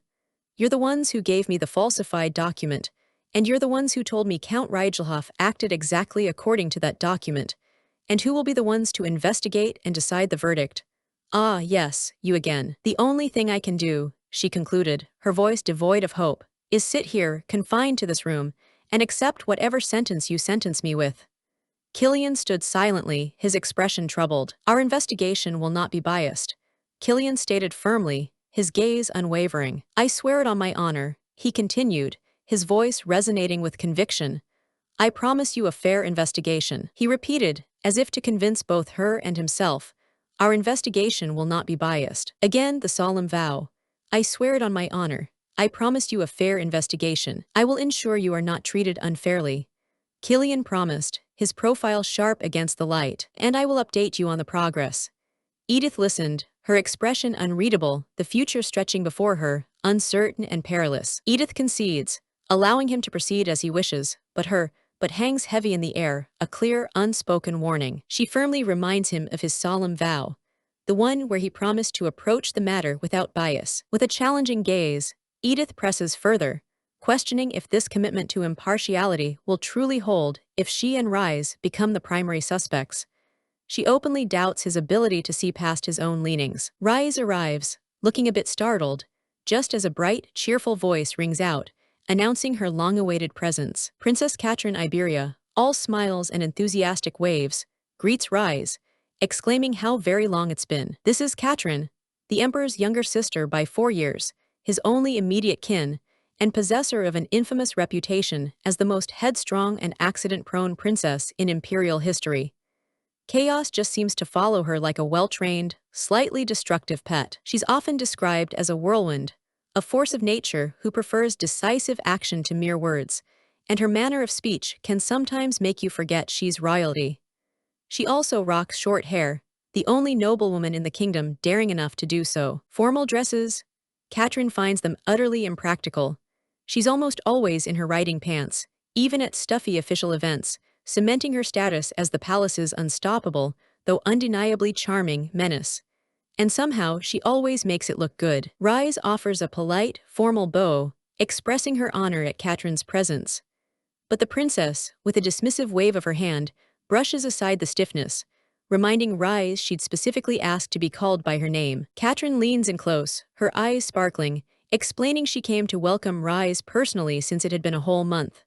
Speaker 1: You're the ones who gave me the falsified document. And you're the ones who told me Count Rigelhof acted exactly according to that document. And who will be the ones to investigate and decide the verdict? Ah, yes, you again. The only thing I can do, she concluded, her voice devoid of hope, is sit here, confined to this room, and accept whatever sentence you sentence me with. Killian stood silently, his expression troubled. Our investigation will not be biased. Killian stated firmly, his gaze unwavering. I swear it on my honor, he continued, his voice resonating with conviction. I promise you a fair investigation. He repeated, as if to convince both her and himself. Our investigation will not be biased. Again the solemn vow. I swear it on my honor. I promise you a fair investigation. I will ensure you are not treated unfairly. Killian promised, his profile sharp against the light, and I will update you on the progress. Edith listened, her expression unreadable, the future stretching before her, uncertain and perilous. Edith concedes, allowing him to proceed as he wishes, but hangs heavy in the air, a clear, unspoken warning. She firmly reminds him of his solemn vow, the one where he promised to approach the matter without bias. With a challenging gaze, Edith presses further, questioning if this commitment to impartiality will truly hold if she and Rise become the primary suspects. She openly doubts his ability to see past his own leanings. Rise arrives, looking a bit startled, just as a bright, cheerful voice rings out, announcing her long-awaited presence. Princess Katrin Iberia, all smiles and enthusiastic waves, greets Rise, exclaiming how very long it's been. This is Katrin, the Emperor's younger sister by 4 years, his only immediate kin, and possessor of an infamous reputation as the most headstrong and accident-prone princess in imperial history. Chaos just seems to follow her like a well-trained, slightly destructive pet. She's often described as a whirlwind, a force of nature who prefers decisive action to mere words, and her manner of speech can sometimes make you forget she's royalty. She also rocks short hair, the only noblewoman in the kingdom daring enough to do so. Formal dresses? Katrin finds them utterly impractical. She's almost always in her riding pants, even at stuffy official events, cementing her status as the palace's unstoppable, though undeniably charming, menace. And somehow she always makes it look good. Rise offers a polite, formal bow, expressing her honor at Katrin's presence. But the princess, with a dismissive wave of her hand, brushes aside the stiffness, reminding Rise she'd specifically asked to be called by her name. Katrin leans in close, her eyes sparkling, explaining she came to welcome Rise personally since it had been a whole month.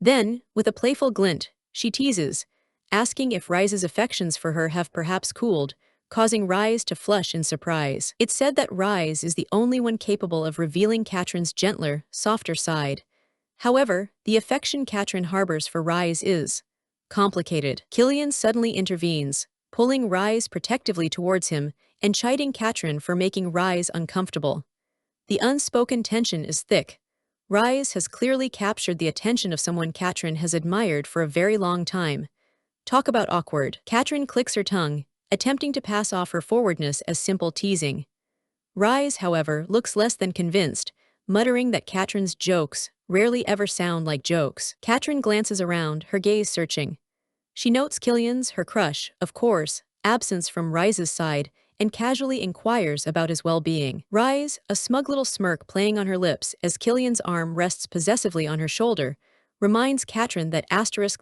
Speaker 1: Then, with a playful glint, she teases, asking if Rise's affections for her have perhaps cooled, causing Rise to flush in surprise. It's said that Rise is the only one capable of revealing Katrin's gentler, softer side. However, the affection Katrin harbors for Rise is complicated. Killian suddenly intervenes, pulling Rise protectively towards him and chiding Katrin for making Rise uncomfortable. The unspoken tension is thick. Rise has clearly captured the attention of someone Katrin has admired for a very long time. Talk about awkward. Katrin clicks her tongue, attempting to pass off her forwardness as simple teasing. Rise, however, looks less than convinced, muttering that Katrin's jokes rarely ever sound like jokes. Katrin glances around, her gaze searching. She notes Killian's, her crush, of course, absence from Rise's side, and casually inquires about his well-being. Rise, a smug little smirk playing on her lips as Killian's arm rests possessively on her shoulder, reminds Katrin that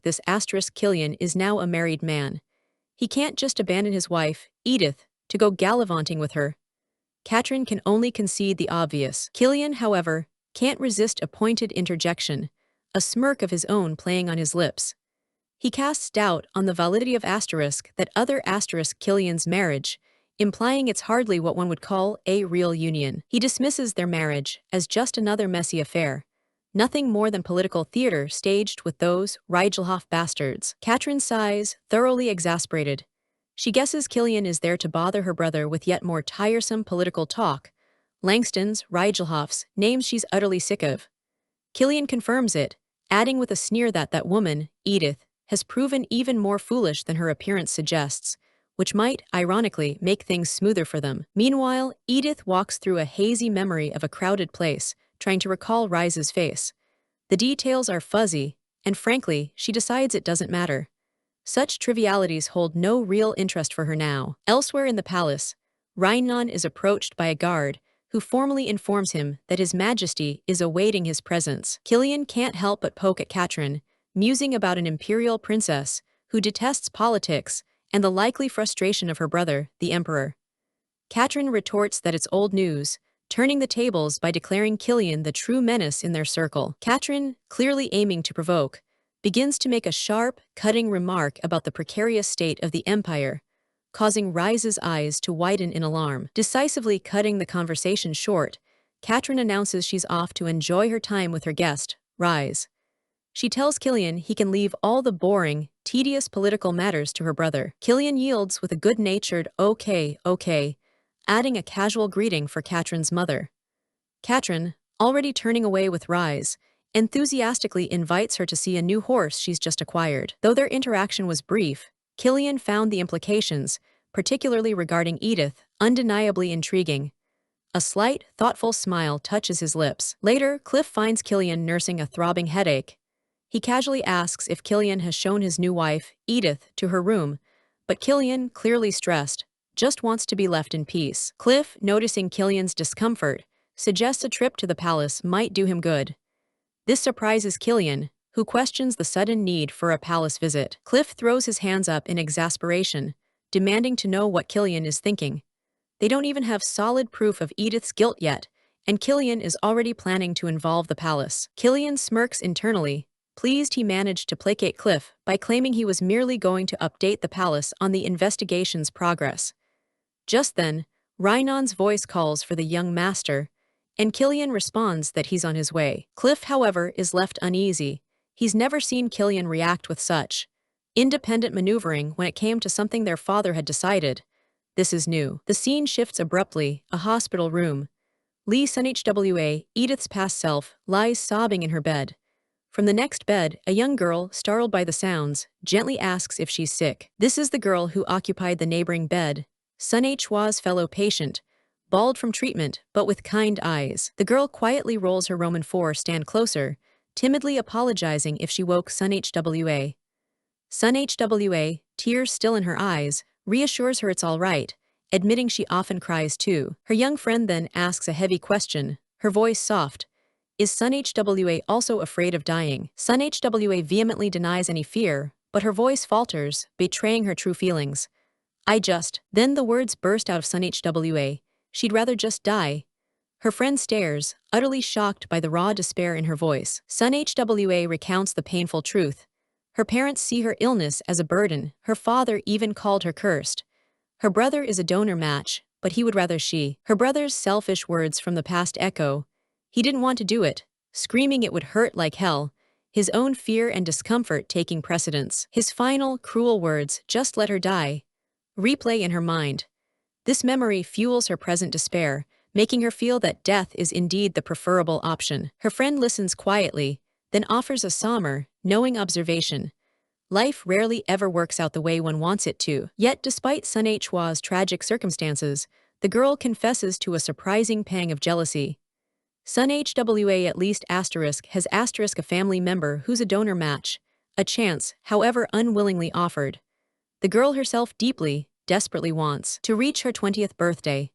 Speaker 1: this Killian is now a married man. He can't just abandon his wife, Edith, to go gallivanting with her. Katrin can only concede the obvious. Killian, however, can't resist a pointed interjection, a smirk of his own playing on his lips. He casts doubt on the validity of that other Killian's marriage, implying it's hardly what one would call a real union. He dismisses their marriage as just another messy affair, nothing more than political theater staged with those Rigelhof bastards. Katrin sighs, thoroughly exasperated. She guesses Killian is there to bother her brother with yet more tiresome political talk. Langston's, Rigelhof's, names she's utterly sick of. Killian confirms it, adding with a sneer that woman, Edith, has proven even more foolish than her appearance suggests, which might, ironically, make things smoother for them. Meanwhile, Edith walks through a hazy memory of a crowded place, trying to recall Rise's face. The details are fuzzy, and frankly, she decides it doesn't matter. Such trivialities hold no real interest for her now. Elsewhere in the palace, Rhinon is approached by a guard, who formally informs him that His Majesty is awaiting his presence. Killian can't help but poke at Katrin, musing about an imperial princess who detests politics and the likely frustration of her brother, the Emperor. Katrin retorts that it's old news, turning the tables by declaring Killian the true menace in their circle. Katrin, clearly aiming to provoke, begins to make a sharp, cutting remark about the precarious state of the Empire, causing Rise's eyes to widen in alarm. Decisively cutting the conversation short, Katrin announces she's off to enjoy her time with her guest, Rise. She tells Killian he can leave all the boring, tedious political matters to her brother. Killian yields with a good-natured okay, adding a casual greeting for Katrin's mother. Katrin, already turning away with Rise, enthusiastically invites her to see a new horse she's just acquired. Though their interaction was brief, Killian found the implications, particularly regarding Edith, undeniably intriguing. A slight, thoughtful smile touches his lips. Later, Cliff finds Killian nursing a throbbing headache. He casually asks if Killian has shown his new wife, Edith, to her room, but Killian, clearly stressed, just wants to be left in peace. Cliff, noticing Killian's discomfort, suggests a trip to the palace might do him good. This surprises Killian, who questions the sudden need for a palace visit. Cliff throws his hands up in exasperation, demanding to know what Killian is thinking. They don't even have solid proof of Edith's guilt yet, and Killian is already planning to involve the palace. Killian smirks internally, pleased he managed to placate Cliff by claiming he was merely going to update the palace on the investigation's progress. Just then, Rhinon's voice calls for the young master, and Killian responds that he's on his way. Cliff, however, is left uneasy. He's never seen Killian react with such independent maneuvering when it came to something their father had decided. This is new. The scene shifts abruptly, a hospital room. Lee Sunhwa, Edith's past self, lies sobbing in her bed. From the next bed, a young girl, startled by the sounds, gently asks if she's sick. This is the girl who occupied the neighboring bed, Sunhwa's fellow patient, bald from treatment, but with kind eyes. The girl quietly rolls her Roman 4 stand closer, timidly apologizing if she woke Sunhwa. Sunhwa, tears still in her eyes, reassures her it's all right, admitting she often cries too. Her young friend then asks a heavy question, her voice soft. Is Sunhwa also afraid of dying? Sunhwa vehemently denies any fear, but her voice falters, betraying her true feelings. Then the words burst out of Sunhwa. She'd rather just die. Her friend stares, utterly shocked by the raw despair in her voice. Sunhwa recounts the painful truth. Her parents see her illness as a burden, her father even called her cursed. Her brother is a donor match, but he would rather she. Her brother's selfish words from the past echo. He didn't want to do it, screaming it would hurt like hell, his own fear and discomfort taking precedence. His final, cruel words, just let her die, replay in her mind. This memory fuels her present despair, making her feel that death is indeed the preferable option. Her friend listens quietly, then offers a somber, knowing observation. Life rarely ever works out the way one wants it to. Yet despite Sunhwa's tragic circumstances, the girl confesses to a surprising pang of jealousy. Sunhwa at least has a family member who's a donor match, a chance, however unwillingly offered. The girl herself deeply, desperately wants to reach her 20th birthday.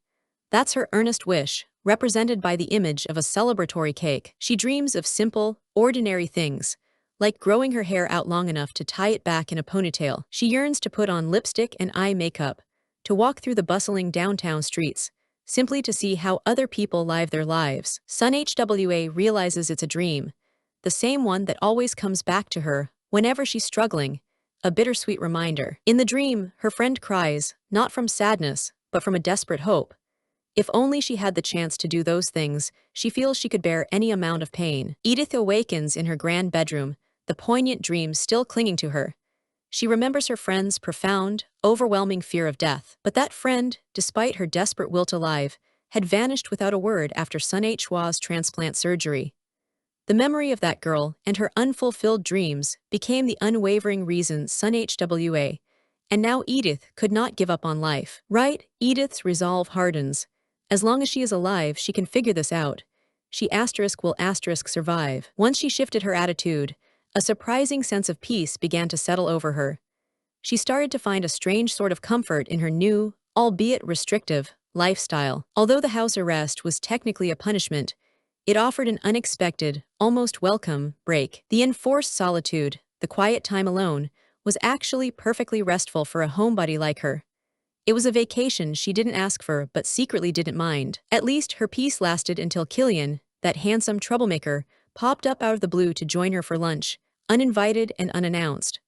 Speaker 1: That's her earnest wish, represented by the image of a celebratory cake. She dreams of simple, ordinary things, like growing her hair out long enough to tie it back in a ponytail. She yearns to put on lipstick and eye makeup, to walk through the bustling downtown streets, simply to see how other people live their lives. Sunhwa realizes it's a dream, the same one that always comes back to her whenever she's struggling, a bittersweet reminder. In the dream, her friend cries, not from sadness, but from a desperate hope. If only she had the chance to do those things, she feels she could bear any amount of pain. Edith awakens in her grand bedroom, the poignant dream still clinging to her. She remembers her friend's profound, overwhelming fear of death. But that friend, despite her desperate will to live, had vanished without a word after Suna Chwe's transplant surgery. The memory of that girl and her unfulfilled dreams became the unwavering reason Suna Chwe, and now Edith could not give up on life. Right, Edith's resolve hardens. As long as she is alive, she can figure this out. She will survive. Once she shifted her attitude, a surprising sense of peace began to settle over her. She started to find a strange sort of comfort in her new, albeit restrictive, lifestyle. Although the house arrest was technically a punishment, it offered an unexpected, almost welcome, break. The enforced solitude, the quiet time alone, was actually perfectly restful for a homebody like her. It was a vacation she didn't ask for but secretly didn't mind. At least her peace lasted until Killian, that handsome troublemaker, popped up out of the blue to join her for lunch, uninvited and unannounced.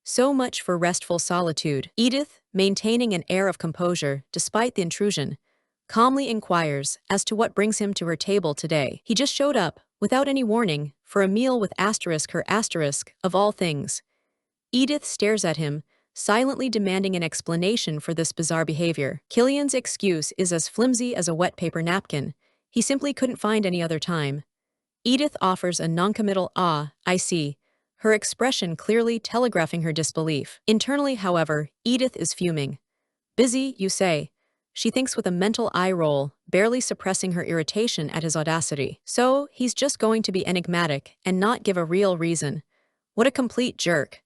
Speaker 1: So much for restful solitude. Edith, maintaining an air of composure despite the intrusion, calmly inquires as to what brings him to her table today. He just showed up, without any warning, for a meal with her asterisk, of all things. Edith stares at him, silently demanding an explanation for this bizarre behavior. Killian's excuse is as flimsy as a wet paper napkin. He simply couldn't find any other time. Edith offers a noncommittal I see, her expression clearly telegraphing her disbelief. Internally, however, Edith is fuming. Busy, you say? She thinks with a mental eye roll, barely suppressing her irritation at his audacity. So, he's just going to be enigmatic and not give a real reason. What a complete jerk.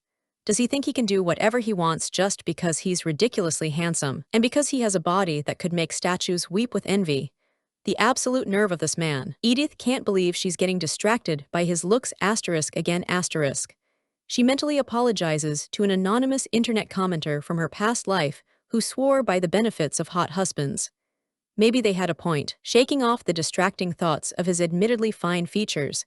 Speaker 1: Does he think he can do whatever he wants just because he's ridiculously handsome, and because he has a body that could make statues weep with envy? The absolute nerve of this man. Edith can't believe she's getting distracted by his looks again. She mentally apologizes to an anonymous internet commenter from her past life who swore by the benefits of hot husbands. Maybe they had a point. Shaking off the distracting thoughts of his admittedly fine features,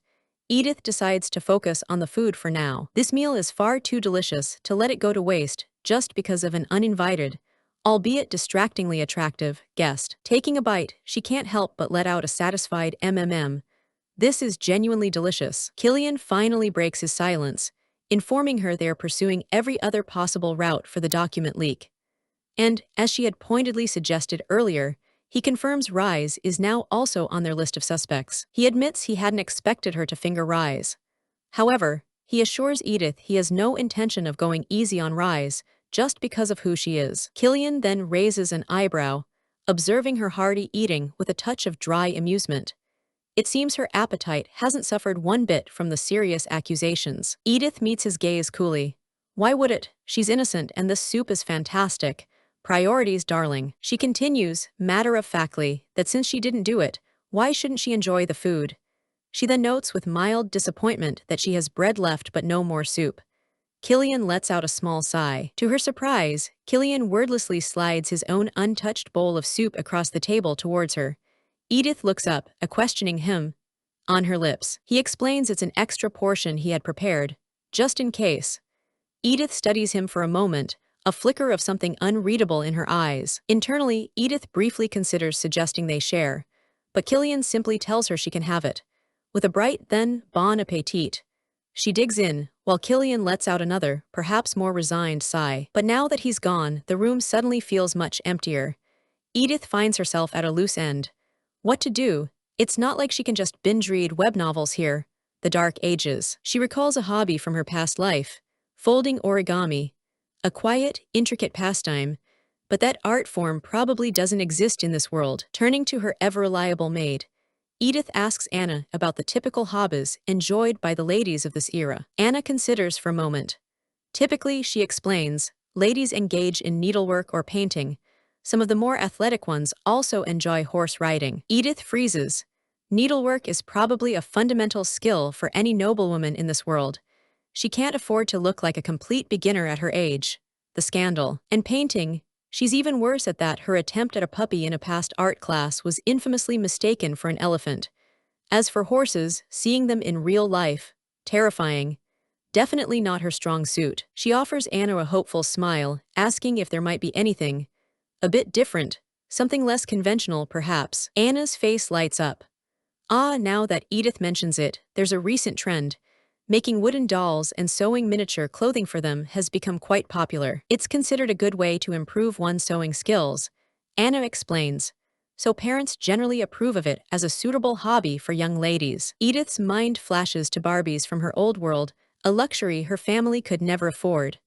Speaker 1: Edith decides to focus on the food for now. This meal is far too delicious to let it go to waste just because of an uninvited, albeit distractingly attractive, guest. Taking a bite, she can't help but let out a satisfied mmm. This is genuinely delicious. Killian finally breaks his silence, informing her they are pursuing every other possible route for the document leak. And, as she had pointedly suggested earlier, he confirms Rise is now also on their list of suspects. He admits he hadn't expected her to finger Rise. However, he assures Edith he has no intention of going easy on Rise, just because of who she is. Killian then raises an eyebrow, observing her hearty eating with a touch of dry amusement. It seems her appetite hasn't suffered one bit from the serious accusations. Edith meets his gaze coolly. Why would it? She's innocent and this soup is fantastic. Priorities, darling. She continues, matter-of-factly, that since she didn't do it, why shouldn't she enjoy the food? She then notes with mild disappointment that she has bread left but no more soup. Killian lets out a small sigh. To her surprise, Killian wordlessly slides his own untouched bowl of soup across the table towards her. Edith looks up, a questioning him on her lips. He explains it's an extra portion he had prepared, just in case. Edith studies him for a moment, a flicker of something unreadable in her eyes. Internally, Edith briefly considers suggesting they share, but Killian simply tells her she can have it. With a bright then, bon appetit. She digs in, while Killian lets out another, perhaps more resigned sigh. But now that he's gone, the room suddenly feels much emptier. Edith finds herself at a loose end. What to do? It's not like she can just binge-read web novels here. The Dark Ages. She recalls a hobby from her past life, folding origami. A quiet, intricate pastime, but that art form probably doesn't exist in this world. Turning to her ever-reliable maid, Edith asks Anna about the typical hobbies enjoyed by the ladies of this era. Anna considers for a moment. Typically, she explains, ladies engage in needlework or painting. Some of the more athletic ones also enjoy horse riding. Edith freezes. Needlework is probably a fundamental skill for any noblewoman in this world. She can't afford to look like a complete beginner at her age. The scandal. And painting, she's even worse at that. Her attempt at a puppy in a past art class was infamously mistaken for an elephant. As for horses, seeing them in real life, terrifying. definitely not her strong suit. She offers Anna a hopeful smile, asking if there might be anything a bit different, something less conventional perhaps. Anna's face lights up. Ah, now that Edith mentions it, there's a recent trend. Making wooden dolls and sewing miniature clothing for them has become quite popular. It's considered a good way to improve one's sewing skills, Anna explains. So parents generally approve of it as a suitable hobby for young ladies. Edith's mind flashes to Barbies from her old world, a luxury her family could never afford.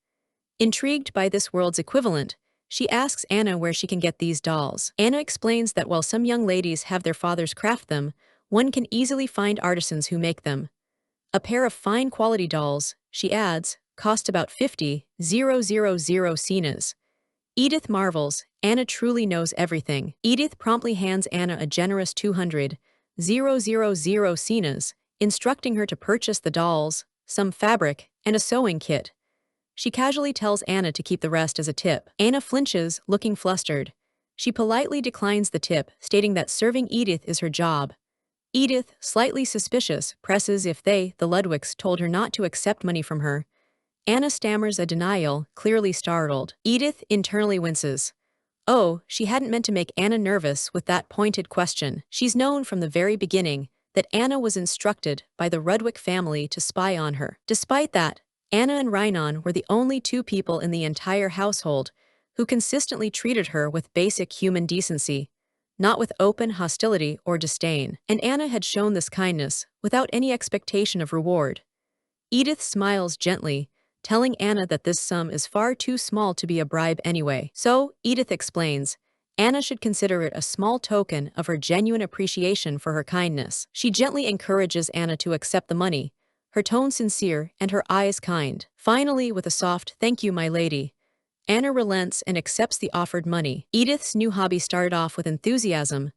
Speaker 1: Intrigued by this world's equivalent, she asks Anna where she can get these dolls. Anna explains that while some young ladies have their fathers craft them, one can easily find artisans who make them. A pair of fine quality dolls, she adds, cost about 50,000 Sinas. Edith marvels, Anna truly knows everything. Edith promptly hands Anna a generous 200,000 Sinas, instructing her to purchase the dolls, some fabric, and a sewing kit. She casually tells Anna to keep the rest as a tip. Anna flinches, looking flustered. She politely declines the tip, stating that serving Edith is her job. Edith, slightly suspicious, presses if they, the Ludwigs, told her not to accept money from her. Anna stammers a denial, clearly startled. Edith internally winces. Oh, she hadn't meant to make Anna nervous with that pointed question. She's known from the very beginning that Anna was instructed by the Rudwick family to spy on her. Despite that, Anna and Rhinon were the only two people in the entire household who consistently treated her with basic human decency, not with open hostility or disdain. And Anna had shown this kindness without any expectation of reward. Edith smiles gently, telling Anna that this sum is far too small to be a bribe anyway. So, Edith explains, Anna should consider it a small token of her genuine appreciation for her kindness. She gently encourages Anna to accept the money, her tone sincere and her eyes kind. Finally, with a soft, "Thank you, my lady," Anna relents and accepts the offered money. Edith's new hobby started off with enthusiasm,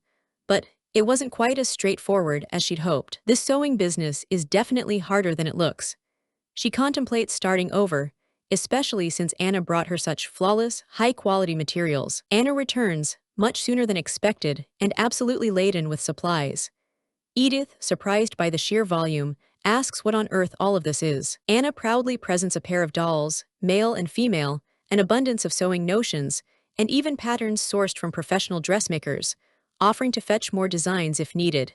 Speaker 1: but it wasn't quite as straightforward as she'd hoped. This sewing business is definitely harder than it looks. She contemplates starting over, especially since Anna brought her such flawless, high-quality materials. Anna returns, much sooner than expected, and absolutely laden with supplies. Edith, surprised by the sheer volume, asks what on earth all of this is. Anna proudly presents a pair of dolls, male and female, an abundance of sewing notions, and even patterns sourced from professional dressmakers, offering to fetch more designs if needed.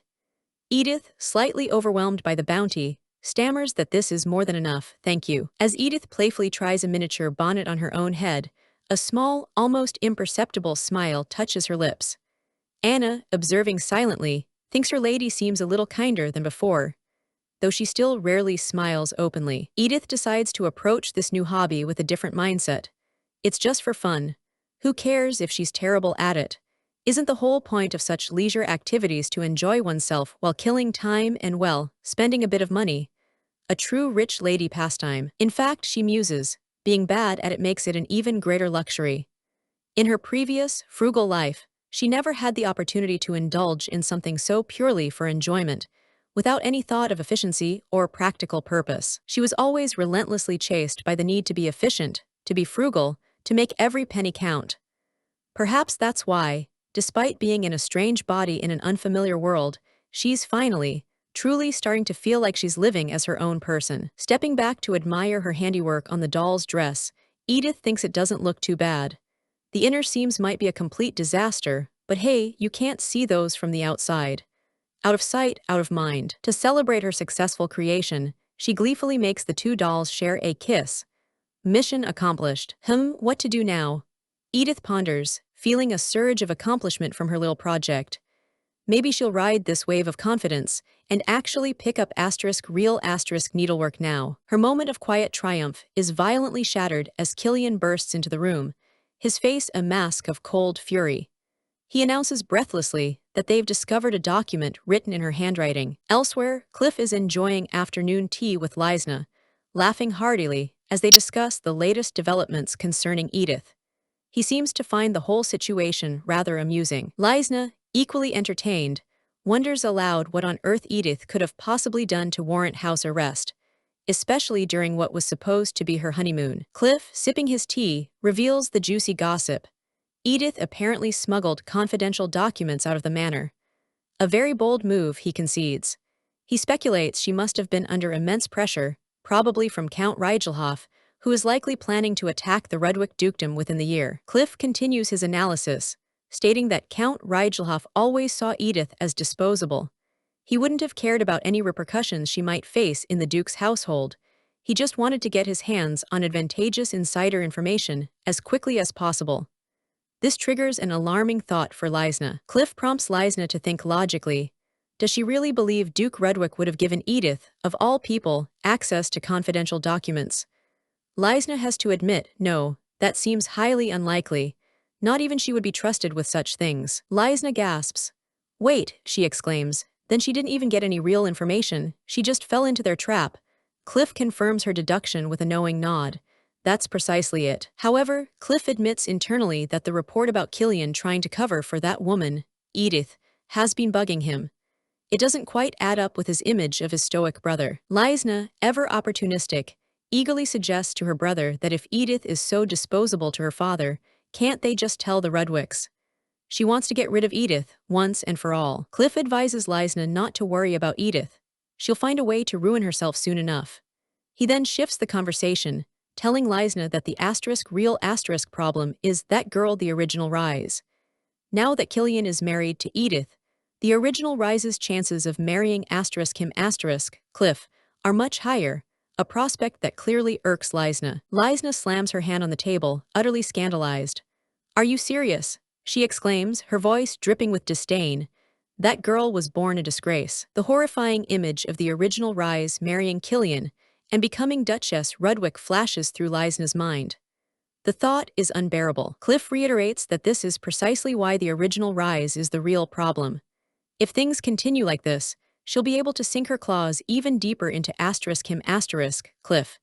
Speaker 1: Edith, slightly overwhelmed by the bounty, stammers that this is more than enough, thank you. As Edith playfully tries a miniature bonnet on her own head, a small, almost imperceptible smile touches her lips. Anna, observing silently, thinks her lady seems a little kinder than before, though she still rarely smiles openly. Edith decides to approach this new hobby with a different mindset. It's just for fun. Who cares if she's terrible at it? Isn't the whole point of such leisure activities to enjoy oneself while killing time and, well, spending a bit of money? A true rich lady pastime. In fact, she muses, being bad at it makes it an even greater luxury. In her previous, frugal life, she never had the opportunity to indulge in something so purely for enjoyment, without any thought of efficiency or practical purpose. She was always relentlessly chased by the need to be efficient, to be frugal, to make every penny count. Perhaps that's why, despite being in a strange body in an unfamiliar world, she's finally, truly starting to feel like she's living as her own person. Stepping back to admire her handiwork on the doll's dress, Edith thinks it doesn't look too bad. The inner seams might be a complete disaster, but hey, you can't see those from the outside. Out of sight, out of mind. To celebrate her successful creation, she gleefully makes the two dolls share a kiss. Mission accomplished. What to do now? Edith ponders, feeling a surge of accomplishment from her little project. Maybe she'll ride this wave of confidence and actually pick up real needlework now. Her moment of quiet triumph is violently shattered as Killian bursts into the room, his face a mask of cold fury. He announces breathlessly that they've discovered a document written in her handwriting. Elsewhere, Cliff is enjoying afternoon tea with Lysna, laughing heartily as they discuss the latest developments concerning Edith. He seems to find the whole situation rather amusing. Lysna, equally entertained, wonders aloud what on earth Edith could have possibly done to warrant house arrest, especially during what was supposed to be her honeymoon. Cliff, sipping his tea, reveals the juicy gossip. Edith apparently smuggled confidential documents out of the manor. A very bold move, he concedes. He speculates she must have been under immense pressure, probably from Count Rigelhof, who is likely planning to attack the Rudwick dukedom within the year. Cliff continues his analysis, stating that Count Rigelhof always saw Edith as disposable. He wouldn't have cared about any repercussions she might face in the Duke's household. He just wanted to get his hands on advantageous insider information as quickly as possible. This triggers an alarming thought for Lysna. Cliff prompts Lysna to think logically. Does she really believe Duke Rudwick would have given Edith, of all people, access to confidential documents? Lysna has to admit, no, that seems highly unlikely. Not even she would be trusted with such things. Lysna gasps. Wait, she exclaims. Then she didn't even get any real information, she just fell into their trap. Cliff confirms her deduction with a knowing nod. That's precisely it. However, Cliff admits internally that the report about Killian trying to cover for that woman, Edith, has been bugging him. It doesn't quite add up with his image of his stoic brother. Lysna, ever opportunistic, eagerly suggests to her brother that if Edith is so disposable to her father, can't they just tell the Rudwicks? She wants to get rid of Edith, once and for all. Cliff advises Lysna not to worry about Edith. She'll find a way to ruin herself soon enough. He then shifts the conversation, telling Lysna that the real problem is that girl the original Rise. Now that Killian is married to Edith, the original Rise's chances of marrying him Cliff are much higher, a prospect that clearly irks Lysna. Lysna slams her hand on the table, utterly scandalized. Are you serious? She exclaims, her voice dripping with disdain. That girl was born a disgrace. The horrifying image of the original Rise marrying Killian and becoming Duchess Rudwick flashes through Lysna's mind. The thought is unbearable. Cliff reiterates that this is precisely why the original Rise is the real problem. If things continue like this, she'll be able to sink her claws even deeper into him Cliff.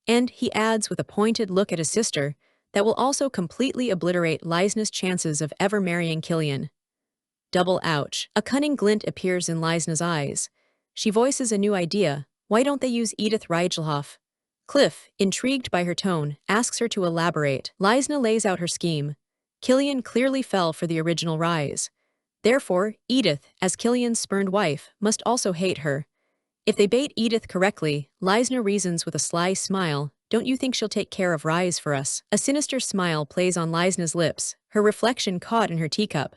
Speaker 1: And, he adds with a pointed look at his sister, that will also completely obliterate Lysna's chances of ever marrying Killian. Double ouch. A cunning glint appears in Lysna's eyes. She voices a new idea. Why don't they use Edith Rigelhof? Cliff, intrigued by her tone, asks her to elaborate. Lysna lays out her scheme. Killian clearly fell for the original Rise. Therefore, Edith, as Killian's spurned wife, must also hate her. If they bait Edith correctly, Lysna reasons with a sly smile, don't you think she'll take care of Rise for us? A sinister smile plays on Lysna's lips, her reflection caught in her teacup.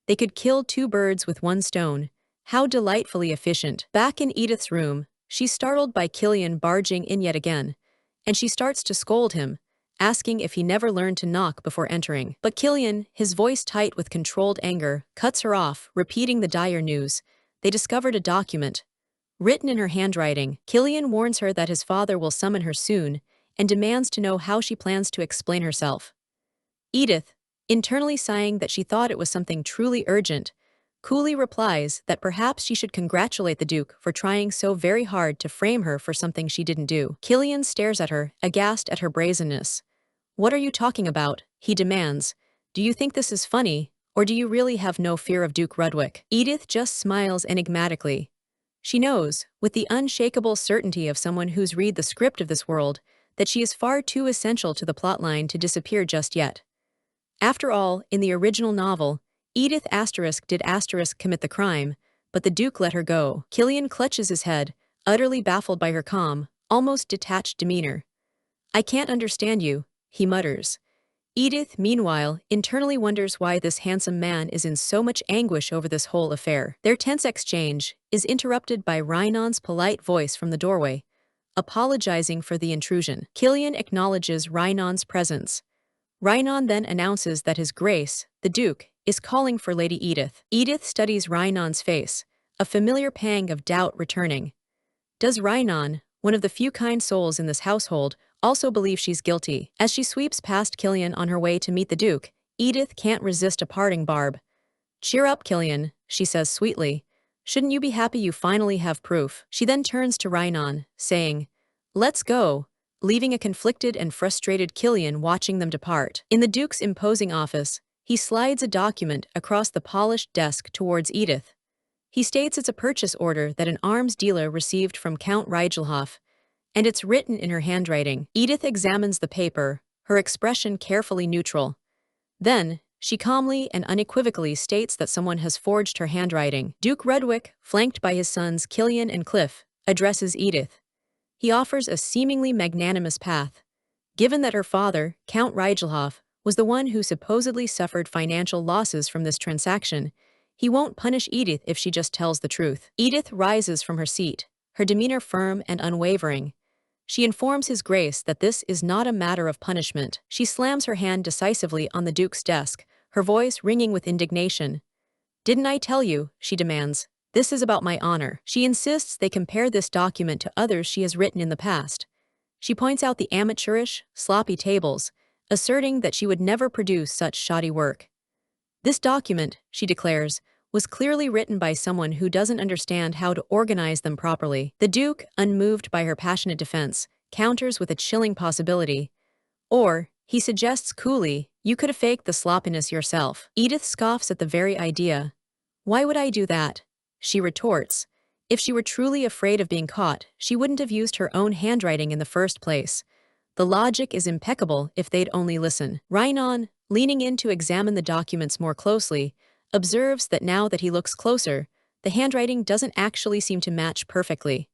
Speaker 1: They could kill two birds with one stone. How delightfully efficient. Back in Edith's room, she's startled by Killian barging in yet again, and she starts to scold him, asking if he never learned to knock before entering. But Killian, his voice tight with controlled anger, cuts her off, repeating the dire news. They discovered a document. Written in her handwriting, Killian warns her that his father will summon her soon, and demands to know how she plans to explain herself. Edith, internally sighing that she thought it was something truly urgent, coolly replies that perhaps she should congratulate the Duke for trying so very hard to frame her for something she didn't do. Killian stares at her, aghast at her brazenness. What are you talking about? He demands. Do you think this is funny, or do you really have no fear of Duke Rudwick? Edith just smiles enigmatically. She knows, with the unshakable certainty of someone who's read the script of this world, that she is far too essential to the plotline to disappear just yet. After all, in the original novel, Edith did commit the crime, but the Duke let her go. Killian clutches his head, utterly baffled by her calm, almost detached demeanor. I can't understand you, he mutters. Edith, meanwhile, internally wonders why this handsome man is in so much anguish over this whole affair. Their tense exchange is interrupted by Reinon's polite voice from the doorway, apologizing for the intrusion. Killian acknowledges Reinon's presence. Reinon then announces that His Grace, the Duke, is calling for Lady Edith. Edith studies Reinon's face, a familiar pang of doubt returning. Does Reinon, one of the few kind souls in this household, also believe she's guilty? As she sweeps past Killian on her way to meet the Duke, Edith can't resist a parting barb. Cheer up, Killian, she says sweetly. Shouldn't you be happy you finally have proof? She then turns to Reinon, saying, Let's go, leaving a conflicted and frustrated Killian watching them depart. In the Duke's imposing office, he slides a document across the polished desk towards Edith. He states it's a purchase order that an arms dealer received from Count Rigelhof, and it's written in her handwriting. Edith examines the paper, her expression carefully neutral. Then, she calmly and unequivocally states that someone has forged her handwriting. Duke Rudwick, flanked by his sons Killian and Cliff, addresses Edith. He offers a seemingly magnanimous path. Given that her father, Count Rigelhof, was the one who supposedly suffered financial losses from this transaction, he won't punish Edith if she just tells the truth. Edith rises from her seat, her demeanor firm and unwavering. She informs His Grace that this is not a matter of punishment. She slams her hand decisively on the Duke's desk, her voice ringing with indignation. "Didn't I tell you?" she demands. "This is about my honor." She insists they compare this document to others she has written in the past. She points out the amateurish, sloppy tables, asserting that she would never produce such shoddy work. "This document," she declares, "was clearly written by someone who doesn't understand how to organize them properly." The Duke, unmoved by her passionate defense, counters with a chilling possibility. Or, he suggests coolly, "You could have faked the sloppiness yourself." Edith scoffs at the very idea. "Why would I do that?" she retorts. If she were truly afraid of being caught, she wouldn't have used her own handwriting in the first place. The logic is impeccable if they'd only listen. Rhinon, leaning in to examine the documents more closely, observes that now that he looks closer, the handwriting doesn't actually seem to match perfectly.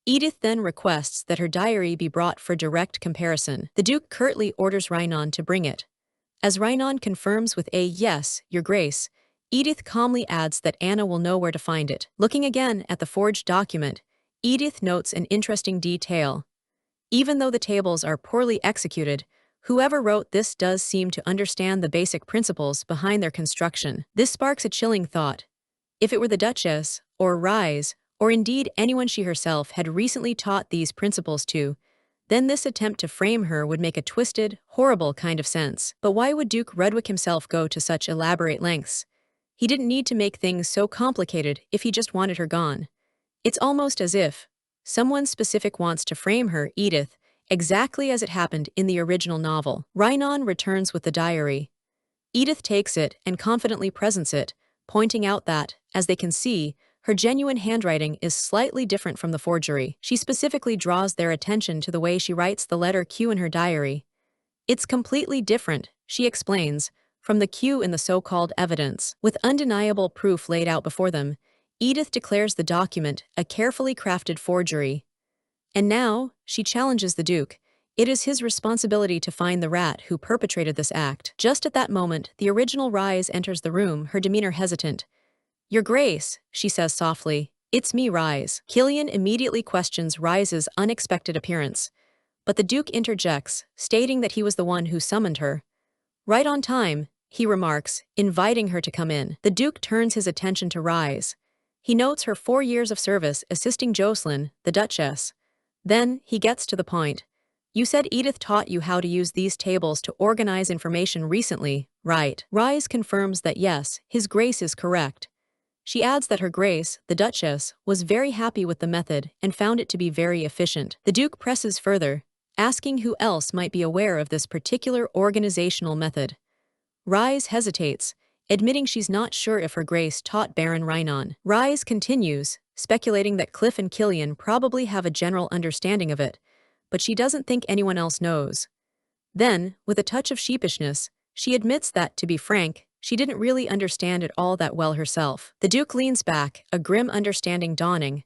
Speaker 1: Edith then requests that her diary be brought for direct comparison. The Duke curtly orders Rhinon to bring it. As Rhinon confirms with a "Yes, Your Grace," Edith calmly adds that Anna will know where to find it. Looking again at the forged document, Edith notes an interesting detail. Even though the tables are poorly executed, whoever wrote this does seem to understand the basic principles behind their construction. This sparks a chilling thought. If it were the Duchess, or Rise, or indeed anyone she herself had recently taught these principles to, then this attempt to frame her would make a twisted, horrible kind of sense. But why would Duke Rudwick himself go to such elaborate lengths? He didn't need to make things so complicated if he just wanted her gone. It's almost as if someone specific wants to frame her, Edith, exactly as it happened in the original novel. Rhinon returns with the diary. Edith takes it and confidently presents it, pointing out that, as they can see, her genuine handwriting is slightly different from the forgery. She specifically draws their attention to the way she writes the letter Q in her diary. "It's completely different," she explains, "from the Q in the so-called evidence." With undeniable proof laid out before them, Edith declares the document a carefully crafted forgery. And now, she challenges the Duke. It is his responsibility to find the rat who perpetrated this act. Just at that moment, the original Rise enters the room, her demeanor hesitant. "Your Grace," she says softly, "it's me, Rise." Killian immediately questions Rise's unexpected appearance, but the Duke interjects, stating that he was the one who summoned her. "Right on time," he remarks, inviting her to come in. The Duke turns his attention to Rise. He notes her 4 years of service assisting Jocelyn, the Duchess. Then, he gets to the point. "You said Edith taught you how to use these tables to organize information recently, right?" Rise confirms that yes, His Grace is correct. She adds that her Grace, the Duchess, was very happy with the method and found it to be very efficient. The Duke presses further, asking who else might be aware of this particular organizational method. Rise hesitates, admitting she's not sure if her Grace taught Baron Rhinon. Rise continues, speculating that Cliff and Killian probably have a general understanding of it, but she doesn't think anyone else knows. Then, with a touch of sheepishness, she admits that, to be frank, she didn't really understand it all that well herself. The Duke leans back, a grim understanding dawning.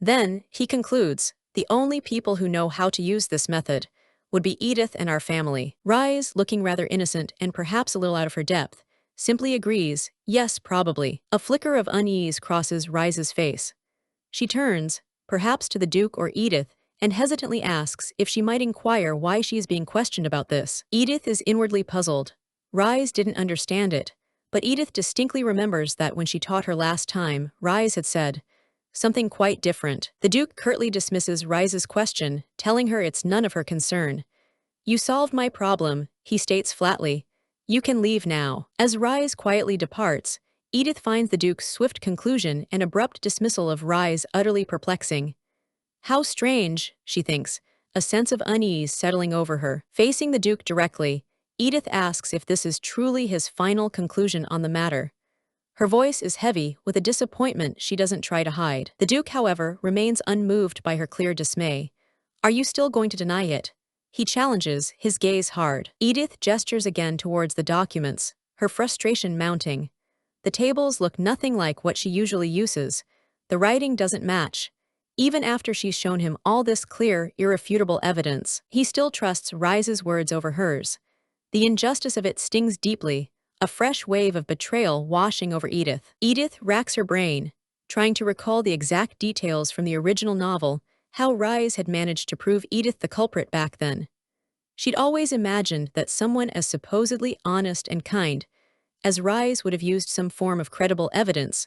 Speaker 1: Then, he concludes, "The only people who know how to use this method would be Edith and our family." Rise, looking rather innocent and perhaps a little out of her depth, simply agrees, "Yes, probably." A flicker of unease crosses Rise's face. She turns, perhaps to the Duke or Edith, and hesitantly asks if she might inquire why she is being questioned about this. Edith is inwardly puzzled. Rise didn't understand it, but Edith distinctly remembers that when she taught her last time, Rise had said something quite different. The Duke curtly dismisses Rise's question, telling her it's none of her concern. "You solved my problem," he states flatly. "You can leave now." As Rise quietly departs, Edith finds the Duke's swift conclusion and abrupt dismissal of Rise utterly perplexing. How strange, she thinks, a sense of unease settling over her. Facing the Duke directly, Edith asks if this is truly his final conclusion on the matter. Her voice is heavy, with a disappointment she doesn't try to hide. The Duke, however, remains unmoved by her clear dismay. "Are you still going to deny it?" he challenges, his gaze hard. Edith gestures again towards the documents, her frustration mounting. The tables look nothing like what she usually uses. The writing doesn't match. Even after she's shown him all this clear, irrefutable evidence, he still trusts Rise's words over hers. The injustice of it stings deeply, a fresh wave of betrayal washing over Edith. Edith racks her brain, trying to recall the exact details from the original novel, how Rise had managed to prove Edith the culprit back then. She'd always imagined that someone as supposedly honest and kind as Rise would have used some form of credible evidence,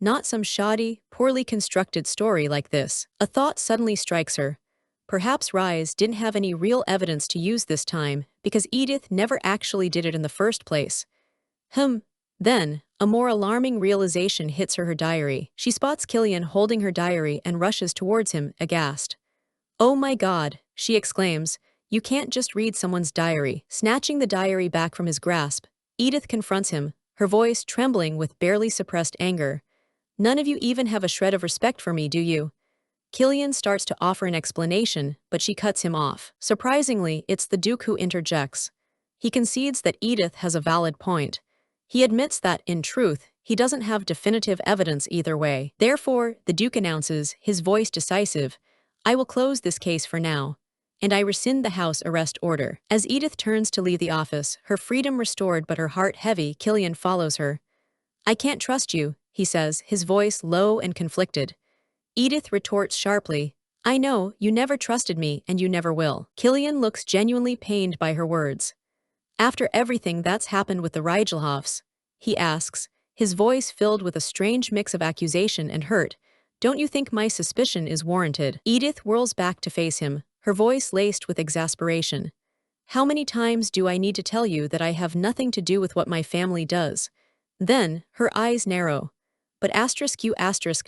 Speaker 1: not some shoddy, poorly constructed story like this. A thought suddenly strikes her. Perhaps Rise didn't have any real evidence to use this time because Edith never actually did it in the first place. Then, a more alarming realization hits her diary. She spots Killian holding her diary and rushes towards him, aghast. "Oh my God," she exclaims, "you can't just read someone's diary." Snatching the diary back from his grasp, Edith confronts him, her voice trembling with barely suppressed anger. "None of you even have a shred of respect for me, do you?" Killian starts to offer an explanation, but she cuts him off. Surprisingly, it's the Duke who interjects. He concedes that Edith has a valid point. He admits that, in truth, he doesn't have definitive evidence either way. Therefore, the Duke announces, his voice decisive, "I will close this case for now, and I rescind the house arrest order." As Edith turns to leave the office, her freedom restored but her heart heavy, Killian follows her. "I can't trust you," he says, his voice low and conflicted. Edith retorts sharply, "I know, you never trusted me and you never will." Killian looks genuinely pained by her words. "After everything that's happened with the Rigelhofs," he asks, his voice filled with a strange mix of accusation and hurt, "don't you think my suspicion is warranted?" Edith whirls back to face him, her voice laced with exasperation. "How many times do I need to tell you that I have nothing to do with what my family does?" Then, her eyes narrow. "But you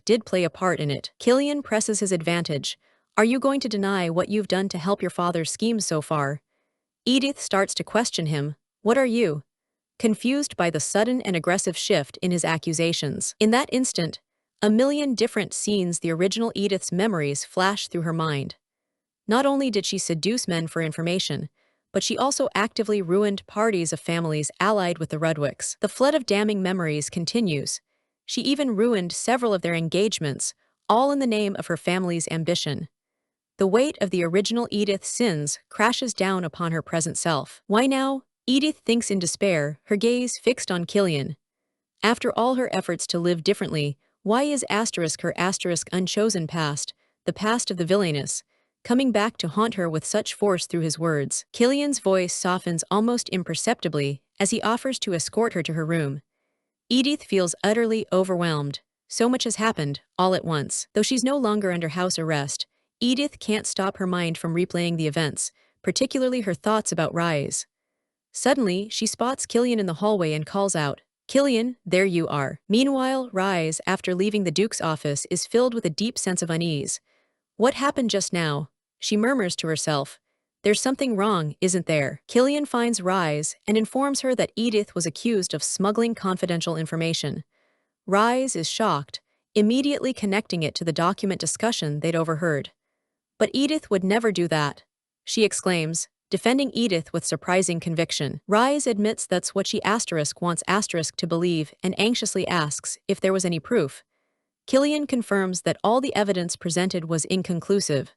Speaker 1: did play a part in it." Killian presses his advantage. "Are you going to deny what you've done to help your father's schemes so far?" Edith starts to question him. "What are you?" confused by the sudden and aggressive shift in his accusations. In that instant, a million different scenes the original Edith's memories flash through her mind. Not only did she seduce men for information, but she also actively ruined parties of families allied with the Rudwicks. The flood of damning memories continues. She even ruined several of their engagements, all in the name of her family's ambition. The weight of the original Edith's sins crashes down upon her present self. Why now? Edith thinks in despair, her gaze fixed on Killian. After all her efforts to live differently, why is her unchosen past, the past of the villainess, coming back to haunt her with such force through his words? Killian's voice softens almost imperceptibly as he offers to escort her to her room. Edith feels utterly overwhelmed. So much has happened, all at once. Though she's no longer under house arrest, Edith can't stop her mind from replaying the events, particularly her thoughts about Rise. Suddenly, she spots Killian in the hallway and calls out, "Killian, there you are." Meanwhile, Rise, after leaving the Duke's office, is filled with a deep sense of unease. "What happened just now?" she murmurs to herself. "There's something wrong, isn't there?" Killian finds Rise and informs her that Edith was accused of smuggling confidential information. Rise is shocked, immediately connecting it to the document discussion they'd overheard. "But Edith would never do that," she exclaims, defending Edith with surprising conviction. Rise admits that's what she wants to believe and anxiously asks if there was any proof. Killian confirms that all the evidence presented was inconclusive.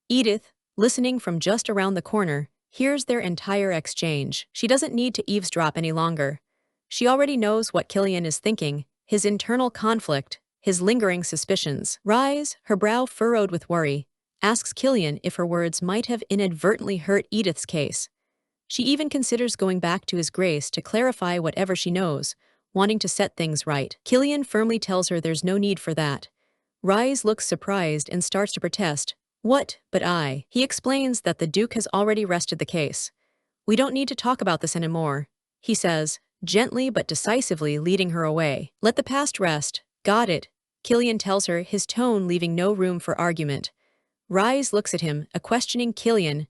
Speaker 1: Edith, listening from just around the corner, hears their entire exchange. She doesn't need to eavesdrop any longer. She already knows what Killian is thinking, his internal conflict, his lingering suspicions. Rise, her brow furrowed with worry, asks Killian if her words might have inadvertently hurt Edith's case. She even considers going back to his grace to clarify whatever she knows, wanting to set things right. Killian firmly tells her there's no need for that. Rise looks surprised and starts to protest. "What, but I?" He explains that the Duke has already rested the case. "We don't need to talk about this anymore," he says, gently but decisively leading her away. "Let the past rest." "Got it," Killian tells her, his tone leaving no room for argument. Rise looks at him, a questioning Killian,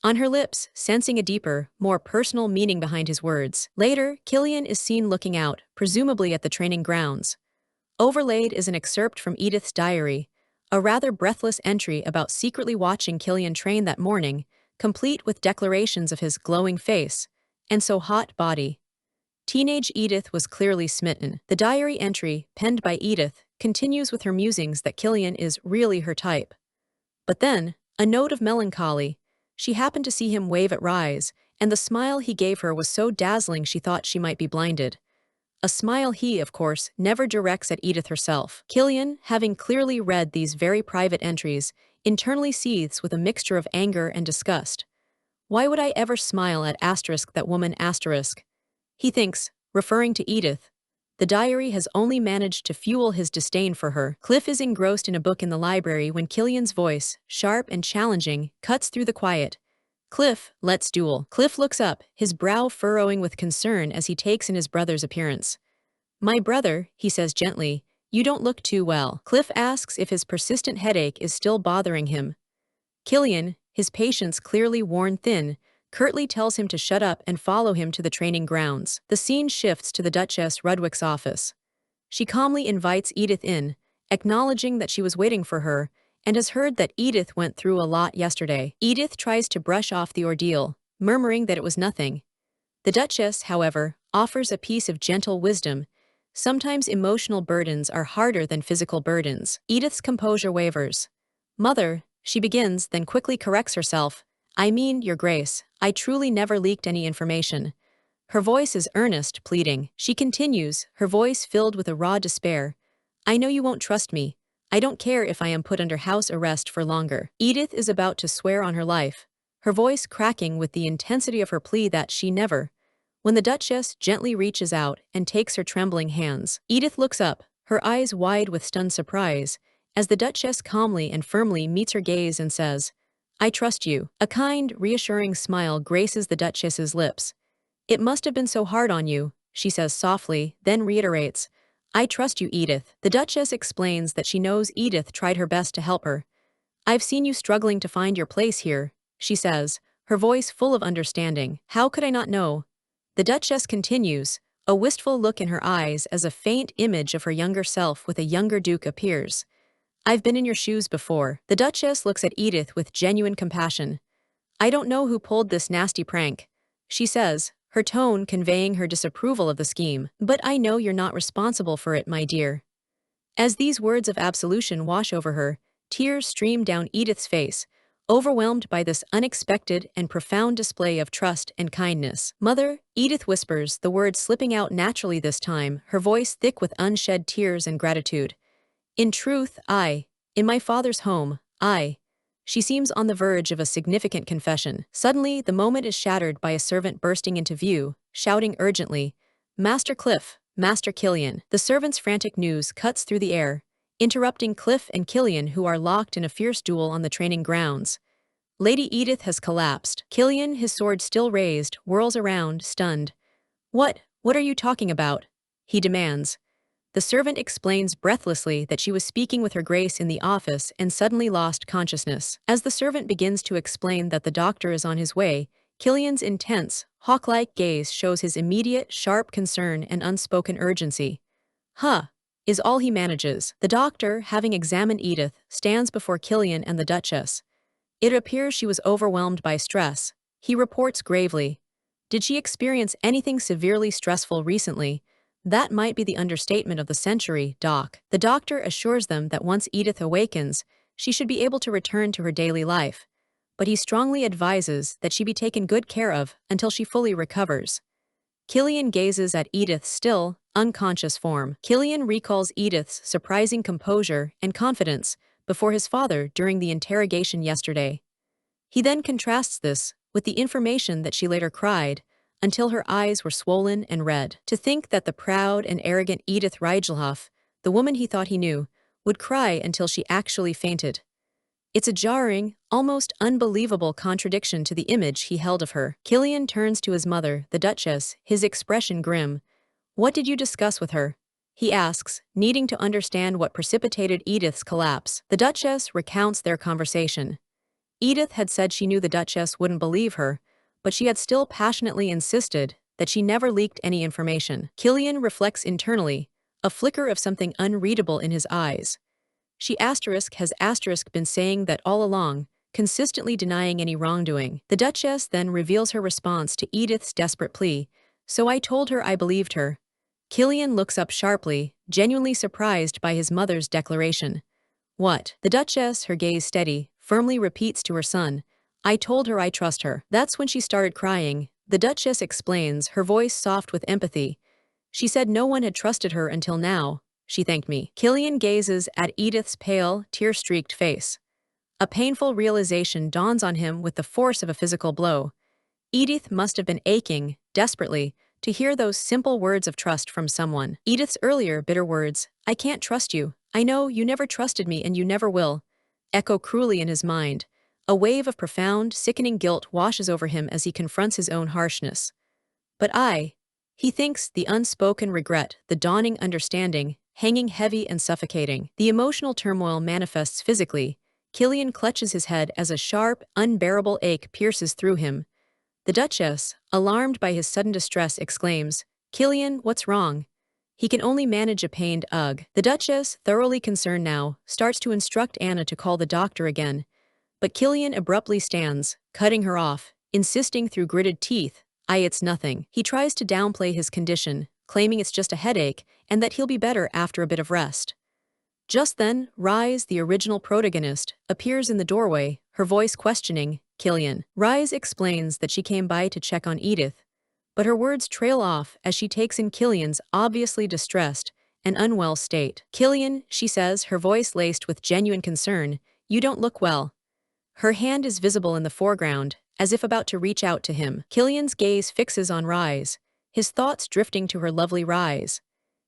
Speaker 1: on her lips, sensing a deeper, more personal meaning behind his words. Later, Killian is seen looking out, presumably at the training grounds. Overlaid is an excerpt from Edith's diary, a rather breathless entry about secretly watching Killian train that morning, complete with declarations of his glowing face and so hot body. Teenage Edith was clearly smitten. The diary entry, penned by Edith, continues with her musings that Killian is really her type. But then, a note of melancholy. She happened to see him wave at Rise, and the smile he gave her was so dazzling she thought she might be blinded. A smile he, of course, never directs at Edith herself. Killian, having clearly read these very private entries, internally seethes with a mixture of anger and disgust. Why would I ever smile at that woman asterisk? He thinks, referring to Edith. The diary has only managed to fuel his disdain for her. Cliff is engrossed in a book in the library when Killian's voice, sharp and challenging, cuts through the quiet. Cliff, let's duel. Cliff looks up, his brow furrowing with concern as he takes in his brother's appearance. My brother, he says gently, you don't look too well. Cliff asks if his persistent headache is still bothering him. Killian, his patience clearly worn thin, curtly tells him to shut up and follow him to the training grounds. The scene shifts to the Duchess Rudwick's office. She calmly invites Edith in, acknowledging that she was waiting for her, and has heard that Edith went through a lot yesterday. Edith tries to brush off the ordeal, murmuring that it was nothing. The Duchess, however, offers a piece of gentle wisdom. Sometimes emotional burdens are harder than physical burdens. Edith's composure wavers. Mother, she begins, then quickly corrects herself. I mean, Your Grace, I truly never leaked any information. Her voice is earnest, pleading. She continues, her voice filled with a raw despair. I know you won't trust me. I don't care if I am put under house arrest for longer. Edith is about to swear on her life, her voice cracking with the intensity of her plea that she never. When the Duchess gently reaches out and takes her trembling hands, Edith looks up, her eyes wide with stunned surprise, as the Duchess calmly and firmly meets her gaze and says, I trust you. A kind, reassuring smile graces the Duchess's lips. It must have been so hard on you, she says softly, then reiterates, I trust you, Edith. The Duchess explains that she knows Edith tried her best to help her. I've seen you struggling to find your place here, she says, her voice full of understanding. How could I not know? The Duchess continues, a wistful look in her eyes as a faint image of her younger self with a younger Duke appears. I've been in your shoes before. The Duchess looks at Edith with genuine compassion. I don't know who pulled this nasty prank, she says, her tone conveying her disapproval of the scheme. But I know you're not responsible for it, my dear. As these words of absolution wash over her, tears stream down Edith's face, overwhelmed by this unexpected and profound display of trust and kindness. Mother, Edith whispers, the words slipping out naturally this time, her voice thick with unshed tears and gratitude. In truth, in my father's home, She seems on the verge of a significant confession. Suddenly, the moment is shattered by a servant bursting into view, shouting urgently, Master Cliff, Master Killian. The servant's frantic news cuts through the air, interrupting Cliff and Killian, who are locked in a fierce duel on the training grounds. Lady Edith has collapsed. Killian, his sword still raised, whirls around, stunned. What are you talking about? He demands. The servant explains breathlessly that she was speaking with her grace in the office and suddenly lost consciousness. As the servant begins to explain that the doctor is on his way, Killian's intense, hawk-like gaze shows his immediate, sharp concern and unspoken urgency. Is all he manages. The doctor, having examined Edith, stands before Killian and the Duchess. It appears she was overwhelmed by stress. He reports gravely. Did she experience anything severely stressful recently? That might be the understatement of the century, Doc. The doctor assures them that once Edith awakens, she should be able to return to her daily life. But he strongly advises that she be taken good care of until she fully recovers. Killian gazes at Edith's still, unconscious form. Killian recalls Edith's surprising composure and confidence before his father during the interrogation yesterday. He then contrasts this with the information that she later cried, until her eyes were swollen and red. To think that the proud and arrogant Edith Rigelhof, the woman he thought he knew, would cry until she actually fainted. It's a jarring, almost unbelievable contradiction to the image he held of her. Killian turns to his mother, the Duchess, his expression grim. What did you discuss with her? He asks, needing to understand what precipitated Edith's collapse. The Duchess recounts their conversation. Edith had said she knew the Duchess wouldn't believe her, but she had still passionately insisted that she never leaked any information. Killian reflects internally, a flicker of something unreadable in his eyes. She has been saying that all along, consistently denying any wrongdoing. The Duchess then reveals her response to Edith's desperate plea. So I told her I believed her. Killian looks up sharply, genuinely surprised by his mother's declaration. What? The Duchess, her gaze steady, firmly repeats to her son, I told her I trust her. That's when she started crying. The Duchess explains, her voice soft with empathy. She said no one had trusted her until now. She thanked me. Killian gazes at Edith's pale, tear-streaked face. A painful realization dawns on him with the force of a physical blow. Edith must have been aching, desperately, to hear those simple words of trust from someone. Edith's earlier bitter words, I can't trust you, I know you never trusted me and you never will, echo cruelly in his mind. A wave of profound, sickening guilt washes over him as he confronts his own harshness. But he thinks, the unspoken regret, the dawning understanding, hanging heavy and suffocating. The emotional turmoil manifests physically. Killian clutches his head as a sharp, unbearable ache pierces through him. The Duchess, alarmed by his sudden distress, exclaims, Killian, what's wrong? He can only manage a pained ugh. The Duchess, thoroughly concerned now, starts to instruct Anna to call the doctor again. But Killian abruptly stands, cutting her off, insisting through gritted teeth, it's nothing. He tries to downplay his condition, claiming it's just a headache and that he'll be better after a bit of rest. Just then, Rise, the original protagonist, appears in the doorway, her voice questioning, Killian. Rise explains that she came by to check on Edith, but her words trail off as she takes in Killian's obviously distressed and unwell state. Killian, she says, her voice laced with genuine concern, you don't look well. Her hand is visible in the foreground, as if about to reach out to him. Killian's gaze fixes on Rise, his thoughts drifting to her lovely Rise.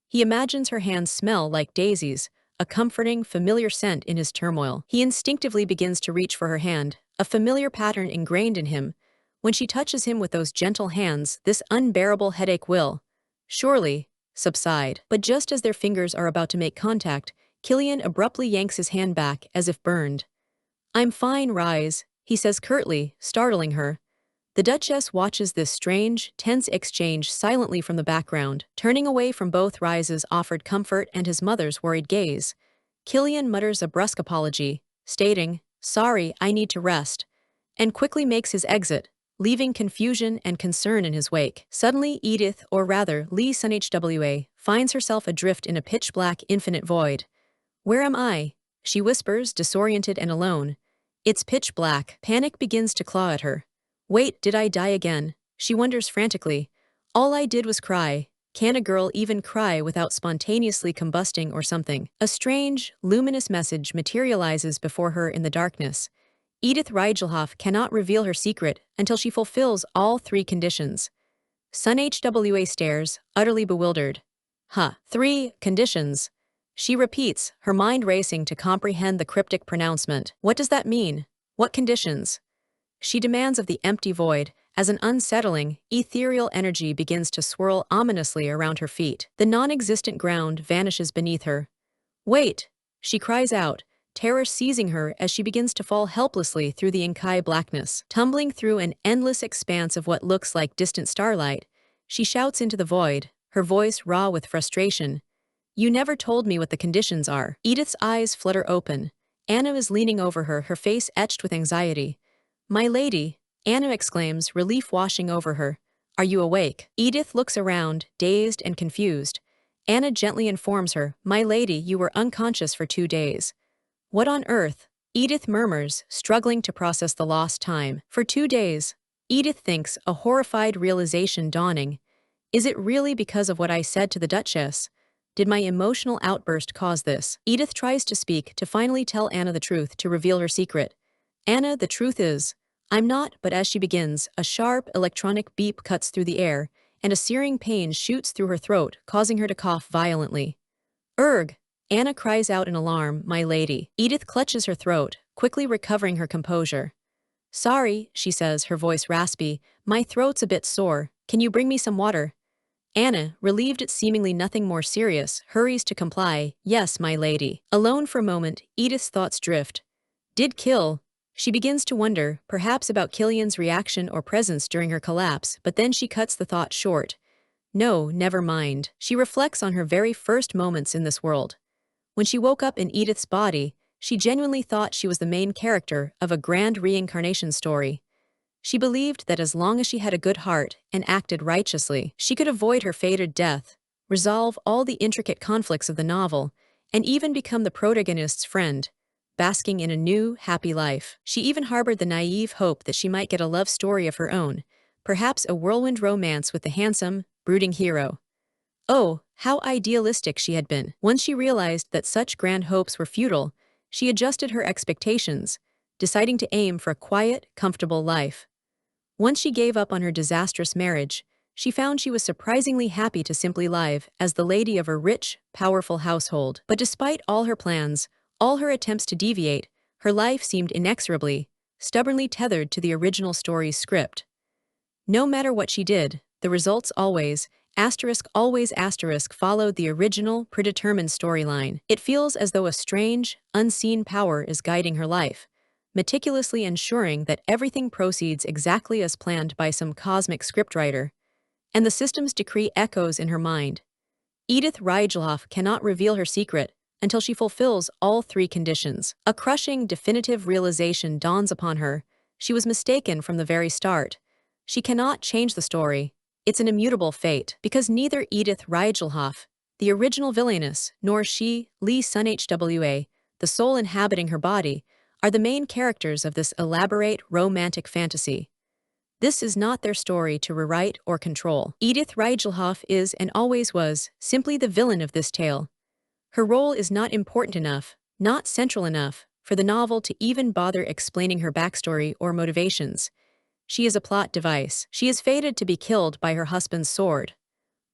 Speaker 1: He imagines her hands smell like daisies, a comforting, familiar scent in his turmoil. He instinctively begins to reach for her hand, a familiar pattern ingrained in him. When she touches him with those gentle hands, this unbearable headache will, surely, subside. But just as their fingers are about to make contact, Killian abruptly yanks his hand back as if burned. I'm fine, Rise, he says curtly, startling her. The Duchess watches this strange, tense exchange silently from the background, turning away from both Rise's offered comfort and his mother's worried gaze. Killian mutters a brusque apology, stating, sorry, I need to rest, and quickly makes his exit, leaving confusion and concern in his wake. Suddenly, Edith, or rather, Suna Chwe, finds herself adrift in a pitch-black infinite void. Where am I? She whispers, disoriented and alone. It's pitch black. Panic begins to claw at her. Wait, did I die again? She wonders frantically. All I did was cry. Can a girl even cry without spontaneously combusting or something? A strange, luminous message materializes before her in the darkness. Edith Rigelhof cannot reveal her secret until she fulfills all three conditions. Suna Chwe stares, utterly bewildered. 3 conditions. She repeats, her mind racing to comprehend the cryptic pronouncement. What does that mean? What conditions? She demands of the empty void, as an unsettling, ethereal energy begins to swirl ominously around her feet. The non-existent ground vanishes beneath her. Wait! She cries out, terror seizing her as she begins to fall helplessly through the inky blackness. Tumbling through an endless expanse of what looks like distant starlight, she shouts into the void, her voice raw with frustration. You never told me what the conditions are. Edith's eyes flutter open. Anna is leaning over her, her face etched with anxiety. My lady, Anna exclaims, relief washing over her. Are you awake? Edith looks around, dazed and confused. Anna gently informs her, my lady, you were unconscious for 2 days. What on earth? Edith murmurs, struggling to process the lost time. For 2 days. Edith thinks, a horrified realization dawning. Is it really because of what I said to the Duchess? Did my emotional outburst cause this? Edith tries to speak, to finally tell Anna the truth, to reveal her secret. Anna, the truth is, I'm not, but as she begins, a sharp, electronic beep cuts through the air, and a searing pain shoots through her throat, causing her to cough violently. Erg! Anna cries out in alarm, my lady. Edith clutches her throat, quickly recovering her composure. Sorry, she says, her voice raspy, my throat's a bit sore, can you bring me some water? Anna, relieved at seemingly nothing more serious, hurries to comply, yes, my lady. Alone for a moment, Edith's thoughts drift. Did kill? She begins to wonder, perhaps about Killian's reaction or presence during her collapse, but then she cuts the thought short. No, never mind. She reflects on her very first moments in this world. When she woke up in Edith's body, she genuinely thought she was the main character of a grand reincarnation story. She believed that as long as she had a good heart and acted righteously, she could avoid her fated death. resolve all the intricate conflicts of the novel, and even become the protagonist's friend, basking in a new, happy life. She even harbored the naive hope that she might get a love story of her own, perhaps a whirlwind romance with the handsome, brooding hero. Oh, how idealistic she had been. Once she realized that such grand hopes were futile, she adjusted her expectations, deciding to aim for a quiet, comfortable life. Once she gave up on her disastrous marriage, she found she was surprisingly happy to simply live as the lady of a rich, powerful household. But despite all her plans, all her attempts to deviate, her life seemed inexorably, stubbornly tethered to the original story's script. No matter what she did, the results always asterisk followed the original, predetermined storyline. It feels as though a strange, unseen power is guiding her life, meticulously ensuring that everything proceeds exactly as planned by some cosmic scriptwriter, and the system's decree echoes in her mind. Edith Rigelhof cannot reveal her secret until she fulfills all three conditions. A crushing, definitive realization dawns upon her. She was mistaken from the very start. She cannot change the story. It's an immutable fate, because neither Edith Rigelhof, the original villainess, nor she, Lee Sun-Hwa, the soul inhabiting her body, are the main characters of this elaborate, romantic fantasy. This is not their story to rewrite or control. Edith Rigelhof is, and always was, simply the villain of this tale. Her role is not important enough, not central enough, for the novel to even bother explaining her backstory or motivations. She is a plot device. She is fated to be killed by her husband's sword.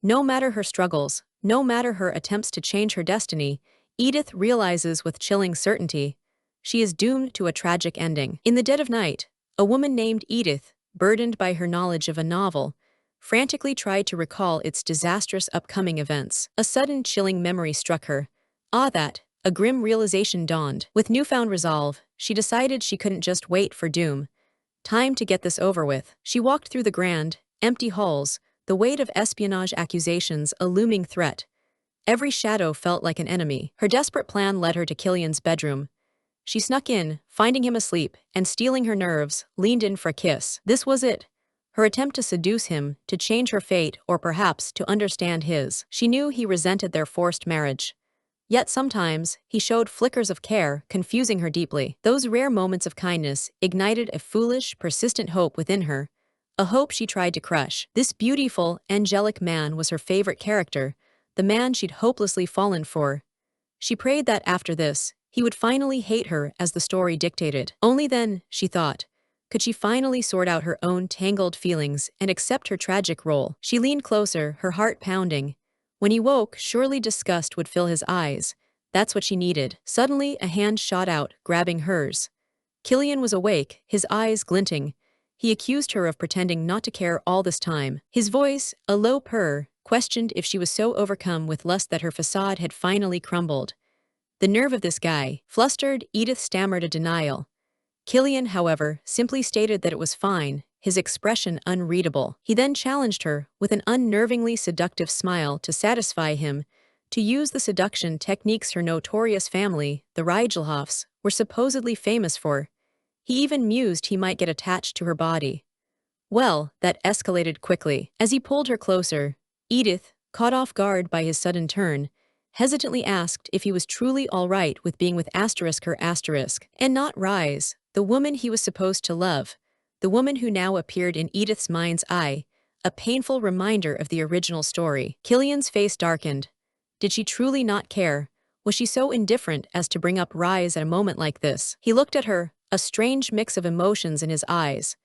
Speaker 1: No matter her struggles, no matter her attempts to change her destiny, Edith realizes with chilling certainty, she is doomed to a tragic ending. In the dead of night, a woman named Edith, burdened by her knowledge of a novel, frantically tried to recall its disastrous upcoming events. A sudden chilling memory struck her. A grim realization dawned. With newfound resolve, she decided she couldn't just wait for doom. Time to get this over with. She walked through the grand, empty halls, the weight of espionage accusations a looming threat. Every shadow felt like an enemy. Her desperate plan led her to Killian's bedroom. She snuck in, finding him asleep, and stealing her nerves, leaned in for a kiss. This was it. Her attempt to seduce him, to change her fate, or perhaps to understand his. She knew he resented their forced marriage. Yet sometimes, he showed flickers of care, confusing her deeply. Those rare moments of kindness ignited a foolish, persistent hope within her, a hope she tried to crush. This beautiful, angelic man was her favorite character, the man she'd hopelessly fallen for. She prayed that after this, he would finally hate her as the story dictated. Only then, she thought, could she finally sort out her own tangled feelings and accept her tragic role. She leaned closer, her heart pounding. When he woke, surely disgust would fill his eyes. That's what she needed. Suddenly, a hand shot out, grabbing hers. Killian was awake, his eyes glinting. He accused her of pretending not to care all this time. His voice, a low purr, questioned if she was so overcome with lust that her facade had finally crumbled. The nerve of this guy. Flustered, Edith stammered a denial. Killian, however, simply stated that it was fine, his expression unreadable. He then challenged her, with an unnervingly seductive smile, to satisfy him, to use the seduction techniques her notorious family, the Rigelhofs, were supposedly famous for. He even mused he might get attached to her body. Well, that escalated quickly. As he pulled her closer, Edith, caught off guard by his sudden turn, hesitantly asked if he was truly all right with being with her asterisk, and not Rise, the woman he was supposed to love, the woman who now appeared in Edith's mind's eye, a painful reminder of the original story. Killian's face darkened. Did she truly not care? Was she so indifferent as to bring up Rise at a moment like this? He looked at her, a strange mix of emotions in his eyes.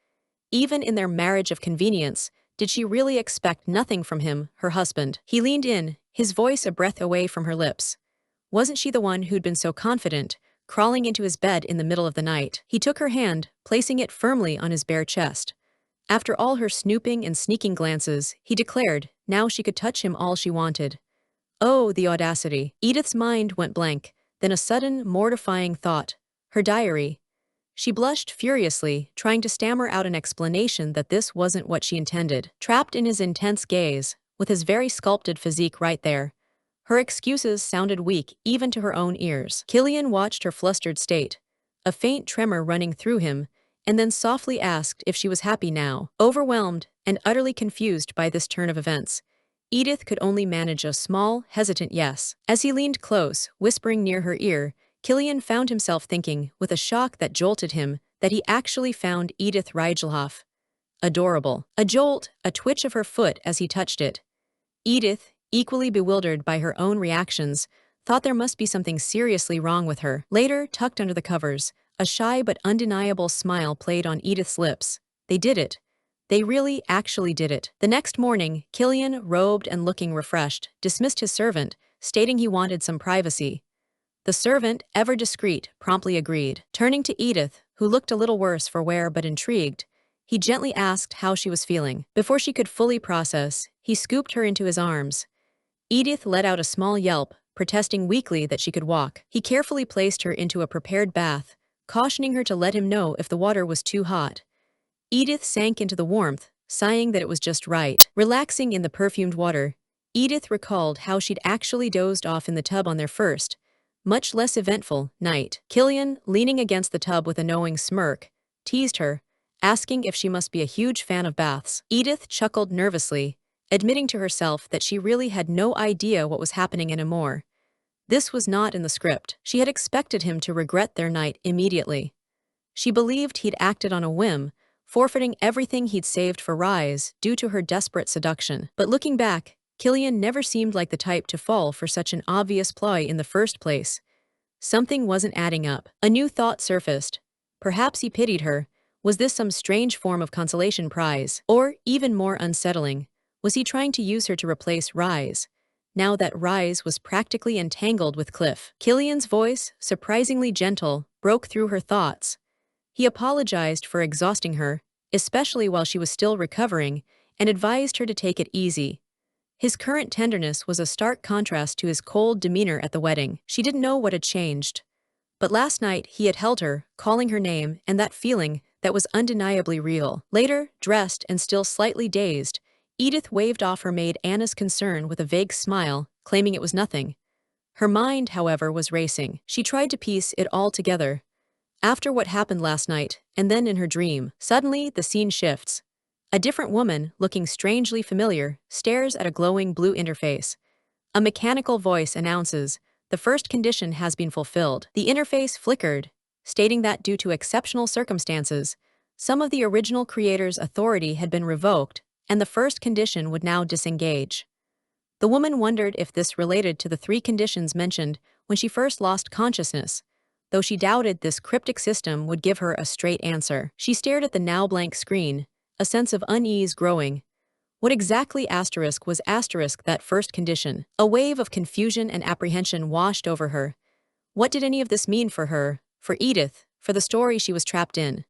Speaker 1: Even in their marriage of convenience, did she really expect nothing from him, her husband? He leaned in, his voice a breath away from her lips. Wasn't she the one who'd been so confident, crawling into his bed in the middle of the night? He took her hand, placing it firmly on his bare chest. After all her snooping and sneaking glances, he declared, now she could touch him all she wanted. Oh, the audacity. Edith's mind went blank, then a sudden, mortifying thought. Her diary. She blushed furiously, trying to stammer out an explanation that this wasn't what she intended. Trapped in his intense gaze, with his very sculpted physique right there, her excuses sounded weak even to her own ears. Killian watched her flustered state, a faint tremor running through him, and then softly asked if she was happy now. Overwhelmed and utterly confused by this turn of events, Edith could only manage a small, hesitant yes. As he leaned close, whispering near her ear, Killian found himself thinking, with a shock that jolted him, that he actually found Edith Rigelhof adorable. A jolt, a twitch of her foot as he touched it. Edith, equally bewildered by her own reactions, thought there must be something seriously wrong with her. Later, tucked under the covers, a shy but undeniable smile played on Edith's lips. They did it. They really, actually did it. The next morning, Killian, robed and looking refreshed, dismissed his servant, stating he wanted some privacy. The servant, ever discreet, promptly agreed. Turning to Edith, who looked a little worse for wear but intrigued, he gently asked how she was feeling. Before she could fully process, he scooped her into his arms. Edith let out a small yelp, protesting weakly that she could walk. He carefully placed her into a prepared bath, cautioning her to let him know if the water was too hot. Edith sank into the warmth, sighing that it was just right. Relaxing in the perfumed water, Edith recalled how she'd actually dozed off in the tub on their first, much less eventful, night. Killian, leaning against the tub with a knowing smirk, teased her, asking if she must be a huge fan of baths. Edith chuckled nervously, admitting to herself that she really had no idea what was happening anymore. This was not in the script. She had expected him to regret their night immediately. She believed he'd acted on a whim, forfeiting everything he'd saved for Rise due to her desperate seduction. But looking back, Killian never seemed like the type to fall for such an obvious ploy in the first place. Something wasn't adding up. A new thought surfaced. Perhaps he pitied her. Was this some strange form of consolation prize? Or, even more unsettling, was he trying to use her to replace Rise, now that Rise was practically entangled with Cliff? Killian's voice, surprisingly gentle, broke through her thoughts. He apologized for exhausting her, especially while she was still recovering, and advised her to take it easy. His current tenderness was a stark contrast to his cold demeanor at the wedding. She didn't know what had changed. But last night he had held her, calling her name, and that feeling that was undeniably real. Later, dressed and still slightly dazed, Edith waved off her maid Anna's concern with a vague smile, claiming it was nothing. Her mind, however, was racing. She tried to piece it all together. After what happened last night, and then in her dream, suddenly the scene shifts. A different woman, looking strangely familiar, stares at a glowing blue interface. A mechanical voice announces, "The first condition has been fulfilled." The interface flickered, stating that due to exceptional circumstances, some of the original creator's authority had been revoked, and the first condition would now disengage. The woman wondered if this related to the 3 conditions mentioned when she first lost consciousness, though she doubted this cryptic system would give her a straight answer. She stared at the now blank screen, a sense of unease growing. What exactly was that first condition? A wave of confusion and apprehension washed over her. What did any of this mean for her, for Edith, for the story she was trapped in?